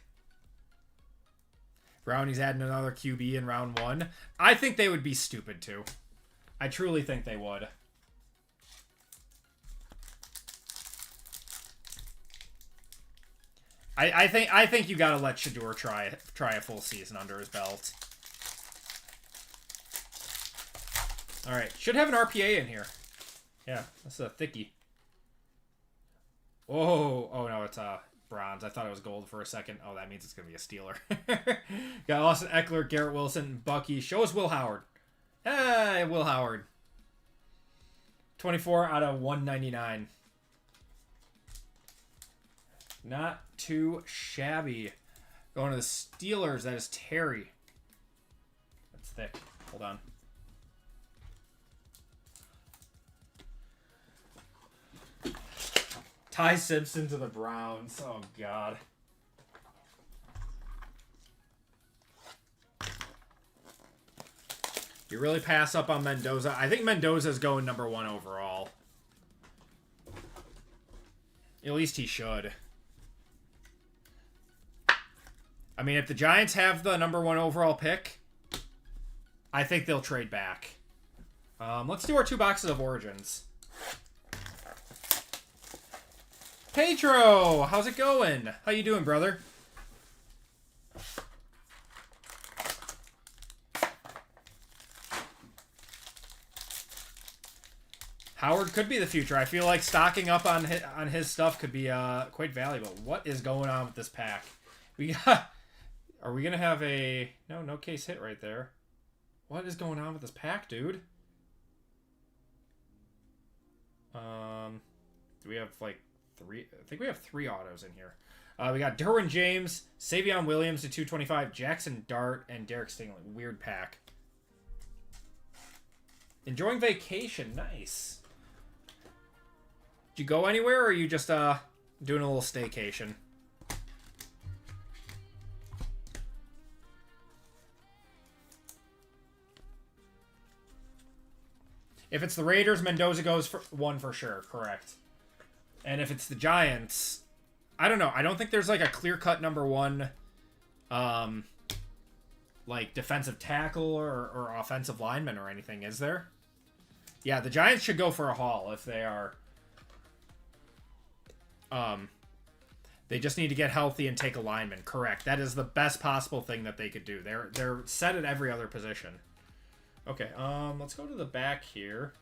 Brownies adding another QB in round 1. I think they would be stupid too. I truly think they would. I think you gotta let Shadur try a full season under his belt. All right, should have an RPA in here. Yeah, that's a thickie. Oh no, it's bronze. I thought it was gold for a second. Oh, that means it's gonna be a Steeler. Got Austin Eckler, Garrett Wilson, Bucky. Show us Will Howard. Hey, Will Howard. 24 out of 199. Not too shabby. Going to the Steelers, that is Terry. That's thick. Hold on. Ty Simpson to the Browns. Oh, God. You really pass up on Mendoza. I think Mendoza's going number 1 overall. At least he should. I mean, if the Giants have the number 1 overall pick, I think they'll trade back. Let's do our 2 boxes of Origins. Pedro, how's it going? How you doing, brother? Howard could be the future. I feel like stocking up on his stuff could be quite valuable. What is going on with this pack? Are we gonna have a no case hit right there? What is going on with this pack, dude? Do we have like 3? I think we have 3 autos in here. We got Derwin James, Savion Williams to 225, Jackson Dart, and Derek Stingley. Weird pack. Enjoying vacation. Nice. Did you go anywhere, or are you just doing a little staycation? If it's the Raiders, Mendoza goes for 1 for sure. Correct. And if it's the Giants, I don't know. I don't think there's like a clear-cut number 1, like defensive tackle or offensive lineman or anything, is there? Yeah, the Giants should go for a haul if they are. They just need to get healthy and take a lineman. Correct. That is the best possible thing that they could do. They're set at every other position. Okay, let's go to the back here.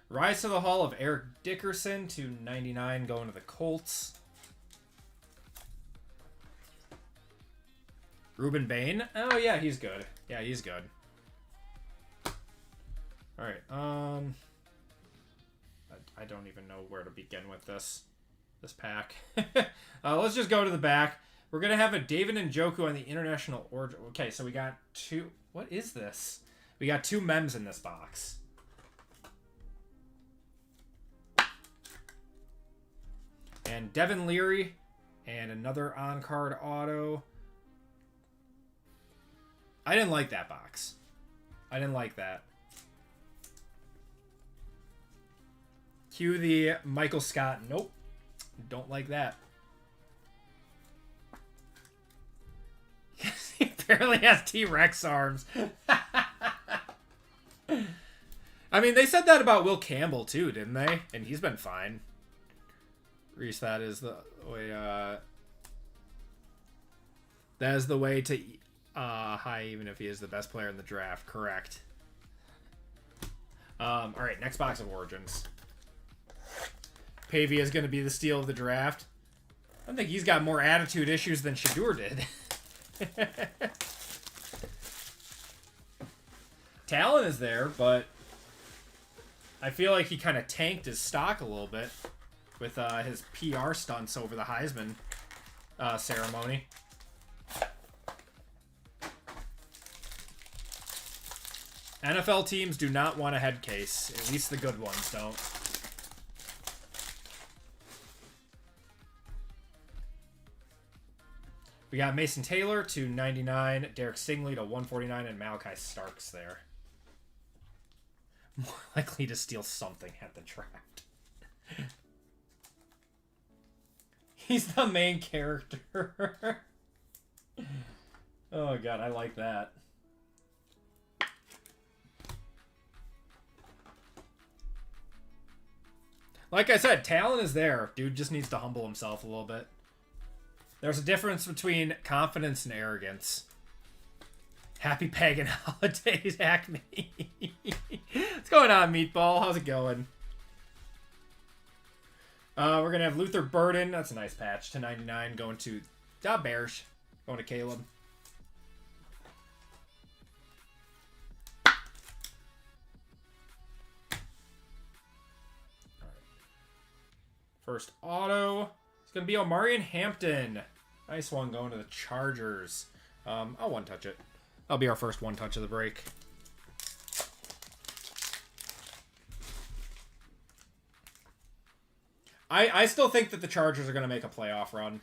Rise to the Hall of Eric Dickerson to 99, going to the Colts. Ruben Bain. Oh yeah, he's good. Yeah, he's good. All right. I don't even know where to begin with this pack. Let's just go to the back. We're gonna have a David Njoku on the international origin. Okay, so we got two. What is this? We got two mems in this box. And Devin Leary, and another on-card auto. I didn't like that box. I didn't like that. Cue the Michael Scott. Nope. Don't like that. He apparently has T-Rex arms. I mean, they said that about Will Campbell, too, didn't they? And he's been fine. Reese, that is the way, that is the way to high, even if he is the best player in the draft. Correct. All right, next box of Origins. Pavia is going to be the steal of the draft. I think he's got more attitude issues than Shadur did. Talent is there, but I feel like he kind of tanked his stock a little bit with his PR stunts over the Heisman ceremony. NFL teams do not want a head case. At least the good ones don't. We got Mason Taylor to 99, Derek Stingley to 149, and Malachi Starks there. More likely to steal something at the draft. He's the main character. Oh, God, I like that. Like I said, talent is there. Dude just needs to humble himself a little bit. There's a difference between confidence and arrogance. Happy pagan holidays, Acme. What's going on, Meatball? How's it going? We're going to have Luther Burden. That's a nice patch. To 99, going to Bears. Going to Caleb. First auto. It's going to be Omarion Hampton. Nice one going to the Chargers. I'll one-touch it. That'll be our first one-touch of the break. I still think that the Chargers are going to make a playoff run.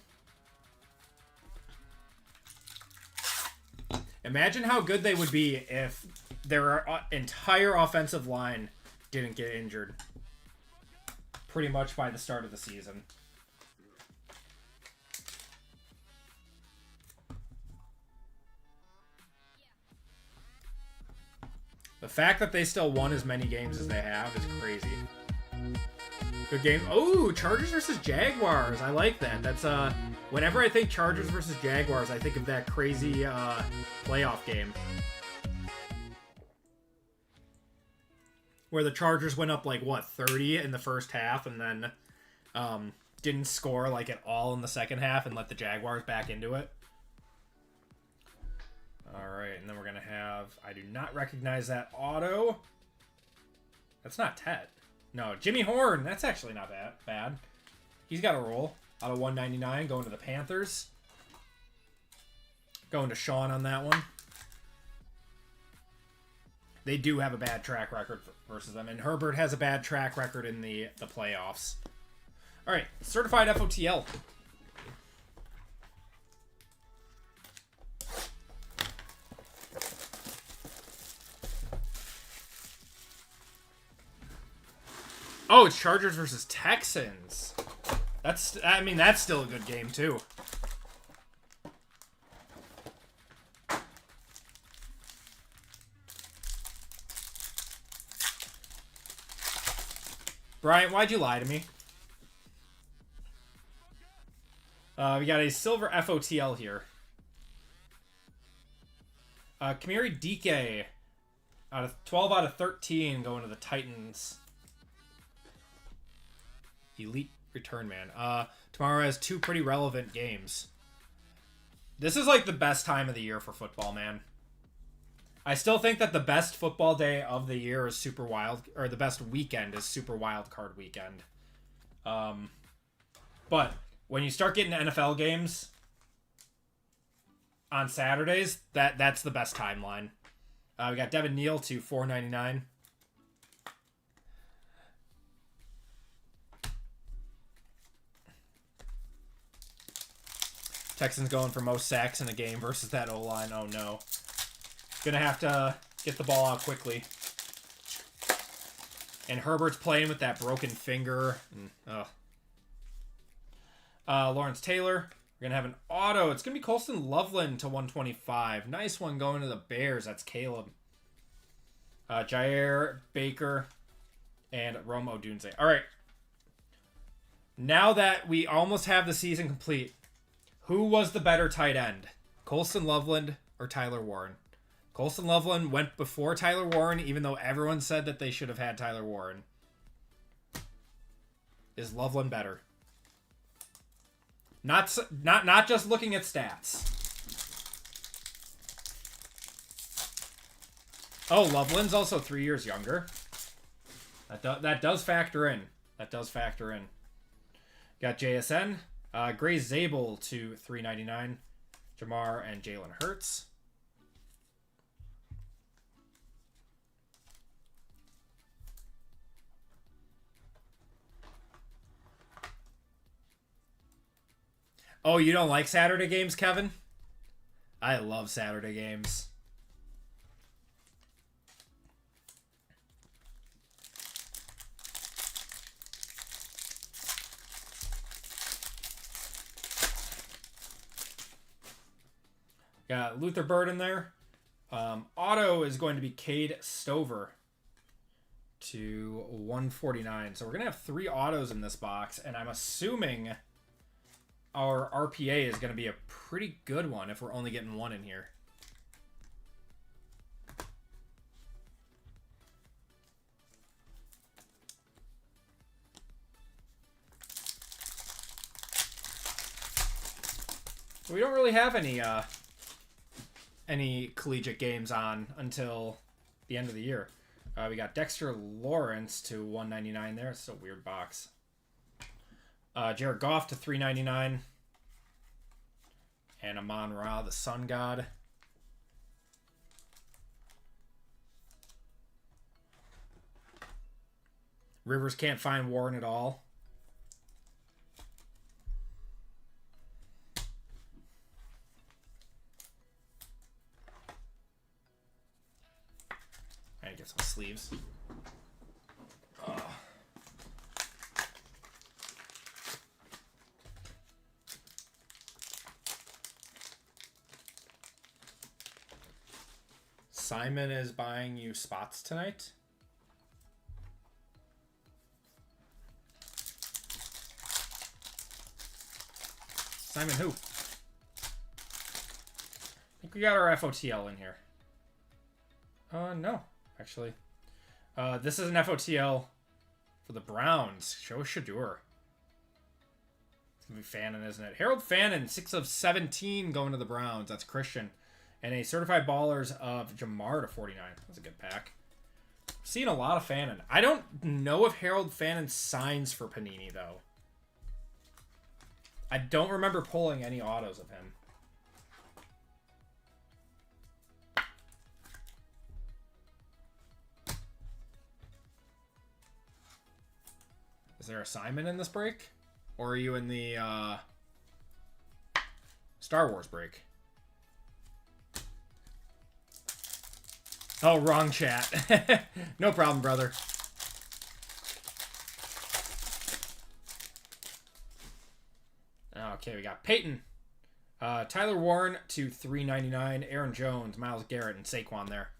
Imagine how good they would be if their entire offensive line didn't get injured pretty much by the start of the season. The fact that they still won as many games as they have is crazy. Good game. Oh, Chargers versus Jaguars. I like that. That's whenever I think Chargers versus Jaguars, I think of that crazy playoff game where the Chargers went up like what, 30 in the first half, and then didn't score like at all in the second half and let the Jaguars back into it. All right, and then we're gonna have. I do not recognize that auto. That's not Tet. No, Jimmy Horn. That's actually not that bad. He's got a roll out of 199, going to the Panthers. Going to Sean on that one. They do have a bad track record versus them, and Herbert has a bad track record in the playoffs. All right, certified FOTL. Oh, it's Chargers versus Texans. I mean, that's still a good game, too. Bryant, why'd you lie to me? We got a silver FOTL here. Kamiri DK. 12 out of 13 going to the Titans. Elite return man. Tomorrow has 2 pretty relevant games. This is like the best time of the year for football, man. I still think that the best football day of the year is Super Wild, or the best weekend is Super Wild Card weekend. But when you start getting NFL games on Saturdays, that's the best timeline. We got Devin Neal to $4.99. Texans going for most sacks in the game versus that O-line. Oh, no. Gonna have to get the ball out quickly. And Herbert's playing with that broken finger. Lawrence Taylor. We're going to have an auto. It's going to be Colston Loveland to 125. Nice one going to the Bears. That's Caleb. Jair Baker and Rome Odunze. All right. Now that we almost have the season complete, who was the better tight end? Colston Loveland or Tyler Warren? Colston Loveland went before Tyler Warren, even though everyone said that they should have had Tyler Warren. Is Loveland better? Not just looking at stats. Oh, Loveland's also 3 years younger. That does factor in. That does factor in. Got JSN. Gray Zabel to $3.99. Jamar and Jalen Hurts. Oh, you don't like Saturday games, Kevin? I love Saturday games. Got Luther Bird in there. Auto is going to be Cade Stover to 149. So we're going to have 3 autos in this box, and I'm assuming our RPA is going to be a pretty good one if we're only getting 1 in here. We don't really have any collegiate games on until the end of the year. We got Dexter Lawrence to $199 there. It's a weird box. Jared Goff to $3.99. And Amon Ra, the Sun God. Rivers can't find Warren at all. I get some sleeves. Simon is buying you spots tonight. Simon who? I think we got our FOTL in here. No, actually. This is an FOTL for the Browns. Joe Shadur. It's going to be Fannin, isn't it? Harold Fannin, 6 of 17 going to the Browns. That's Christian. And a Certified Ballers of Jamar to 49. That's a good pack. Seeing a lot of Fannin. I don't know if Harold Fannin signs for Panini, though. I don't remember pulling any autos of him. Is there a Simon in this break? Or are you in the Star Wars break? Oh, wrong chat. No problem, brother. Okay, we got Peyton. Tyler Warren to $3.99. Aaron Jones, Myles Garrett, and Saquon there.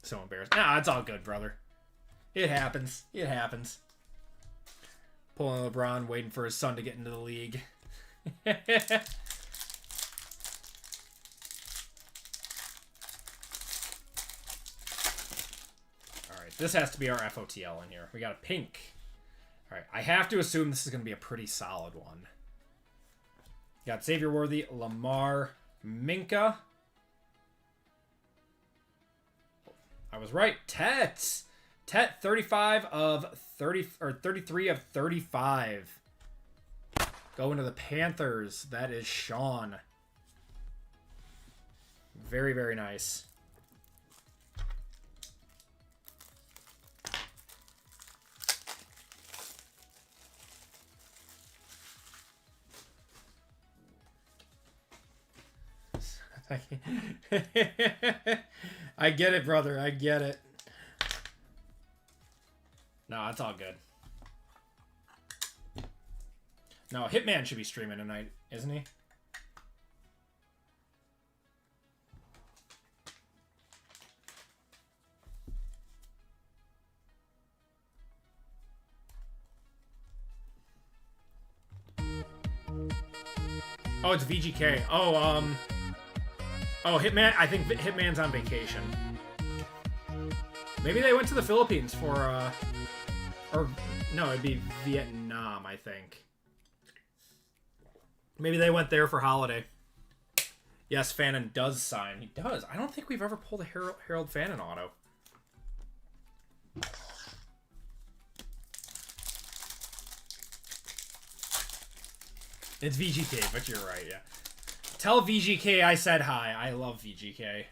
So embarrassed. Nah, it's all good, brother. It happens. It happens. Pulling LeBron, waiting for his son to get into the league. All right, this has to be our FOTL in here. We got a pink. All right, I have to assume this is going to be a pretty solid one. Got Xavier Worthy, Lamar, Minka. I was right. Tet. Tet, 35 of 30, or 33 of 35. Going to the Panthers. That is Sean. Very, very nice. I get it, brother. I get it. No, it's all good. No, Hitman should be streaming tonight, isn't he? Oh, it's VGK. Oh, Hitman. I think Hitman's on vacation. Maybe they went to the Philippines for, or no, it'd be Vietnam, I think. Maybe they went there for holiday. Yes, Fannin does sign. He does. I don't think we've ever pulled a Harold Fannin auto. It's VGK, but you're right, yeah. Tell VGK I said hi. I love VGK.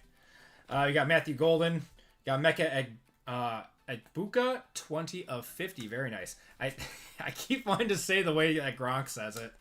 You got Matthew Golden. You got Mecca Egbuka, 20 of 50. Very nice. I keep wanting to say the way that Gronk says it.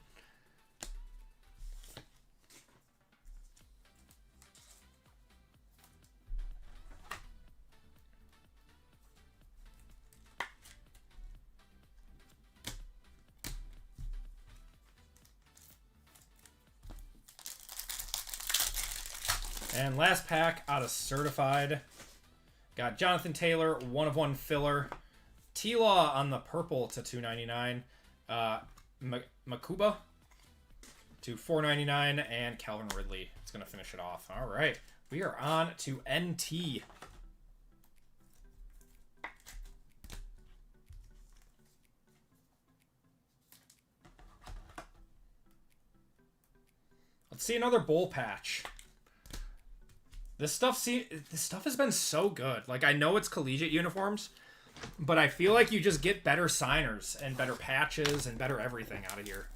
And last pack out of Certified. Got Jonathan Taylor, 1/1 filler. T-Law on the purple to 299. Makuba to 499. And Calvin Ridley. It's going to finish it off. All right. We are on to NT. Let's see another bowl patch. This stuff has been so good. Like, I know it's collegiate uniforms, but I feel like you just get better signers and better patches and better everything out of here.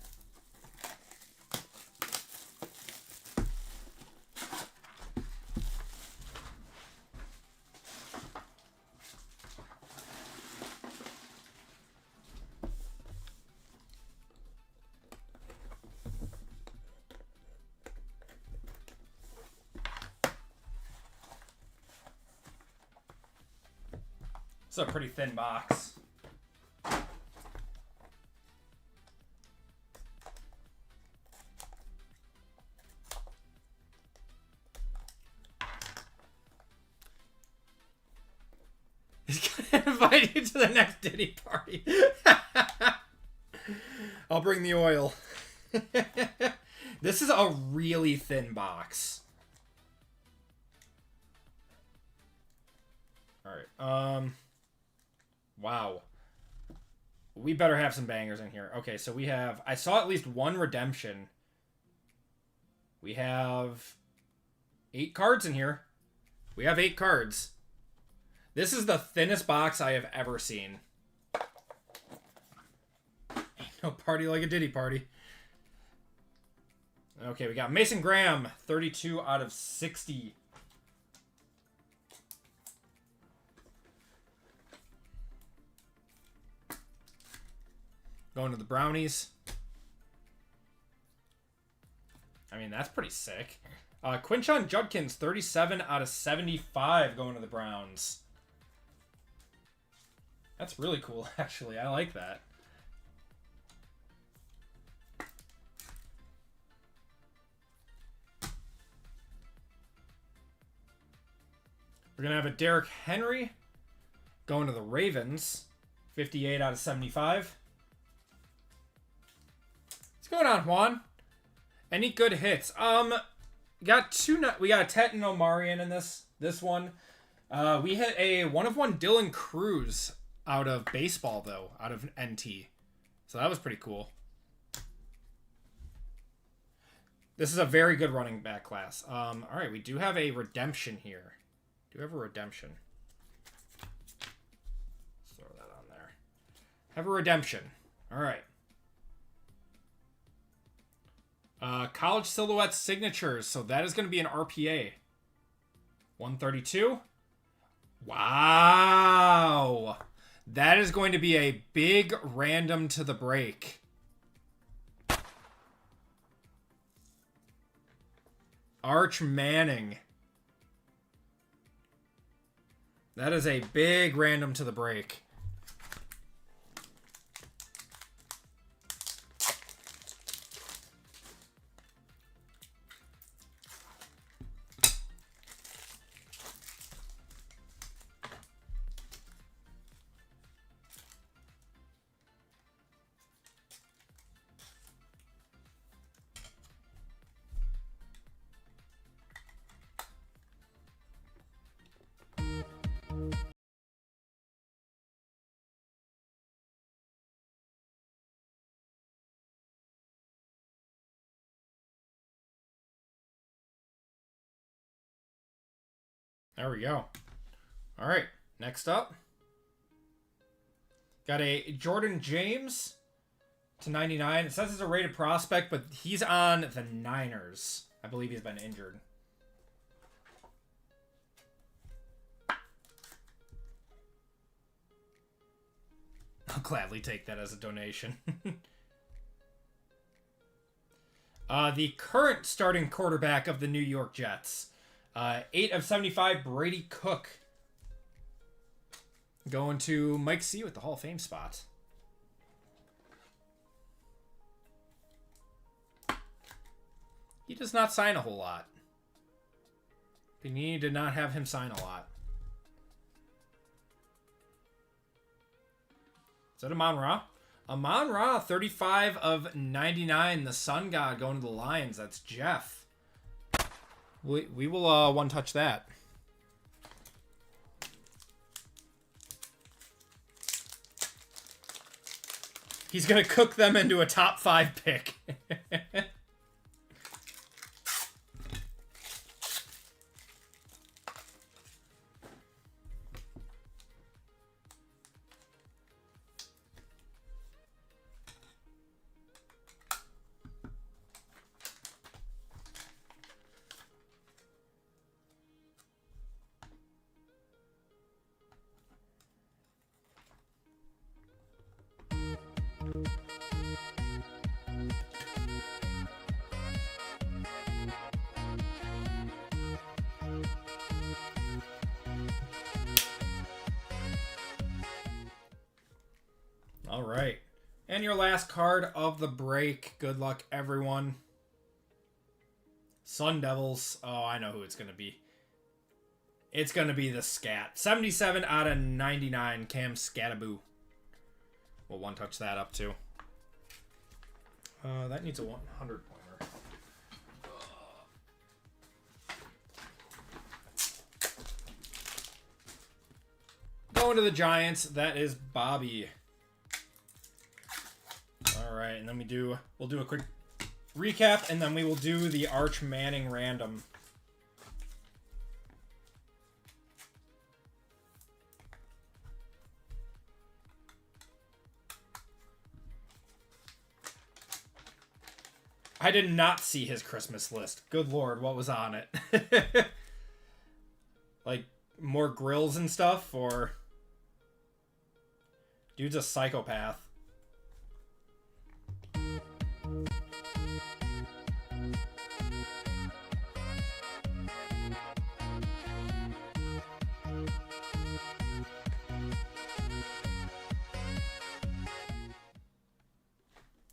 It's a pretty thin box. He's gonna invite you to the next Diddy party. I'll bring the oil. This is a really thin box. Alright, wow. We better have some bangers in here. Okay, so we have... I saw at least one redemption. We have 8 cards in here. We have 8 cards. This is the thinnest box I have ever seen. Ain't no party like a Diddy party. Okay, we got Mason Graham, 32 out of 60. Going to the Brownies. I mean, that's pretty sick. Quinshon Judkins, 37 out of 75 going to the Browns. That's really cool, actually. I like that. We're going to have a Derrick Henry going to the Ravens. 58 out of 75. What's going on, Juan? Any good hits? We got a Tet and Omarion in this one. We hit a 1-of-1 Dylan Cruz out of baseball, though, out of NT. So that was pretty cool. This is a very good running back class. All right, we do have a redemption here. Do we have a redemption? Let's throw that on there. Have a redemption. All right. College Silhouette Signatures. So that is going to be an RPA. 132. Wow. That is going to be a big random to the break. Arch Manning. That is a big random to the break. There we go. All right, next up. Got a Jordan James to 99. It says it's a rated prospect, but he's on the Niners. I believe he's been injured. I'll gladly take that as a donation. The current starting quarterback of the New York Jets. 8 of 75, Brady Cook. Going to Mike C with the Hall of Fame spot. He does not sign a whole lot. Panini did not have him sign a lot. Is that Amon-Ra? Amon-Ra, 35 of 99. The Sun God going to the Lions. That's Jeff. We will one-touch that. He's going to cook them into a top 5 pick. All right. And your last card of the break. Good luck, everyone. Sun Devils. Oh, I know who it's going to be. It's going to be the Scat. 77 out of 99, Cam Scataboo. We'll one-touch that up, too. That needs a 100-pointer. Going to the Giants. That is Bobby. All right, and then we'll do a quick recap, and then we will do the Arch Manning random. I did not see his Christmas list. Good Lord, what was on it? Like, more grills and stuff, or... Dude's a psychopath.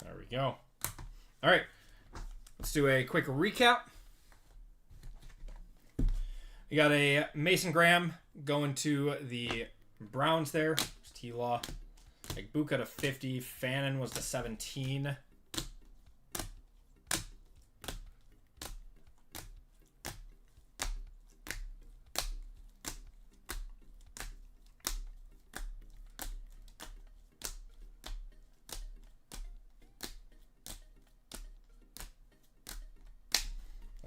There we go. All right. Let's do a quick recap. We got a Mason Graham going to the Browns there. T-Law. Like Buka to 50. Fannin was to 17.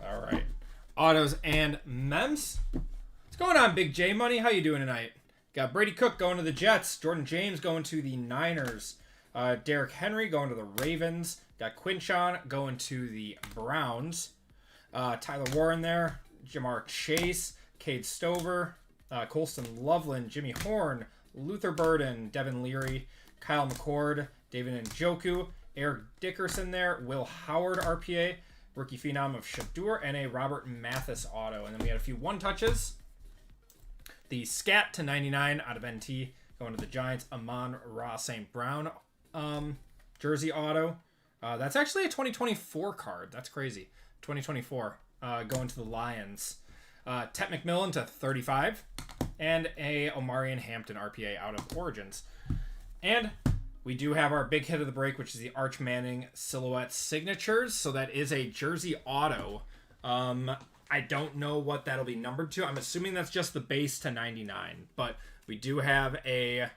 All right. Autos and Mems. What's going on, Big J Money? How you doing tonight? Got Brady Cook going to the Jets. Jordan James going to the Niners. Derrick Henry going to the Ravens. Got Quinchon going to the Browns. Tyler Warren there. Jamar Chase. Cade Stover. Colston Loveland. Jimmy Horn. Luther Burden. Devin Leary. Kyle McCord. David Njoku. Eric Dickerson there. Will Howard RPA. Rookie phenom of Shadur. And a Robert Mathis auto. And then we had a few one-touches. The Scat to 99 out of NT going to the Giants. Amon-Ra St. Brown jersey auto. That's actually a 2024 card. That's crazy. 2024 going to the Lions. Tet McMillan to 35. And a Omarion Hampton RPA out of Origins. And we do have our big hit of the break, which is the Arch Manning Silhouette Signatures. So that is a jersey auto. I don't know what that'll be numbered to. I'm assuming that's just the base to 99. But we do have a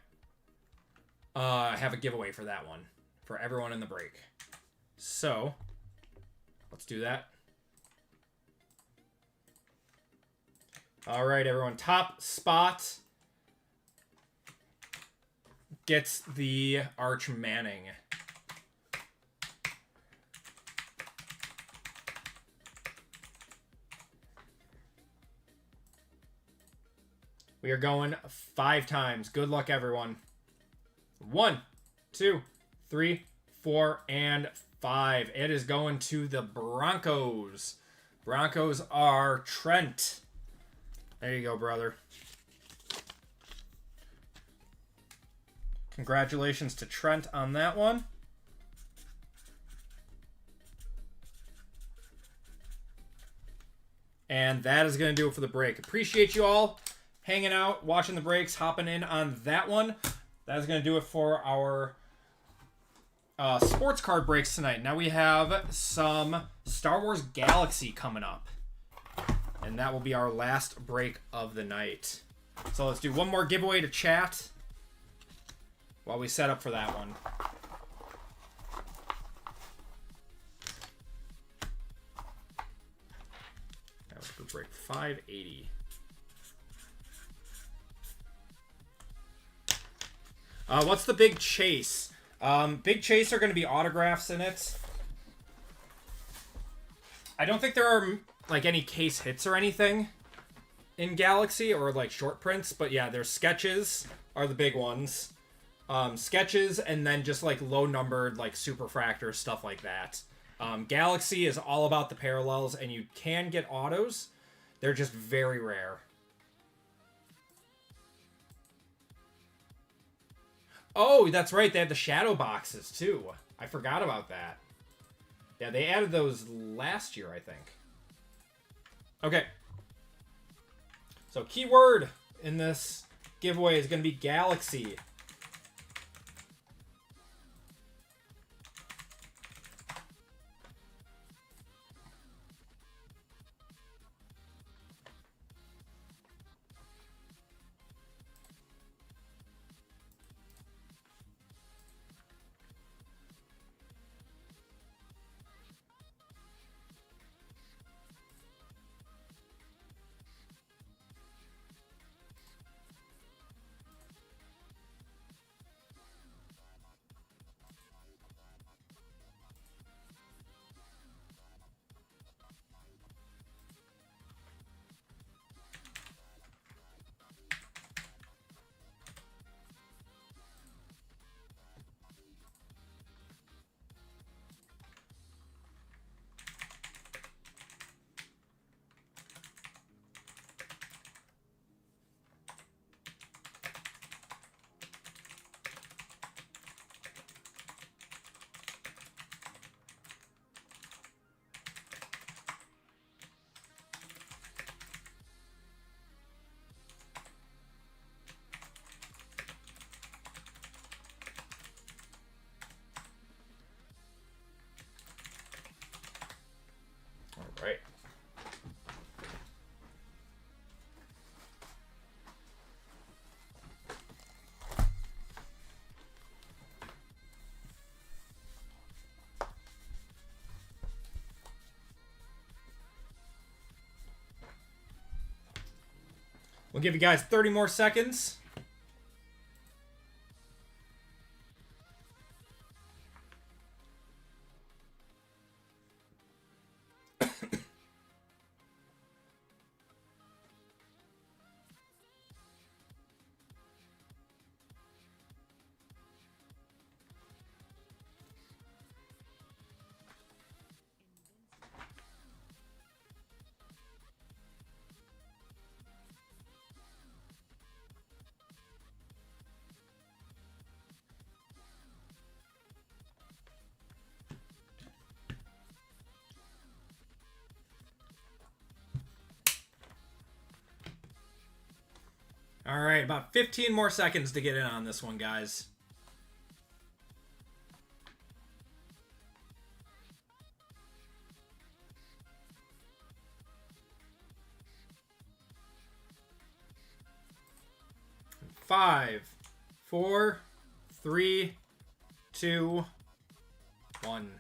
giveaway for that one for everyone in the break. So let's do that. All right, everyone. Top spot gets the Arch Manning. We are going 5 times. Good luck, everyone. 1, 2, 3, 4, and 5. It is going to the Broncos. Broncos are Trent. There you go, brother. Congratulations to Trent on that one. And that is going to do it for the break. Appreciate you all hanging out, watching the breaks, hopping in on that one. That is going to do it for our sports card breaks tonight. Now we have some Star Wars Galaxy coming up. And that will be our last break of the night. So let's do one more giveaway to chat while we set up for that one. That was for break 580. What's the big chase? Big chase are going to be autographs in it. I don't think there are like any case hits or anything in Galaxy or like short prints, but yeah, there's sketches are the big ones. Sketches and then just like low numbered like superfractors, stuff like that. Galaxy is all about the parallels, and you can get autos. They're just very rare. Oh, that's right. They have the shadow boxes, too. I forgot about that. Yeah, they added those last year, I think. Okay. So, keyword in this giveaway is going to be Galaxy. We'll give you guys 30 more seconds. All right, about 15 more seconds to get in on this one, guys. Five, four, three, two, one.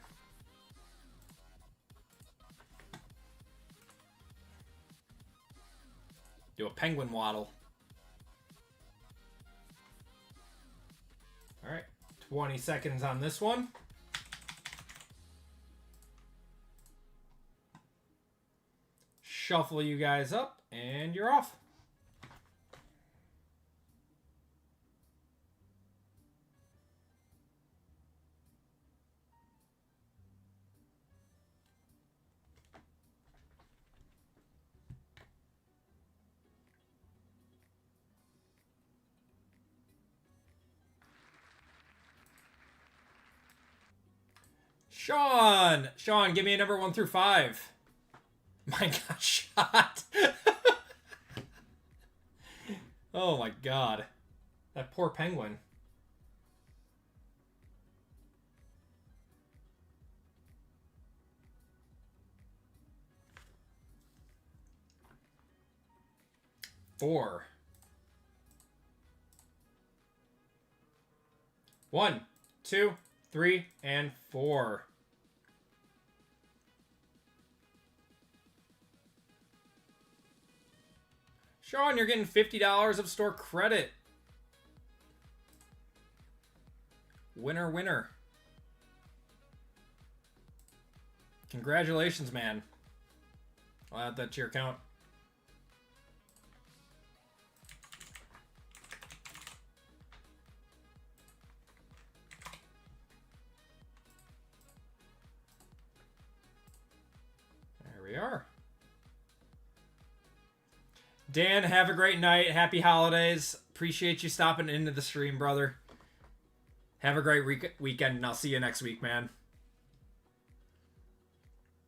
Do a penguin waddle. All right, 20 seconds on this one. Shuffle you guys up, and you're off. Sean, give me a number 1 through 5. Mine got shot. Oh my god. That poor penguin. Four. 1, 2, 3, and 4. Sean, you're getting $50 of store credit. Winner, winner. Congratulations, man. I'll add that to your account. There we are. Dan, have a great night. Happy holidays. Appreciate you stopping into the stream, brother. Have a great weekend, and I'll see you next week, man.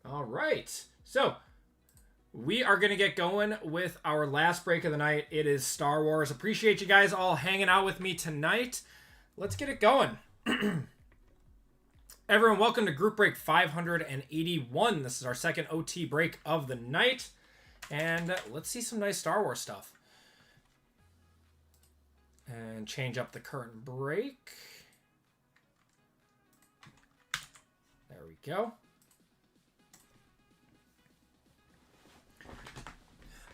All right. So, we are going to get going with our last break of the night. It is Star Wars. Appreciate you guys all hanging out with me tonight. Let's get it going. Everyone, welcome to Group Break 581. This is our second OT break of the night. And let's see some nice Star Wars stuff. And change up the current break. There we go.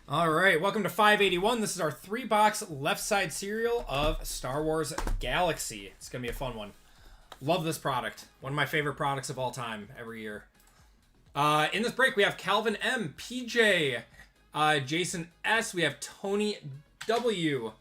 All right, welcome to 581. This is our 3-box left side serial of Star Wars Galaxy. It's going to be a fun one. Love this product. One of my favorite products of all time every year. In this break, we have Calvin M, PJ, Jason S. We have Tony W.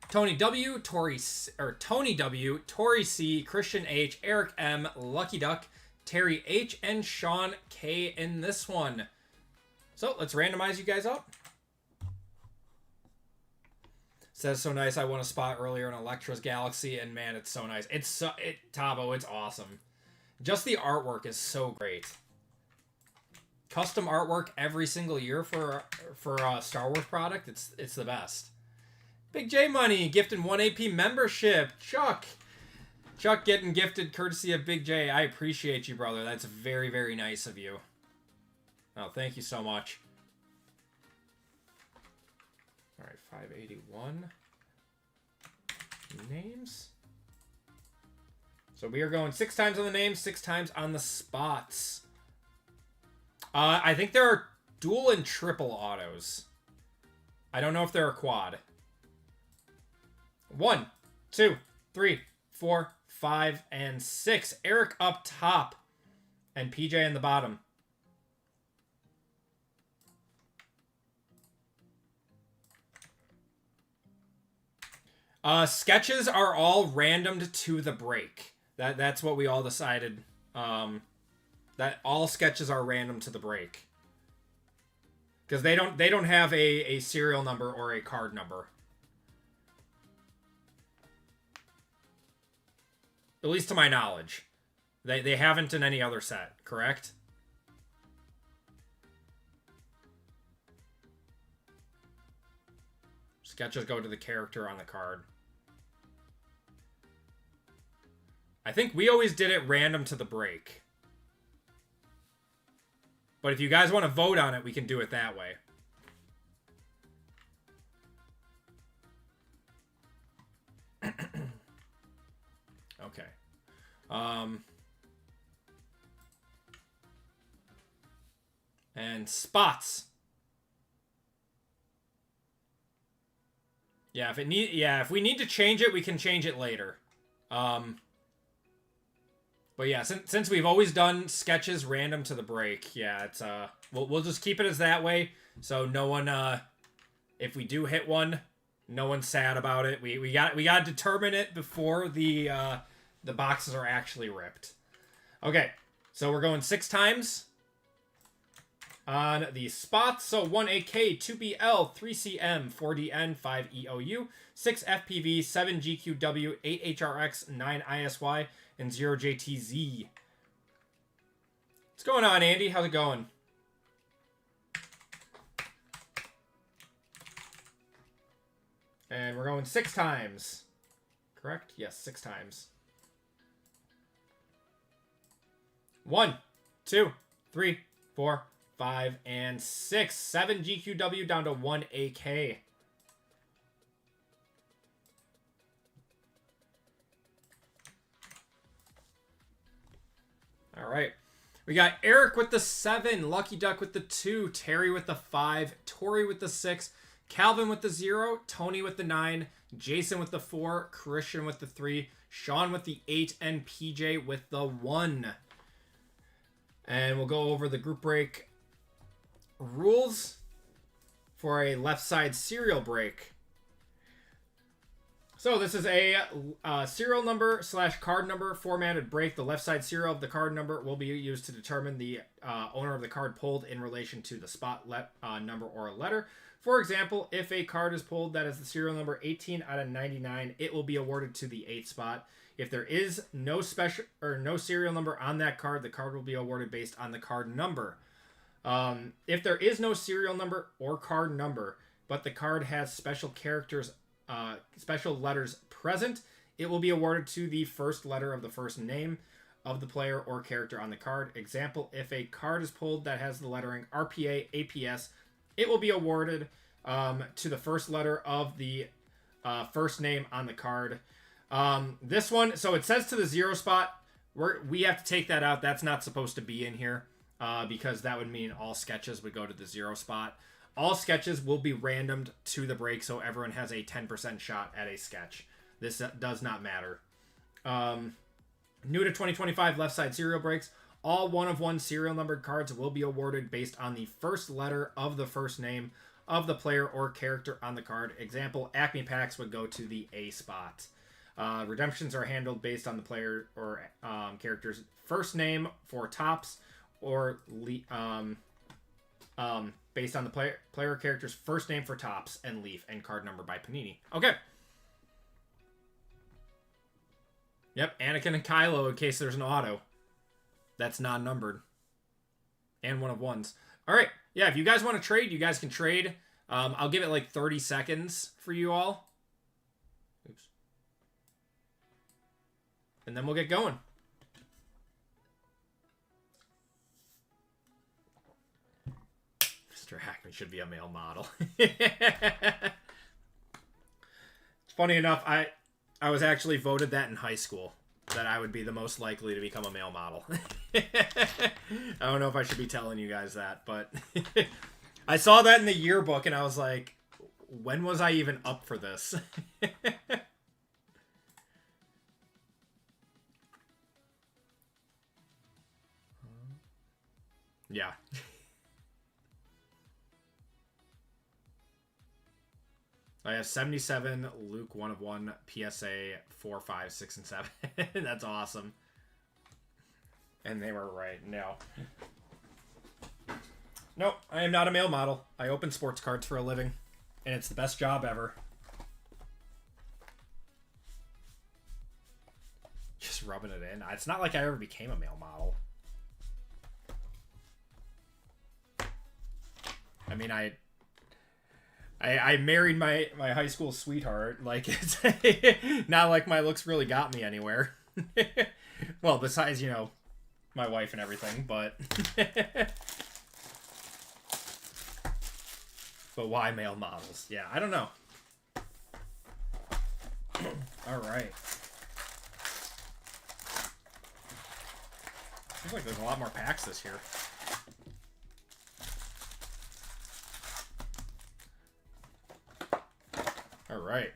Tony W, Tony W, Tori C, Christian H, Eric M, Lucky Duck, Terry H, and Sean K in this one. So let's randomize you guys up. Says so nice. I won a spot earlier in Electra's Galaxy, and man, it's so nice. Tavo, it's awesome. Just the artwork is so great. Custom artwork every single year for a Star Wars product. It's the best. Big J Money gifting 1 AP membership. Chuck getting gifted courtesy of Big J. I appreciate you, brother. That's very, very nice of you. Oh, thank you so much. All right, 581 names. So we are going 6 times on the names, 6 times on the spots. I think there are dual and triple autos. I don't know if they're a quad. 1, 2, 3, 4, 5, and 6. Eric up top. And PJ in the bottom. Sketches are all randomed to the break. That's what we all decided. That all sketches are random to the break. Because they don't have a serial number or a card number. At least to my knowledge. They haven't in any other set, correct? Sketches go to the character on the card. I think we always did it random to the break. But if you guys want to vote on it, we can do it that way. Okay. And spots. Yeah, if we need to change it, we can change it later. But yeah, since we've always done sketches random to the break, yeah, it's we'll just keep it as that way. So no one if we do hit one, no one's sad about it. We got to determine it before the boxes are actually ripped. Okay, so we're going 6 times on the spots. So 1 AK, 2 BL, 3 CM, 4 DN, 5 EOU, 6 FPV, 7 GQW, 8 HRX, 9 ISY, and 0 JTZ. What's going on, Andy? How's it going? And we're going 6 times. Correct? Yes, 6 times. 1, 2, 3, 4, 5, and 6. 7 GQW down to 1 AK. All right. We got Eric with the 7, Lucky Duck with the 2, Terry with the 5, Tori with the 6, Calvin with the 0, Tony with the 9, Jason with the 4, Christian with the 3, Sean with the 8, and PJ with the 1. And we'll go over the group break rules for a left side serial break. So this is a serial number / card number formatted break. The left side serial of the card number will be used to determine the owner of the card pulled in relation to the spot number or letter. For example, if a card is pulled that is the serial number 18 out of 99, it will be awarded to the 8th spot. If there is no special or no serial number on that card, the card will be awarded based on the card number. If there is no serial number or card number, but the card has special characters, special letters present, it will be awarded to the first letter of the first name of the player or character on the card. Example, if a card is pulled that has the lettering RPA, APS, it will be awarded to the first letter of the first name on the card. This one, so it says to the 0 spot. We have to take that out. That's not supposed to be in here because that would mean all sketches would go to the 0 spot. All sketches will be randomed to the break, so everyone has a 10% shot at a sketch. This does not matter. New to 2025 left side serial breaks. All 1-of-1 serial numbered cards will be awarded based on the first letter of the first name of the player or character on the card. Example, Acme Packs would go to the A spot. Redemptions are handled based on the player or character's first name for tops or based on the player or character's first name for tops and leaf and card number by Panini. Okay. Yep, Anakin and Kylo in case there's an auto. That's non-numbered. And 1-of-1s. All right. Yeah, if you guys want to trade, you guys can trade. I'll give it like 30 seconds for you all. Oops. And then we'll get going. Mr. Hackman should be a male model. Funny enough, I was actually voted that in high school. that I would be the most likely to become a male model. I don't know if I should be telling you guys that, but I saw that in the yearbook and I was like, when was I even up for this? Yeah. I have 77, Luke 1 of 1, PSA 4, 5, 6, and 7. That's awesome. And they were right. No. Nope, I am not a male model. I open sports cards for a living. And it's the best job ever. Just rubbing it in. It's not like I ever became a male model. I mean, I married my high school sweetheart. Like, it's not like my looks really got me anywhere. Well, besides, you know, my wife and everything, but... But why male models? Yeah, I don't know. All right. Seems like there's a lot more packs this year. All right.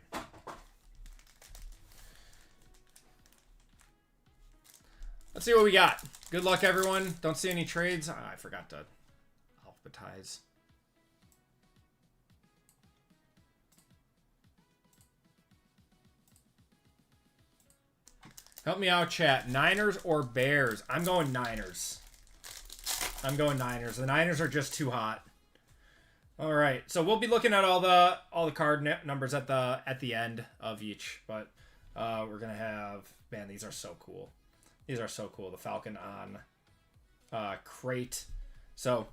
Let's see what we got. Good luck, everyone. Don't see any trades. I forgot to alphabetize. Help me out, chat. Niners or Bears? I'm going Niners. I'm going Niners. The Niners are just too hot. All right, so we'll be looking at all the card numbers at the end of each, but we're gonna have, man, these are so cool. These are so cool. The Falcon on crate. So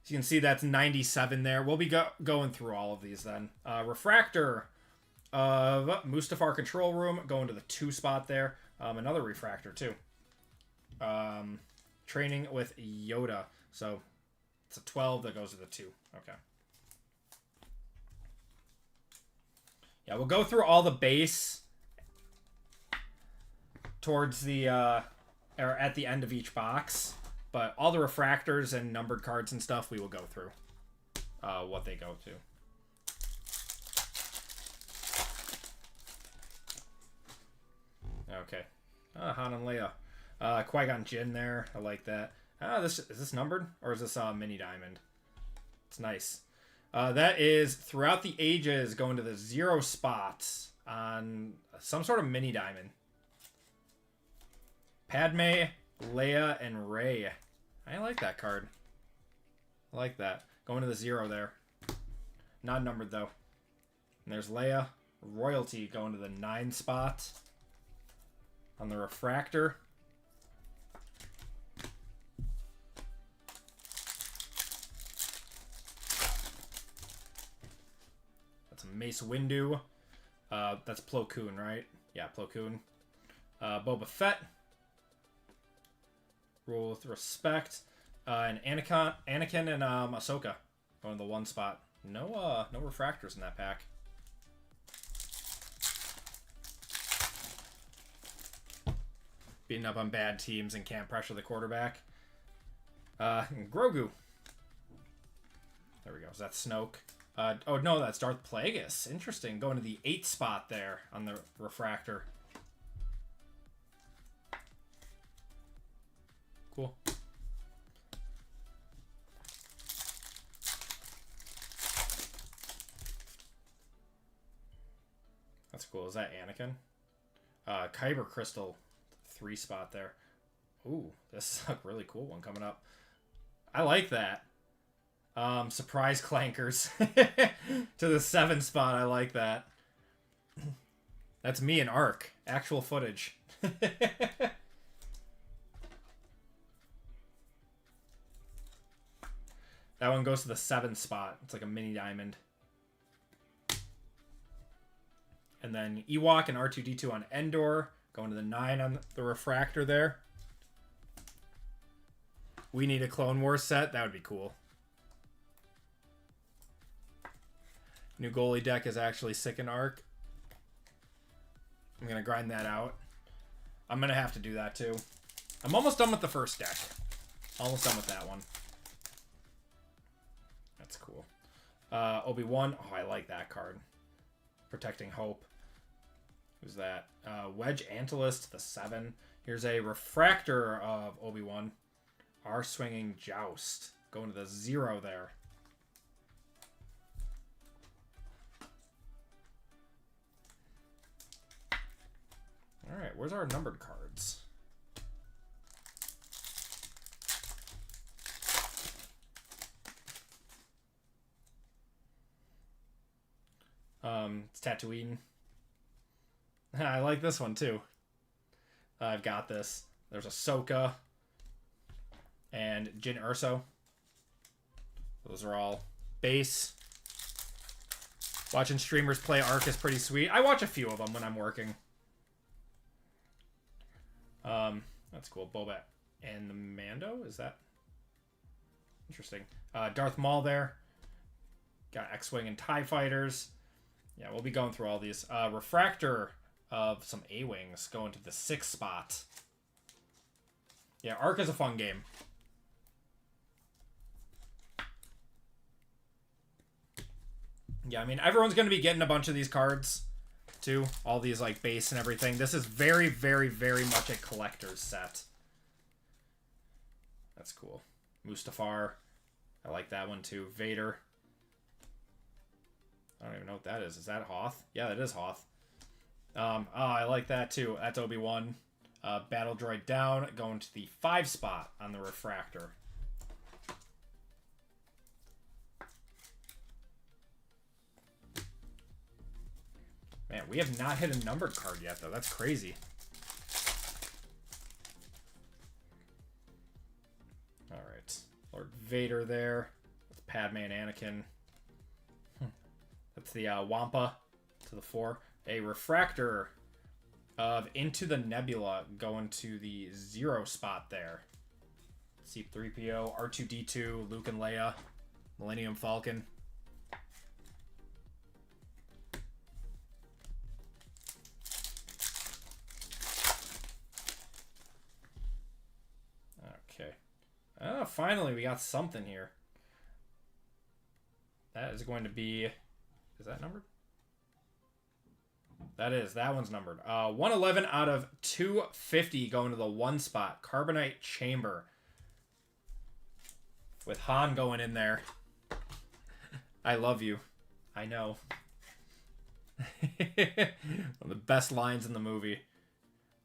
as you can see, that's 97 there. We'll be going through all of these then. Refractor of Mustafar Control Room going to the 2 spot there. Another refractor too. Training with Yoda. So it's a 12 that goes to the 2. Okay. Yeah, we'll go through all the base towards the or at the end of each box, but all the refractors and numbered cards and stuff we will go through what they go to. Okay. Han and Leia. Qui-Gon Jinn there. I like that. Is this numbered? Or is this mini diamond? It's nice. That is Throughout the Ages going to the 0 spots on some sort of mini diamond. Padme, Leia, and Rey. I like that card. I like that. Going to the 0 there. Not numbered though. And there's Leia. Royalty going to the 9 spot. On the refractor. That's a Mace Windu. That's Plo Koon, right? Yeah, Plo Koon. Boba Fett. Rule with respect. And Anakin and Ahsoka going to the 1 spot. No refractors in that pack. Beating up on bad teams and can't pressure the quarterback. Grogu. There we go. Is that Snoke? Oh, no, that's Darth Plagueis. Interesting. Going to the 8 spot there on the refractor. Cool. That's cool. Is that Anakin? Kyber Crystal. 3 spot there. Ooh, this is a really cool one coming up. I like that. Surprise clankers to the 7 spot. I like that. That's me and Ark. Actual footage. That one goes to the 7 spot. It's like a mini diamond. And then Ewok and R2-D2 on Endor. Going to the 9 on the refractor there. We need a Clone Wars set. That would be cool. New goalie deck is actually sick in Arc. I'm going to grind that out. I'm going to have to do that too. I'm almost done with the first deck. Almost done with that one. That's cool. Obi-Wan. Oh, I like that card. Protecting Hope. Who's that? Wedge Antilus to the 7. Here's a Refractor of Obi-Wan. R-Swinging Joust. Going to the 0 there. Alright, where's our numbered cards? It's Tatooine. I like this one too. I've got this. There's Ahsoka and Jyn Erso. Those are all base. Watching streamers play Arc is pretty sweet. I watch a few of them when I'm working. That's cool. Boba and the Mando, is that interesting? Darth Maul there. Got X-Wing and TIE Fighters. Yeah, we'll be going through all these. Refractor of some A-Wings going to the 6th spot. Yeah, Arc is a fun game. Yeah, I mean, everyone's going to be getting a bunch of these cards, too. All these, like, base and everything. This is very, very, very much a collector's set. That's cool. Mustafar. I like that one, too. Vader. I don't even know what that is. Is that Hoth? Yeah, that is Hoth. Oh, I like that, too. That's Obi-Wan. Battle Droid down. Going to the 5 spot on the Refractor. Man, we have not hit a numbered card yet, though. That's crazy. Alright. Lord Vader there. That's Padme and Anakin. That's the Wampa to the 4. A Refractor of Into the Nebula going to the 0 spot there. C-3PO, R2-D2, Luke and Leia, Millennium Falcon. Okay. Finally, we got something here. That is going to be... Is that numbered? That is. That one's numbered. 111 out of 250 going to the 1 spot. Carbonite Chamber. With Han going in there. I love you. I know. One of the best lines in the movie.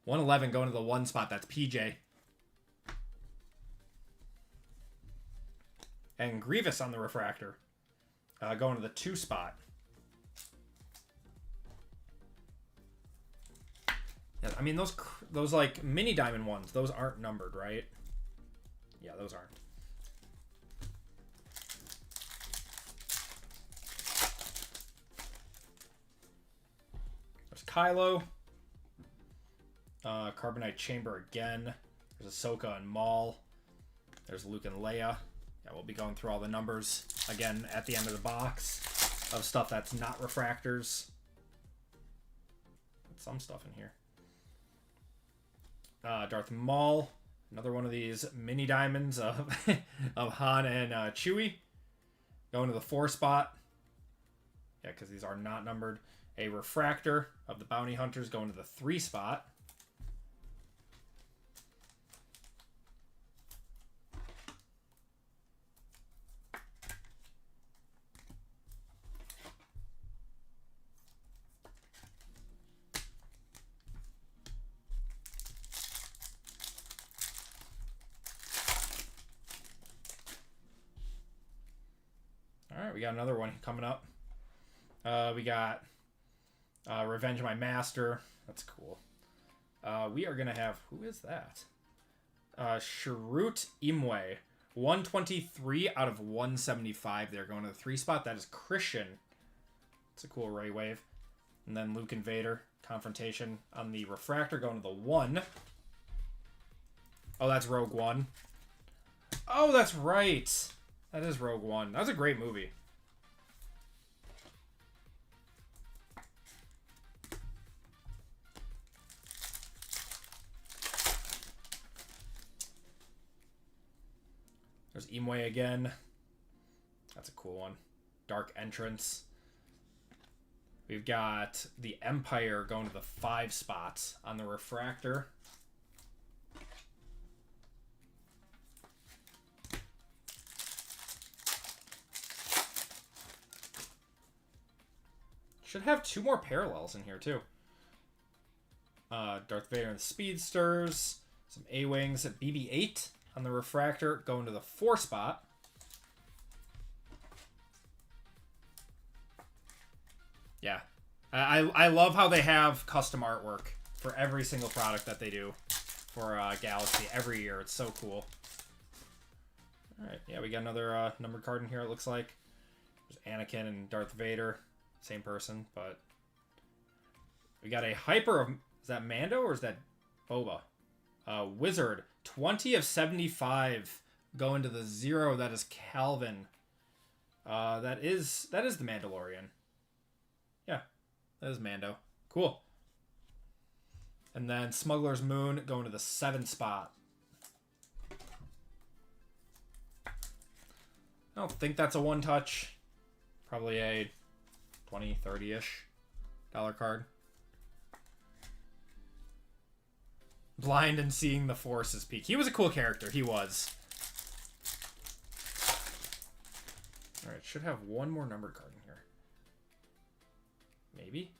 111 going to the 1 spot. That's PJ. And Grievous on the Refractor. Going to the 2 spot. Yeah, I mean, those like mini diamond ones, those aren't numbered, right? Yeah, those aren't. There's Kylo. Carbonite Chamber again. There's Ahsoka and Maul. There's Luke and Leia. Yeah, we'll be going through all the numbers again at the end of the box of stuff that's not refractors. Got some stuff in here. Darth Maul. Another one of these mini diamonds of, of Han and Chewie. Going to the 4 spot. Yeah, because these are not numbered. A Refractor of the Bounty Hunters going to the 3 spot. We got another one coming up. We got Revenge of My Master. That's cool. We are going to have... Who is that? Sharut Imwe. 123 out of 175 there. Going to the 3 spot. That is Christian. It's a cool Ray Wave. And then Luke and Vader. Confrontation on the Refractor. Going to the 1. Oh, that's Rogue One. Oh, that's right. That is Rogue One. That was a great movie. There's Imwe again. That's a cool one. Dark Entrance. We've got the Empire going to the 5 spots on the refractor. Should have 2 more parallels in here, too. Darth Vader and the Speedsters. Some A-Wings at BB-8 on the refractor going to the 4 spot. Yeah. I love how they have custom artwork for every single product that they do for Galaxy every year. It's so cool. Alright, yeah, we got another numbered card in here, it looks like. There's Anakin and Darth Vader. Same person, but... We got a Hyper of... Is that Mando or is that Boba? Wizard. 20 of 75 going to the 0. That is Calvin. That is the Mandalorian. Yeah, that is Mando. Cool. And then Smuggler's Moon going to the 7 spot. I don't think that's a one-touch. Probably a 20, 30-ish dollar card. Blind and Seeing the Force's peak. He was a cool character. He was. Alright, should have one more numbered card in here. Maybe?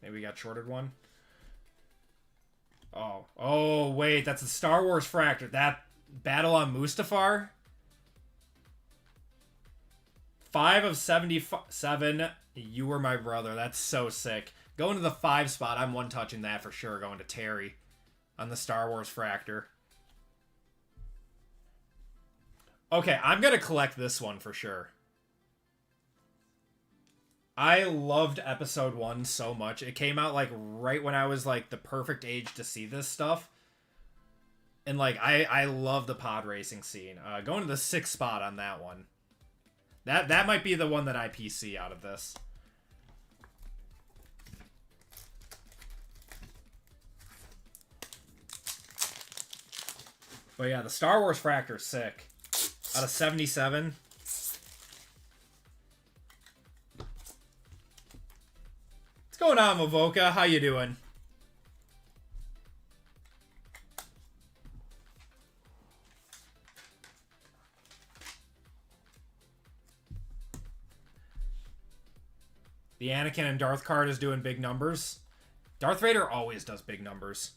Maybe we got shorted one. Oh, wait. That's a Star Wars Fractor. That Battle on Mustafar? 5 of 77. You were my brother. That's so sick. Going to the 5 spot. I'm one-touching that for sure. Going to Terry on the Star Wars Fractor. Okay, I'm going to collect this one for sure. I loved episode 1 so much. It came out like right when I was like the perfect age to see this stuff. And like I love the pod racing scene. Going to the 6th spot on that one. That might be the one that I PC out of this. But yeah, the Star Wars Fractor's sick. Out of 77. What's going on, Mavoka? How you doing? The Anakin and Darth card is doing big numbers. Darth Vader always does big numbers.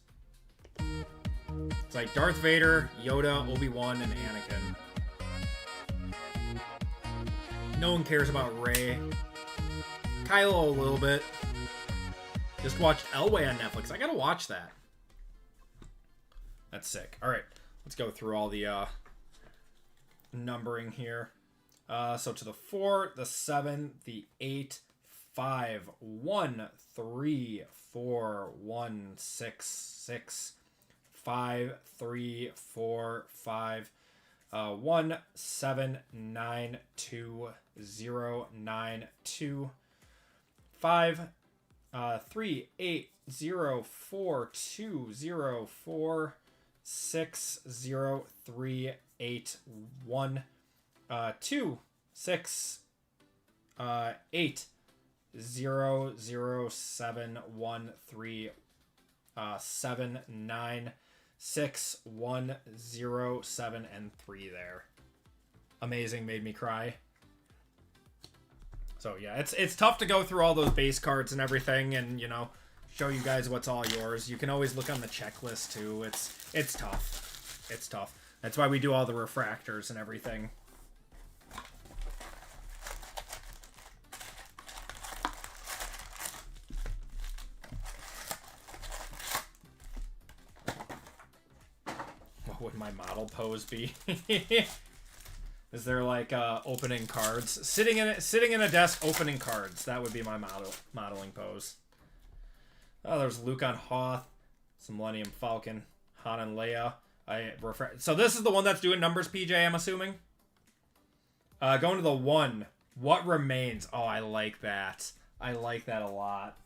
It's like Darth Vader, Yoda, Obi-Wan, and Anakin. No one cares about Rey. Kylo a little bit. Just watched Elway on Netflix. I gotta watch that. That's sick. Alright, let's go through all the numbering here. So to the 4, the 7, the 8, 5, 1, 3, 4, 1, 6, 6, 5, 3, 4, 5, 1, 7, 9, 2, 0, 9, 2, 5, 3, 8, 0, 4, 2, 0, 4, 6, 0, 3, 8, 1, 2, 6, 8, 0, 0, 7, 1, 3, 7, 9, 6, 1, 0, 7, and 3 there. Amazing, made me cry. So yeah, it's tough to go through all those base cards and everything and, you know, show you guys what's all yours. You can always look on the checklist too. It's tough. It's tough. That's why we do all the refractors and everything. What would my model pose be? Is there like opening cards? Sitting in a desk opening cards. That would be my modeling pose. Oh, there's Luke on Hoth, some Millennium Falcon, Han and Leia. So this is the one that's doing numbers, PJ, I'm assuming. Going to the 1. What Remains? Oh, I like that. I like that a lot.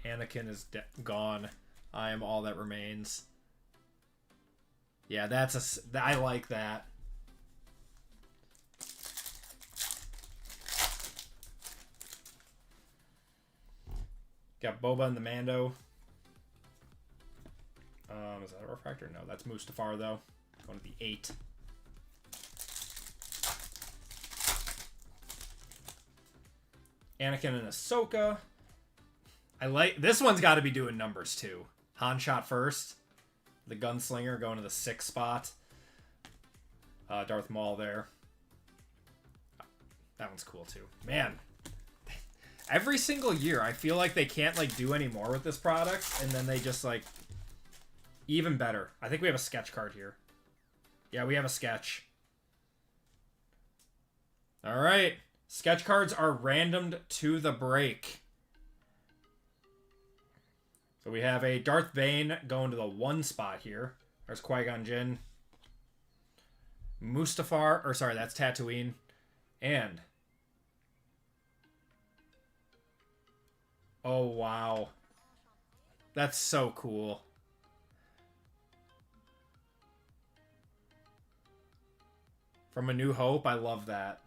Anakin is gone. I am all that remains. Yeah, I like that. Got Boba and the Mando. Is that a refractor? No, that's Mustafar, though. Going to the 8. Anakin and Ahsoka. I like... This one's got to be doing numbers, too. Han shot first. The Gunslinger going to the 6 spot. Darth Maul there. That one's cool, too. Man. Every single year, I feel like they can't, like, do any more with this product, and then they just, like... Even better. I think we have a sketch card here. Yeah, we have a sketch. All right. Sketch cards are randomed to the break. So we have a Darth Bane going to the 1 spot here. There's Qui-Gon Jinn. Mustafar, or sorry, that's Tatooine. And... Oh, wow. That's so cool. From A New Hope, I love that.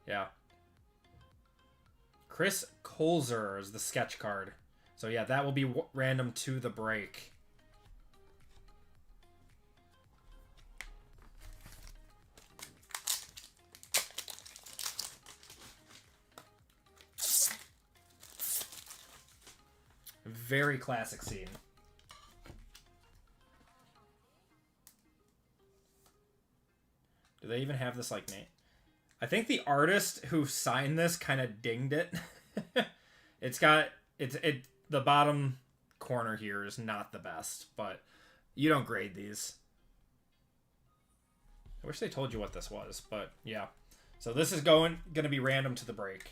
Yeah. Chris Colzer is the sketch card. So yeah, that will be random to the break. Very classic scene. Do they even have this, like, name? I think the artist who signed this kind of dinged it. It's got... The bottom corner here is not the best, but you don't grade these. I wish they told you what this was, but yeah. So this is going to be random to the break.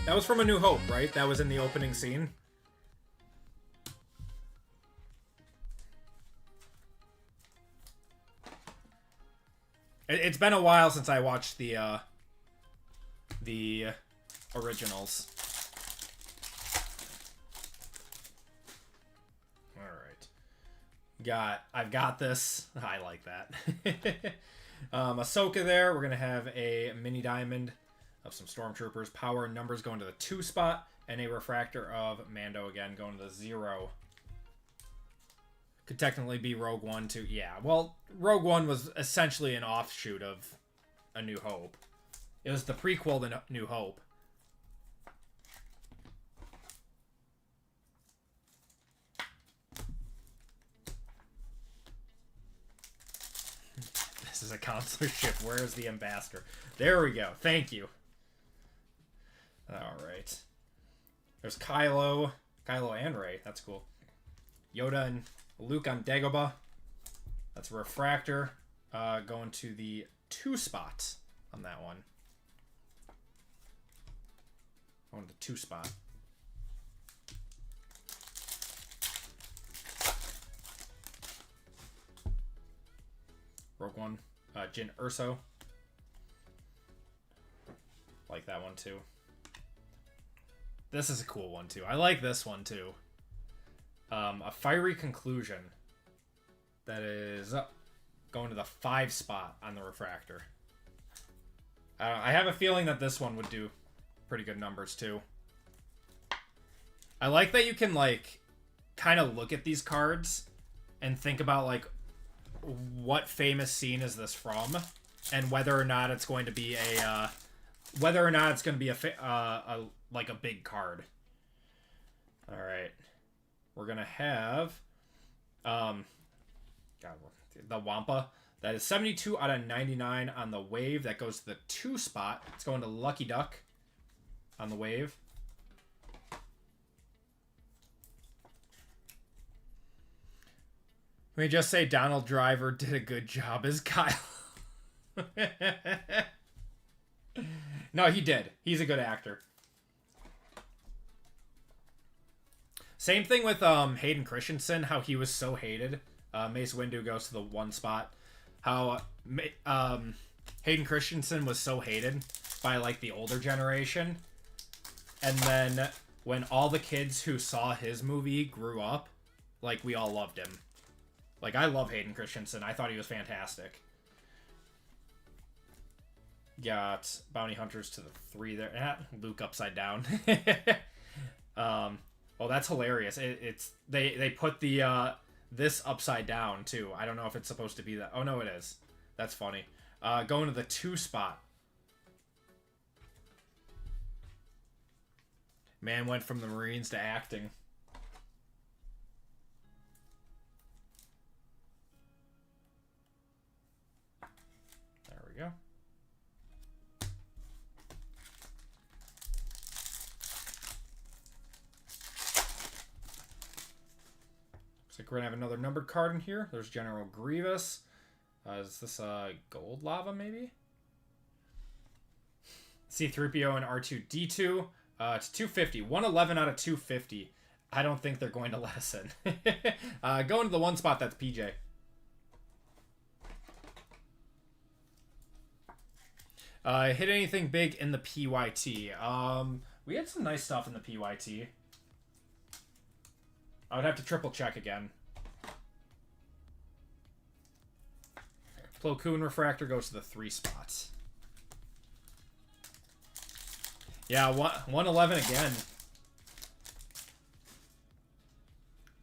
That was from A New Hope, right? That was in the opening scene. It's been a while since I watched the originals. All right. I've got this. I like that. Ahsoka there. We're gonna have a mini diamond of some stormtroopers. Power and numbers going to the 2 spot, and a refractor of Mando again going to the 0. Could technically be Rogue One too. Yeah, well, Rogue One was essentially an offshoot of A New Hope. It was the prequel to New Hope. This is a consular ship. Where is the ambassador? There we go. Thank you. Alright. There's Kylo and Rey. That's cool. Yoda and Luke on Dagobah. That's a refractor. Going to the 2 spot on that one. Going to the 2 spot. Rogue One. Jyn Erso. Like that one too. This is a cool one, too. I like this one, too. A Fiery Conclusion. That is going to the 5 spot on the refractor. I have a feeling that this one would do pretty good numbers, too. I like that you can, like, kind of look at these cards and think about, like, what famous scene is this from? And whether or not it's going to be a... like a big card. All right, we're gonna have the Wampa. That is 72 out of 99 on the wave. That goes to the 2 spot. It's going to Lucky Duck on the wave. Let me just say Donald Driver did a good job as Kyle. No, he did. He's a good actor. Same thing with Hayden Christensen, how he was so hated. Mace Windu goes to the 1 spot. How Hayden Christensen was so hated by like the older generation. And then when all the kids who saw his movie grew up, like we all loved him. Like I love Hayden Christensen. I thought he was fantastic. Got Bounty Hunters to the 3 there. Luke upside down. Oh, that's hilarious. It's they put the this upside down too. I don't know if it's supposed to be that. Oh no, it is. That's funny. Going to the 2 spot. Man went from the Marines to acting. There we go. Looks like we're going to have another numbered card in here. There's General Grievous. Is this gold lava, maybe? C-3PO and R2-D2. It's 250. 111 out of 250. I don't think they're going to let us in. Going to the 1 spot, that's PJ. Hit anything big in the PYT? We had some nice stuff in the PYT. I would have to triple check again. Plo Koon Refractor goes to the 3 spots. Yeah, 111 again.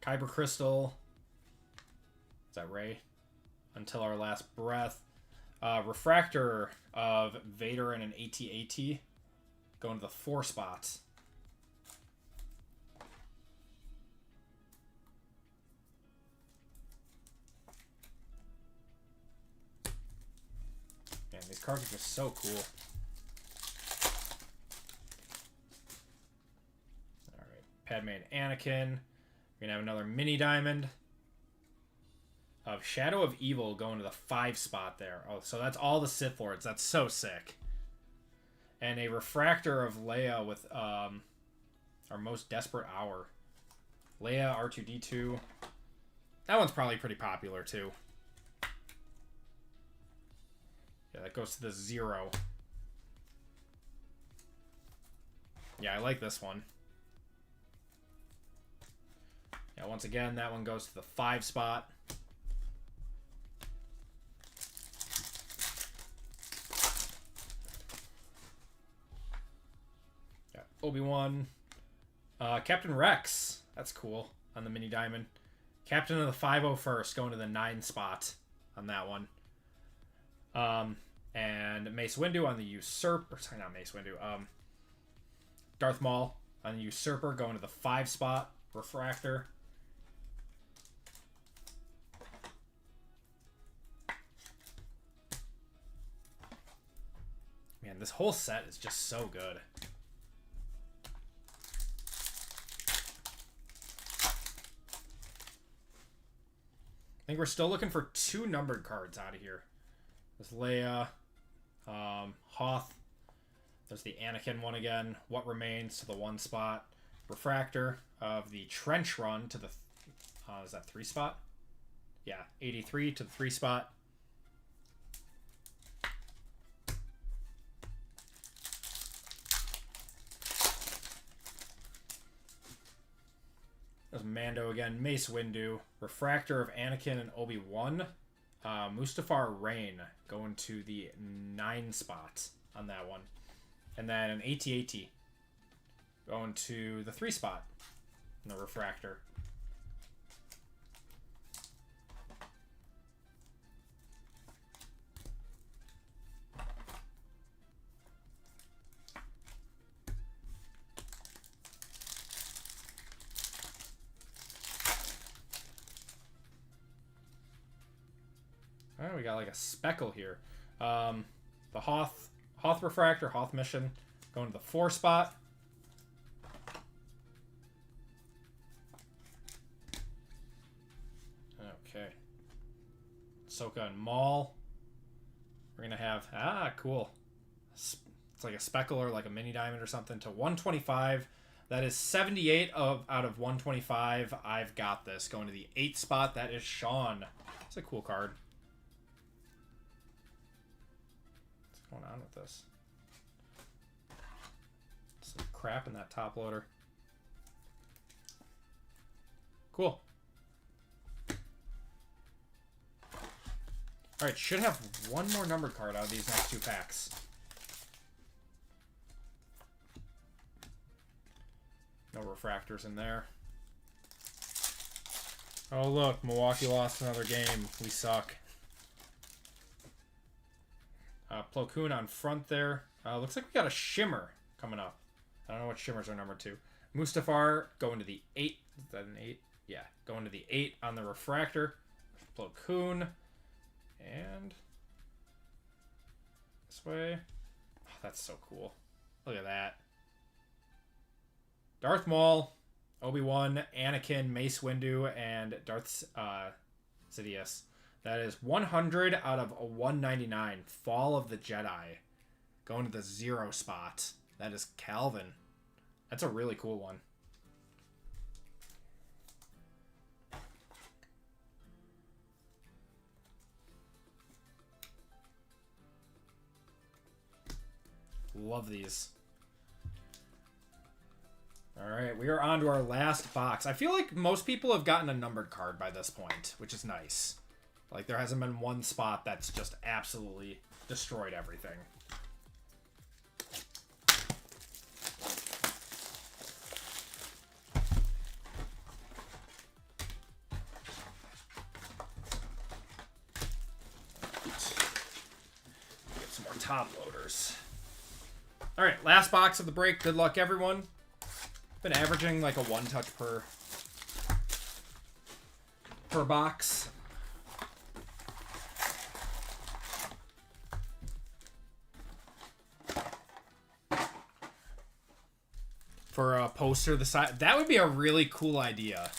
Kyber Crystal. Is that Ray? Until Our Last Breath. Refractor of Vader and an AT-AT. Going to the 4 spots. Man, these cards are just so cool. Alright, Padme and Anakin. We're going to have another mini diamond of Shadow of Evil going to the 5 spot there. Oh, so that's all the Sith Lords. That's so sick. And a refractor of Leia with our Most Desperate Hour. Leia, R2-D2. That one's probably pretty popular too. Yeah, that goes to the 0. Yeah, I like this one. Yeah, once again, that one goes to the 5 spot. Yeah, Obi-Wan. Captain Rex. That's cool on the mini diamond. Captain of the 501st going to the 9 spot on that one. And Mace Windu on the Usurper. Sorry, not Mace Windu. Darth Maul on the Usurper going to the 5 spot. Refractor. Man, this whole set is just so good. I think we're still looking for 2 numbered cards out of here. There's Leia, Hoth. There's the Anakin one again. What Remains to the 1 spot. Refractor of the Trench Run to the... is that 3 spot? Yeah, 83 to the 3 spot. There's Mando again. Mace Windu. Refractor of Anakin and Obi-Wan. Mustafar Rain going to the 9 spot on that one. And then an AT-AT going to the 3 spot in the refractor. Alright, we got like a speckle here. The Hoth Refractor, Hoth Mission, going to the 4 spot. Okay. Ahsoka and Maul. We're going to have, cool. It's like a speckle or like a mini diamond or something to 125. That is 78 out of 125. I've got this. Going to the 8th spot, that is Sean. It's a cool card. What's going on with this? Some crap in that top loader. Cool. Alright, should have one more numbered card out of these next 2 packs. No refractors in there. Oh look, Milwaukee lost another game. We suck. Plo Koon on front there. Looks like we got a shimmer coming up. I don't know what shimmers are number 2. Mustafar going to the 8. Is that an 8? Yeah, going to the 8 on the refractor. Plo Koon. And this way. Oh, that's so cool. Look at that. Darth Maul, Obi-Wan, Anakin, Mace Windu, and Darth Sidious. That is 100 out of 199. Fall of the Jedi. Going to the 0 spot. That is Calvin. That's a really cool one. Love these. Alright, we are on to our last box. I feel like most people have gotten a numbered card by this point, which is nice. Like, there hasn't been one spot that's just absolutely destroyed everything. Get some more top loaders. Alright, last box of the break. Good luck, everyone. Been averaging like a 1 touch per box. For a poster the size, that would be a really cool idea.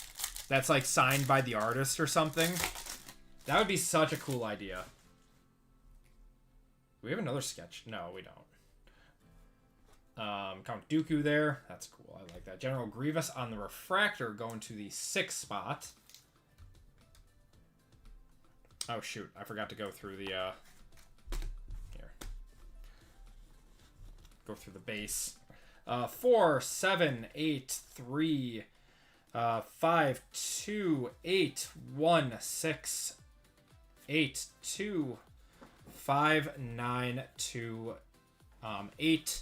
That's like signed by the artist or something. That would be such a cool idea. Do we have another sketch? No, we don't. Count Dooku there. That's cool. I like that. General Grievous on the refractor going to the 6th spot. Oh, shoot. I forgot to go through the, here. Go through the base. 4, 7, 8, 3, 5, 2, 8, 1, 6, 8, 2, 5, 9, 2, 8.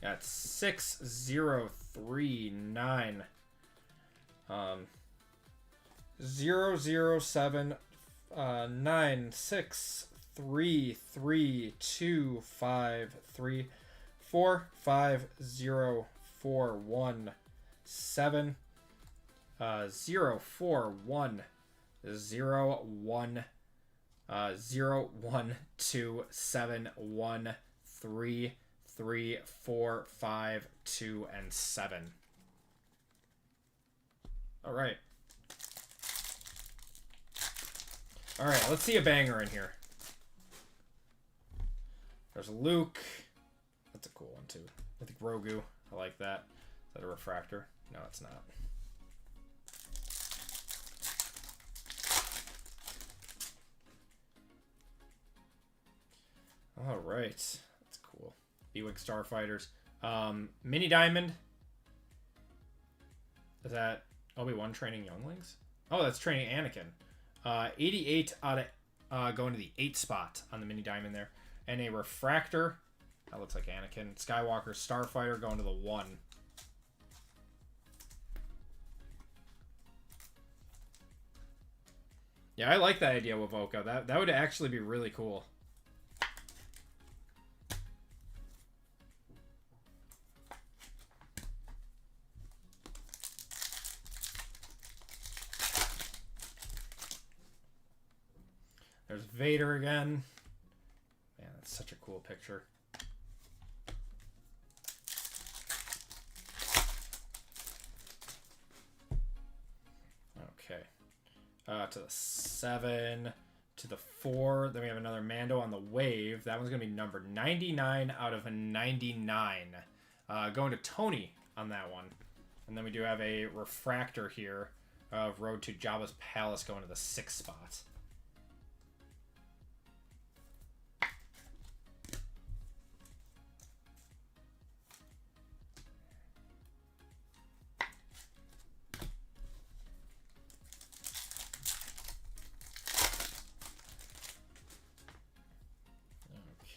Got 6, 0, 3, 9. 0, 0, 7, 9, 6, 3, 3, 2, 5, 3, 4, 5, 0, 4, 1, 7, 0, 4, 1, 0, 1, 0, 1, 2, 7, 1, 3, 3, 4, 5, 2, and 7. All right. All right, let's see a banger in here. There's Luke. That's a cool one, too. I think Grogu. I like that. Is that a refractor? No, it's not. All right. That's cool. B-Wing Starfighters. Mini Diamond. Is that Obi-Wan training younglings? Oh, that's training Anakin. 88 out of going to the 8th spot on the Mini Diamond there. And a refractor. That looks like Anakin. Skywalker Starfighter going to the 1. Yeah, I like that idea with Voka. That would actually be really cool. There's Vader again. Man, that's such a cool picture. Okay. To the 7, to the 4. Then we have another Mando on the wave. That one's going to be number 99 out of 99. Going to Tony on that one. And then we do have a refractor here of Road to Jabba's Palace going to the 6th spot.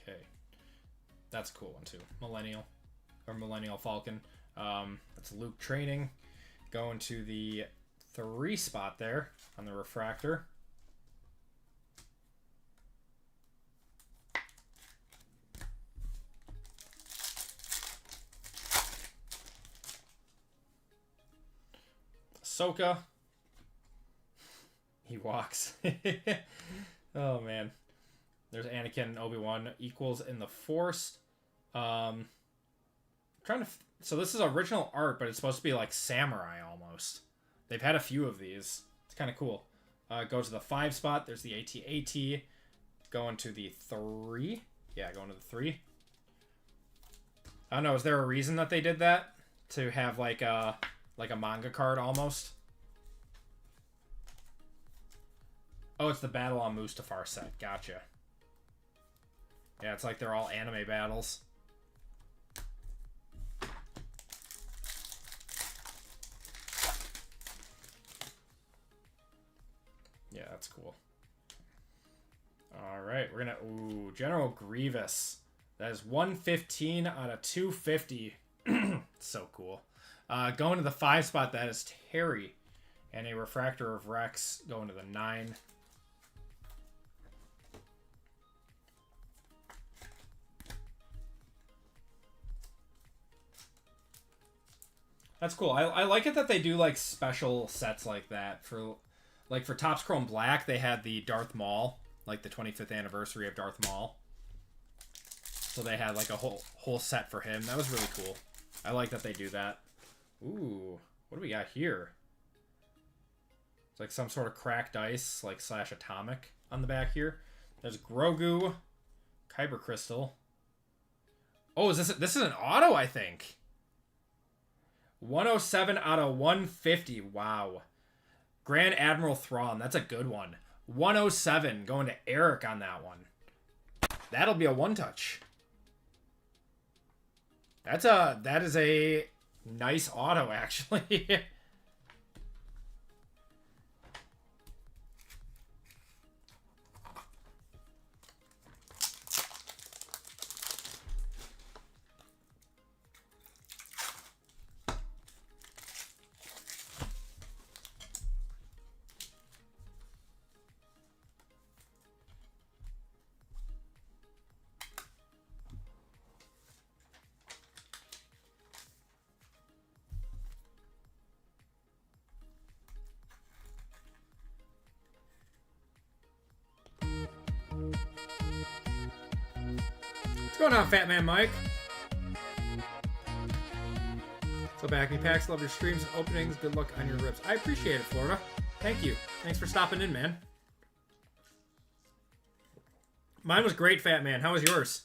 Okay. That's a cool one too. Millennial Falcon. That's Luke training. Going to the 3 spot there on the refractor. Ahsoka. He walks. Oh man. There's Anakin and Obi-Wan equals in the Force. So this is original art, but it's supposed to be like samurai almost. They've had a few of these. It's kind of cool. Go to the 5 spot. There's the AT-AT. Going to the 3. Yeah, going to the 3. I don't know. Is there a reason that they did that? To have like a manga card almost? Oh, it's the Battle on Mustafar set. Gotcha. Yeah, it's like they're all anime battles. Yeah, that's cool. All right, we're gonna... Ooh, General Grievous. That is 115 out of 250. So cool. Going to the 5 spot, that is Terry. And a refractor of Rex going to the 9. That's cool. I like it that they do like special sets like that. For Topps Chrome Black, they had the Darth Maul, like the 25th anniversary of Darth Maul. So they had like a whole set for him. That was really cool. I like that they do that. Ooh, what do we got here? It's like some sort of cracked ice, like / atomic on the back here. There's Grogu, Kyber Crystal. Oh, this is an auto, I think. 107 out of 150. Wow. Grand Admiral Thrawn. That's a good one. 107 going to Eric on that one. That'll be a 1-touch. That is a nice auto, actually. What's going on, Fat Man Mike? So back me packs, love your streams and openings. Good luck on your rips. I appreciate it, Florida. Thank you. Thanks for stopping in, man. Mine was great, Fat Man. How was yours?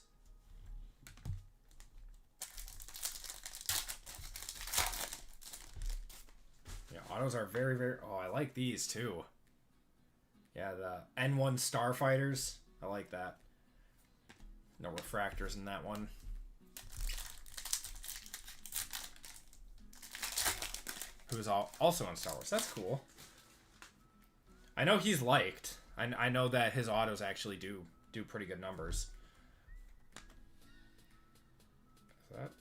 Yeah, autos are very, very... Oh, I like these, too. Yeah, the N1 Starfighters. I like that. No refractors in that one. Who's also on Star Wars. That's cool. I know he's liked. I know that his autos actually do pretty good numbers. Is that?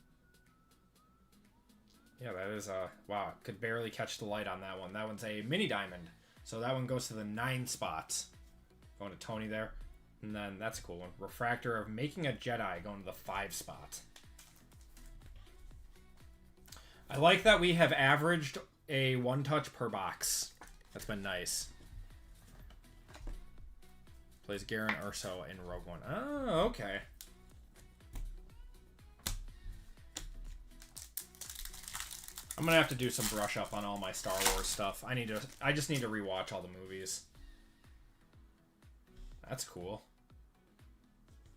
Yeah, that is a... Wow, could barely catch the light on that one. That one's a mini diamond. So that one goes to the 9 spot. Going to Tony there. And then that's a cool one. Refractor of Making a Jedi going to the 5 spot. I like that we have averaged a 1-touch per box. That's been nice. Plays Garen Urso in Rogue One. Oh, okay. I'm gonna have to do some brush up on all my Star Wars stuff. I just need to rewatch all the movies. That's cool.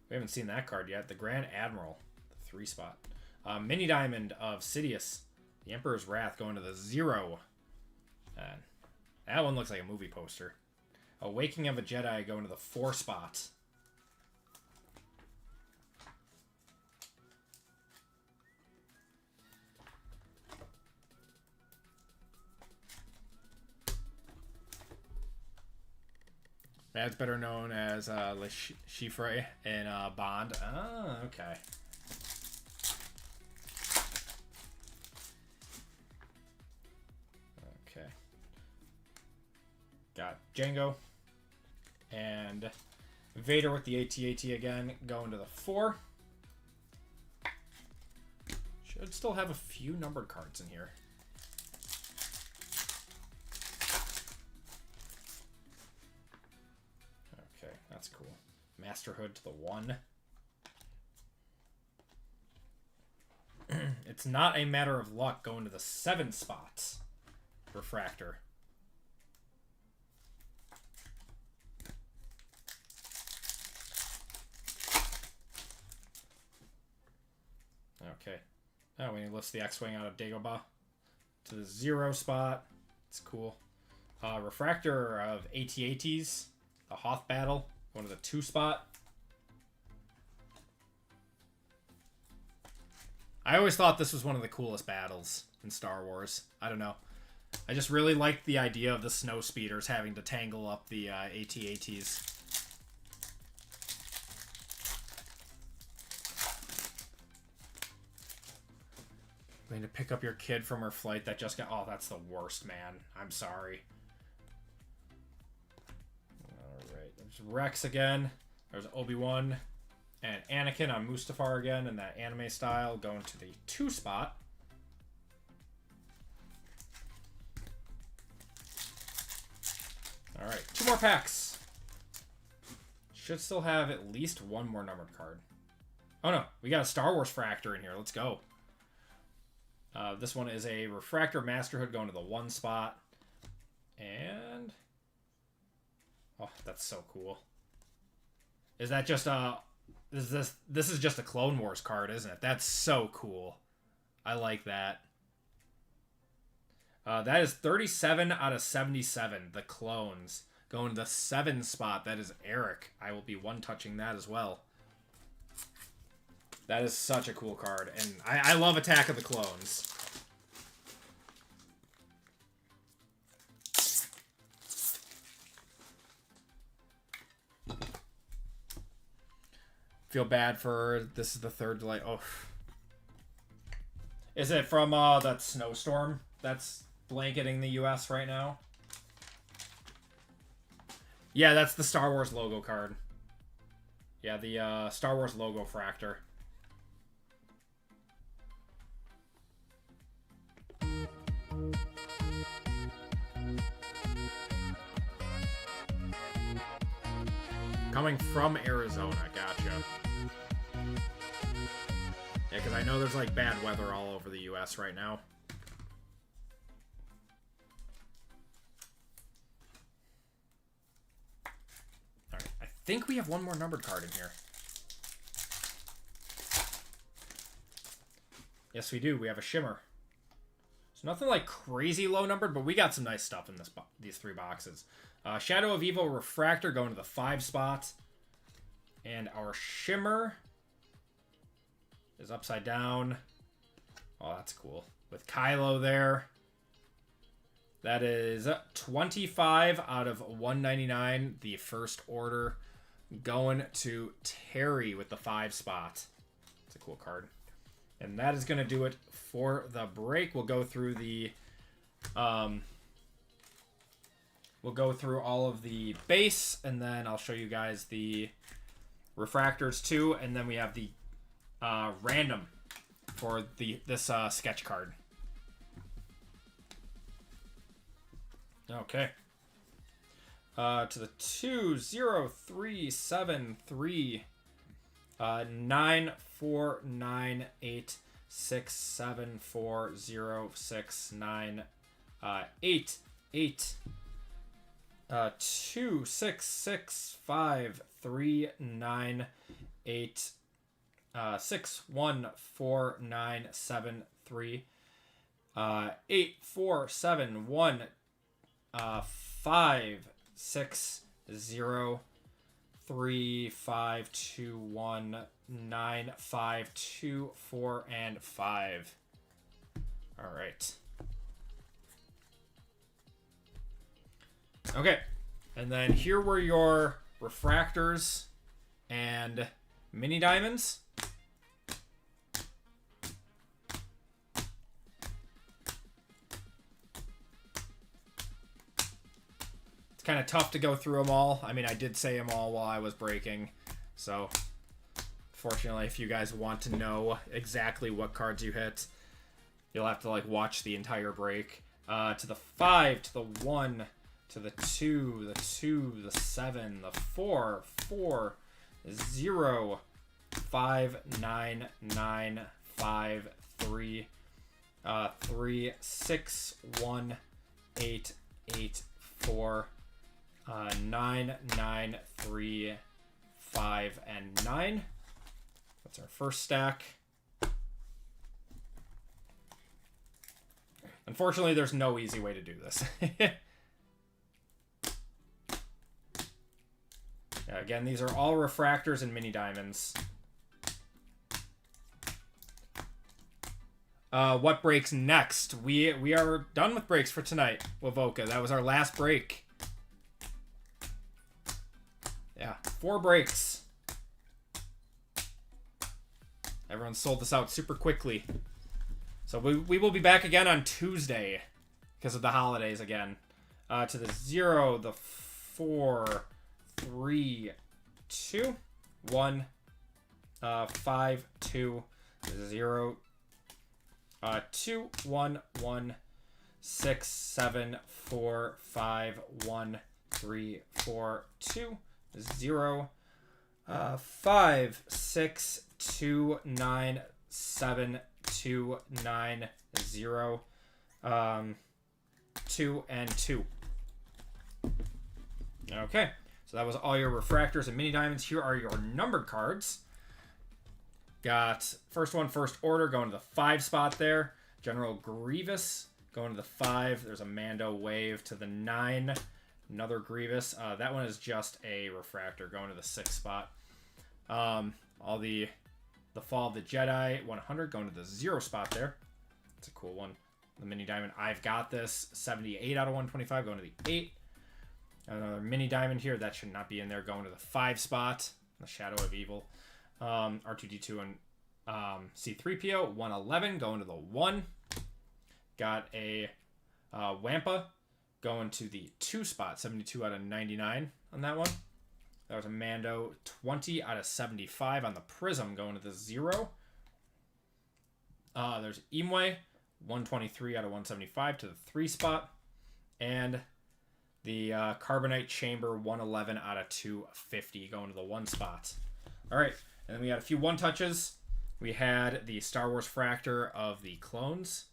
We haven't seen that card yet. The Grand Admiral, the 3 spot. Mini Diamond of Sidious. The Emperor's Wrath going to the 0. That one looks like a movie poster. Awakening of a Jedi going to the 4 spot. That's better known as Le Chiffre in Bond. Oh, okay. Okay. Got Django. And Vader with the AT-AT again, going to the 4. Should still have a few numbered cards in here. Okay, that's cool. Masterhood to the 1. It's not a matter of luck going to the 7 spots. Refractor. Okay. Oh, when he lifts the X-Wing out of Dagobah to the 0 spot. It's cool. Refractor of AT-ATs. The Hoth Battle. Going to the 2 spot. I always thought this was one of the coolest battles in Star Wars. I don't know. I just really liked the idea of the snow speeders having to tangle up the AT-ATs. Going to pick up your kid from her flight that just got... Oh, that's the worst, man. I'm sorry. Alright, there's Rex again. There's Obi-Wan and Anakin on Mustafar again in that anime style, going to the 2 spot. Alright, 2 more packs. Should still have at least 1 more numbered card. Oh no, we got a Star Wars Fractor in here. Let's go. This one is a Refractor Masterhood going to the 1 spot. And... oh, that's so cool. Is that just a... This is just a Clone Wars card, isn't it? That's so cool. I like that. That is 37 out of 77. The clones going to the 7 spot. That is Eric. I will be one-touching that as well. That is such a cool card. And I love Attack of the Clones. Feel bad for... this is the 3rd delay. Oh. Is it from that snowstorm that's blanketing the US right now? Yeah, that's the Star Wars logo card. Yeah, the Star Wars logo Fractor. Coming from Arizona, gotcha. Yeah, because I know there's like bad weather all over the US right now. Alright, I think we have 1 more numbered card in here. Yes, we do. We have a Shimmer. It's nothing like crazy low numbered, but we got some nice stuff in these 3 boxes. Shadow of Evil Refractor going to the 5 spot. And our Shimmer is upside down. Oh, that's cool. With Kylo there. That is 25 out of 199. The First Order going to Terry with the 5 spot. It's a cool card. And that is going to do it for the break. We'll go through the... we'll go through all of the base, and then I'll show you guys the refractors too, and then we have the random for this sketch card. Okay. To the 20373 94986740698 2665398 61497 8471 560 3521 9524 and 5. All right. Okay. And then here were your refractors and mini diamonds. It's kind of tough to go through them all. I mean, I did say them all while I was breaking. So, fortunately, if you guys want to know exactly what cards you hit, you'll have to, like, watch the entire break. To the 5, to the 1, to the 2, the 2, the 7, the 4, 4, 0, 5, 9, 9, 5, 3, 3, 6, 1, 8, 8, 4, 9, 9, 3, 5, and 9. That's our first stack. Unfortunately, there's no easy way to do this. Again, these are all refractors and mini diamonds. What breaks next? We are done with breaks for tonight, Wavoka. That was our last break. Yeah, 4 breaks. Everyone sold this out super quickly. So we will be back again on Tuesday because of the holidays again. To the 0, the 4, 3, 2, 1, 5, 2, 0, 2, 1, 1, 6, 7, 4, 5, 1, 3, 4, 2, 0, 5, 6, 2, 9, 7, 2, 9, 0, 2, and 2. Okay, so that was all your refractors and mini diamonds. Here are your numbered cards. Got first one, first order, going to the 5 spot there. General Grievous going to the 5. There's a Mando Wave to the 9. Another Grievous. That one is just a refractor going to the 6 spot. All the Fall of the Jedi 100 going to the 0 spot there. It's a cool one. The mini diamond, I've got this 78 out of 125 going to the 8. Another mini diamond here that should not be in there going to the 5 spot. The Shadow of Evil. R2D2 and C3PO 111 going to the 1. Got a Wampa going to the 2 spot, 72 out of 99 on that one. That was a Mando 20 out of 75 on the Prism going to the 0. There's Imwe 123 out of 175 to the 3 spot. And the Carbonite Chamber 111 out of 250 going to the 1 spot. All right. And then we had a few one-touches. We had the Star Wars Fractor of the Clones.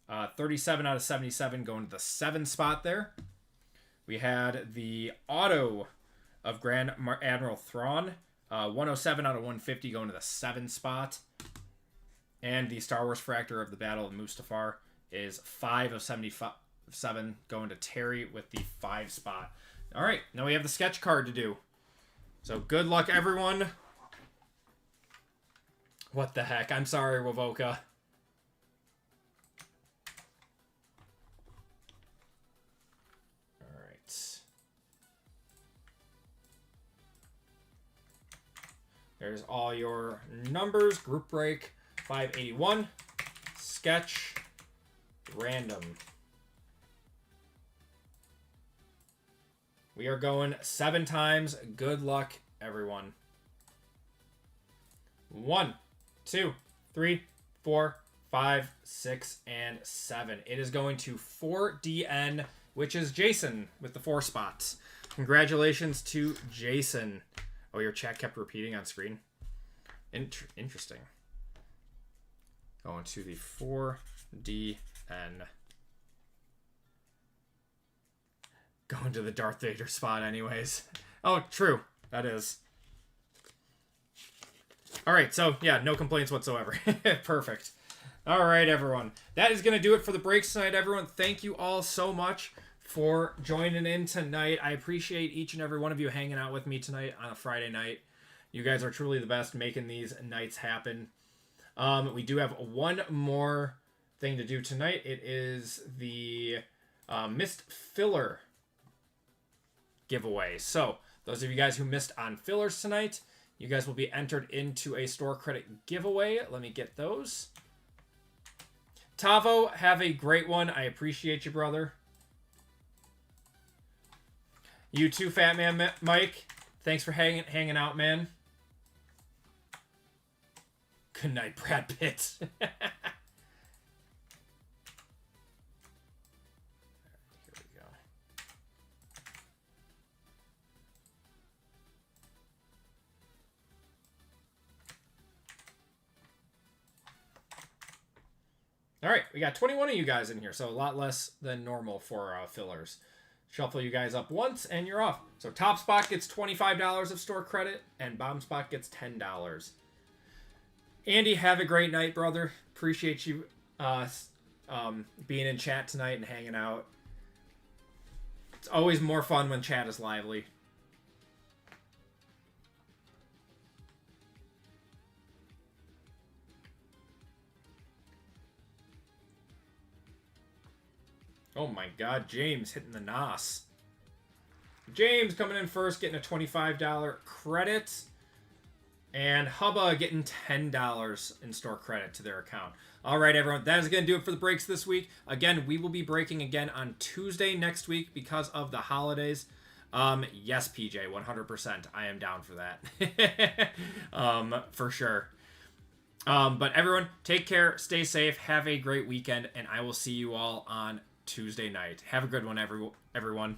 37 out of 77 going to the 7 spot there. We had the Auto of Grand Admiral Thrawn. 107 out of 150 going to the 7 spot. And the Star Wars Fractor of the Battle of Mustafar is 5 of 77 going to Terry with the 5 spot. All right, now we have the sketch card to do. So good luck, everyone. What the heck? I'm sorry, Wavoka. All right. There's all your numbers. Group break 581. Sketch. Random. We are going 7 times. Good luck, everyone. 1, 2, 3, 4, 5, 6, and 7. It is going to 4DN, which is Jason with the 4 spots. Congratulations to Jason. Oh, your chat kept repeating on screen. Interesting. Going to the 4DN. Going to the Darth Vader spot anyways. Oh, true. That is. All right, so yeah, no complaints whatsoever. Perfect. All right, everyone. That is going to do it for the breaks tonight, everyone. Thank you all so much for joining in tonight. I appreciate each and every one of you hanging out with me tonight on a Friday night. You guys are truly the best making these nights happen. We do have one more thing to do tonight. It is the missed filler giveaway. So those of you guys who missed on fillers tonight, you guys will be entered into a store credit giveaway. Let me get those. Tavo, have a great one. I appreciate you, brother. You too, Fat Man Mike. Thanks for hanging out, man. Good night, Brad Pitt. Here we go. All right, we got 21 of you guys in here, so a lot less than normal for fillers. Shuffle you guys up once, and you're off. So top spot gets $25 of store credit, and bottom spot gets $10. Andy, have a great night, brother. Appreciate you being in chat tonight and hanging out. It's always more fun when chat is lively. Oh my god, James hitting the NOS. James coming in first, getting a $25 credit. And Hubba getting $10 in store credit to their account. All right, everyone. That is going to do it for the breaks this week. Again, we will be breaking again on Tuesday next week because of the holidays. Yes, PJ, 100%. I am down for that. For sure. But everyone, take care. Stay safe. Have a great weekend. And I will see you all on Tuesday night. Have a good one, everyone.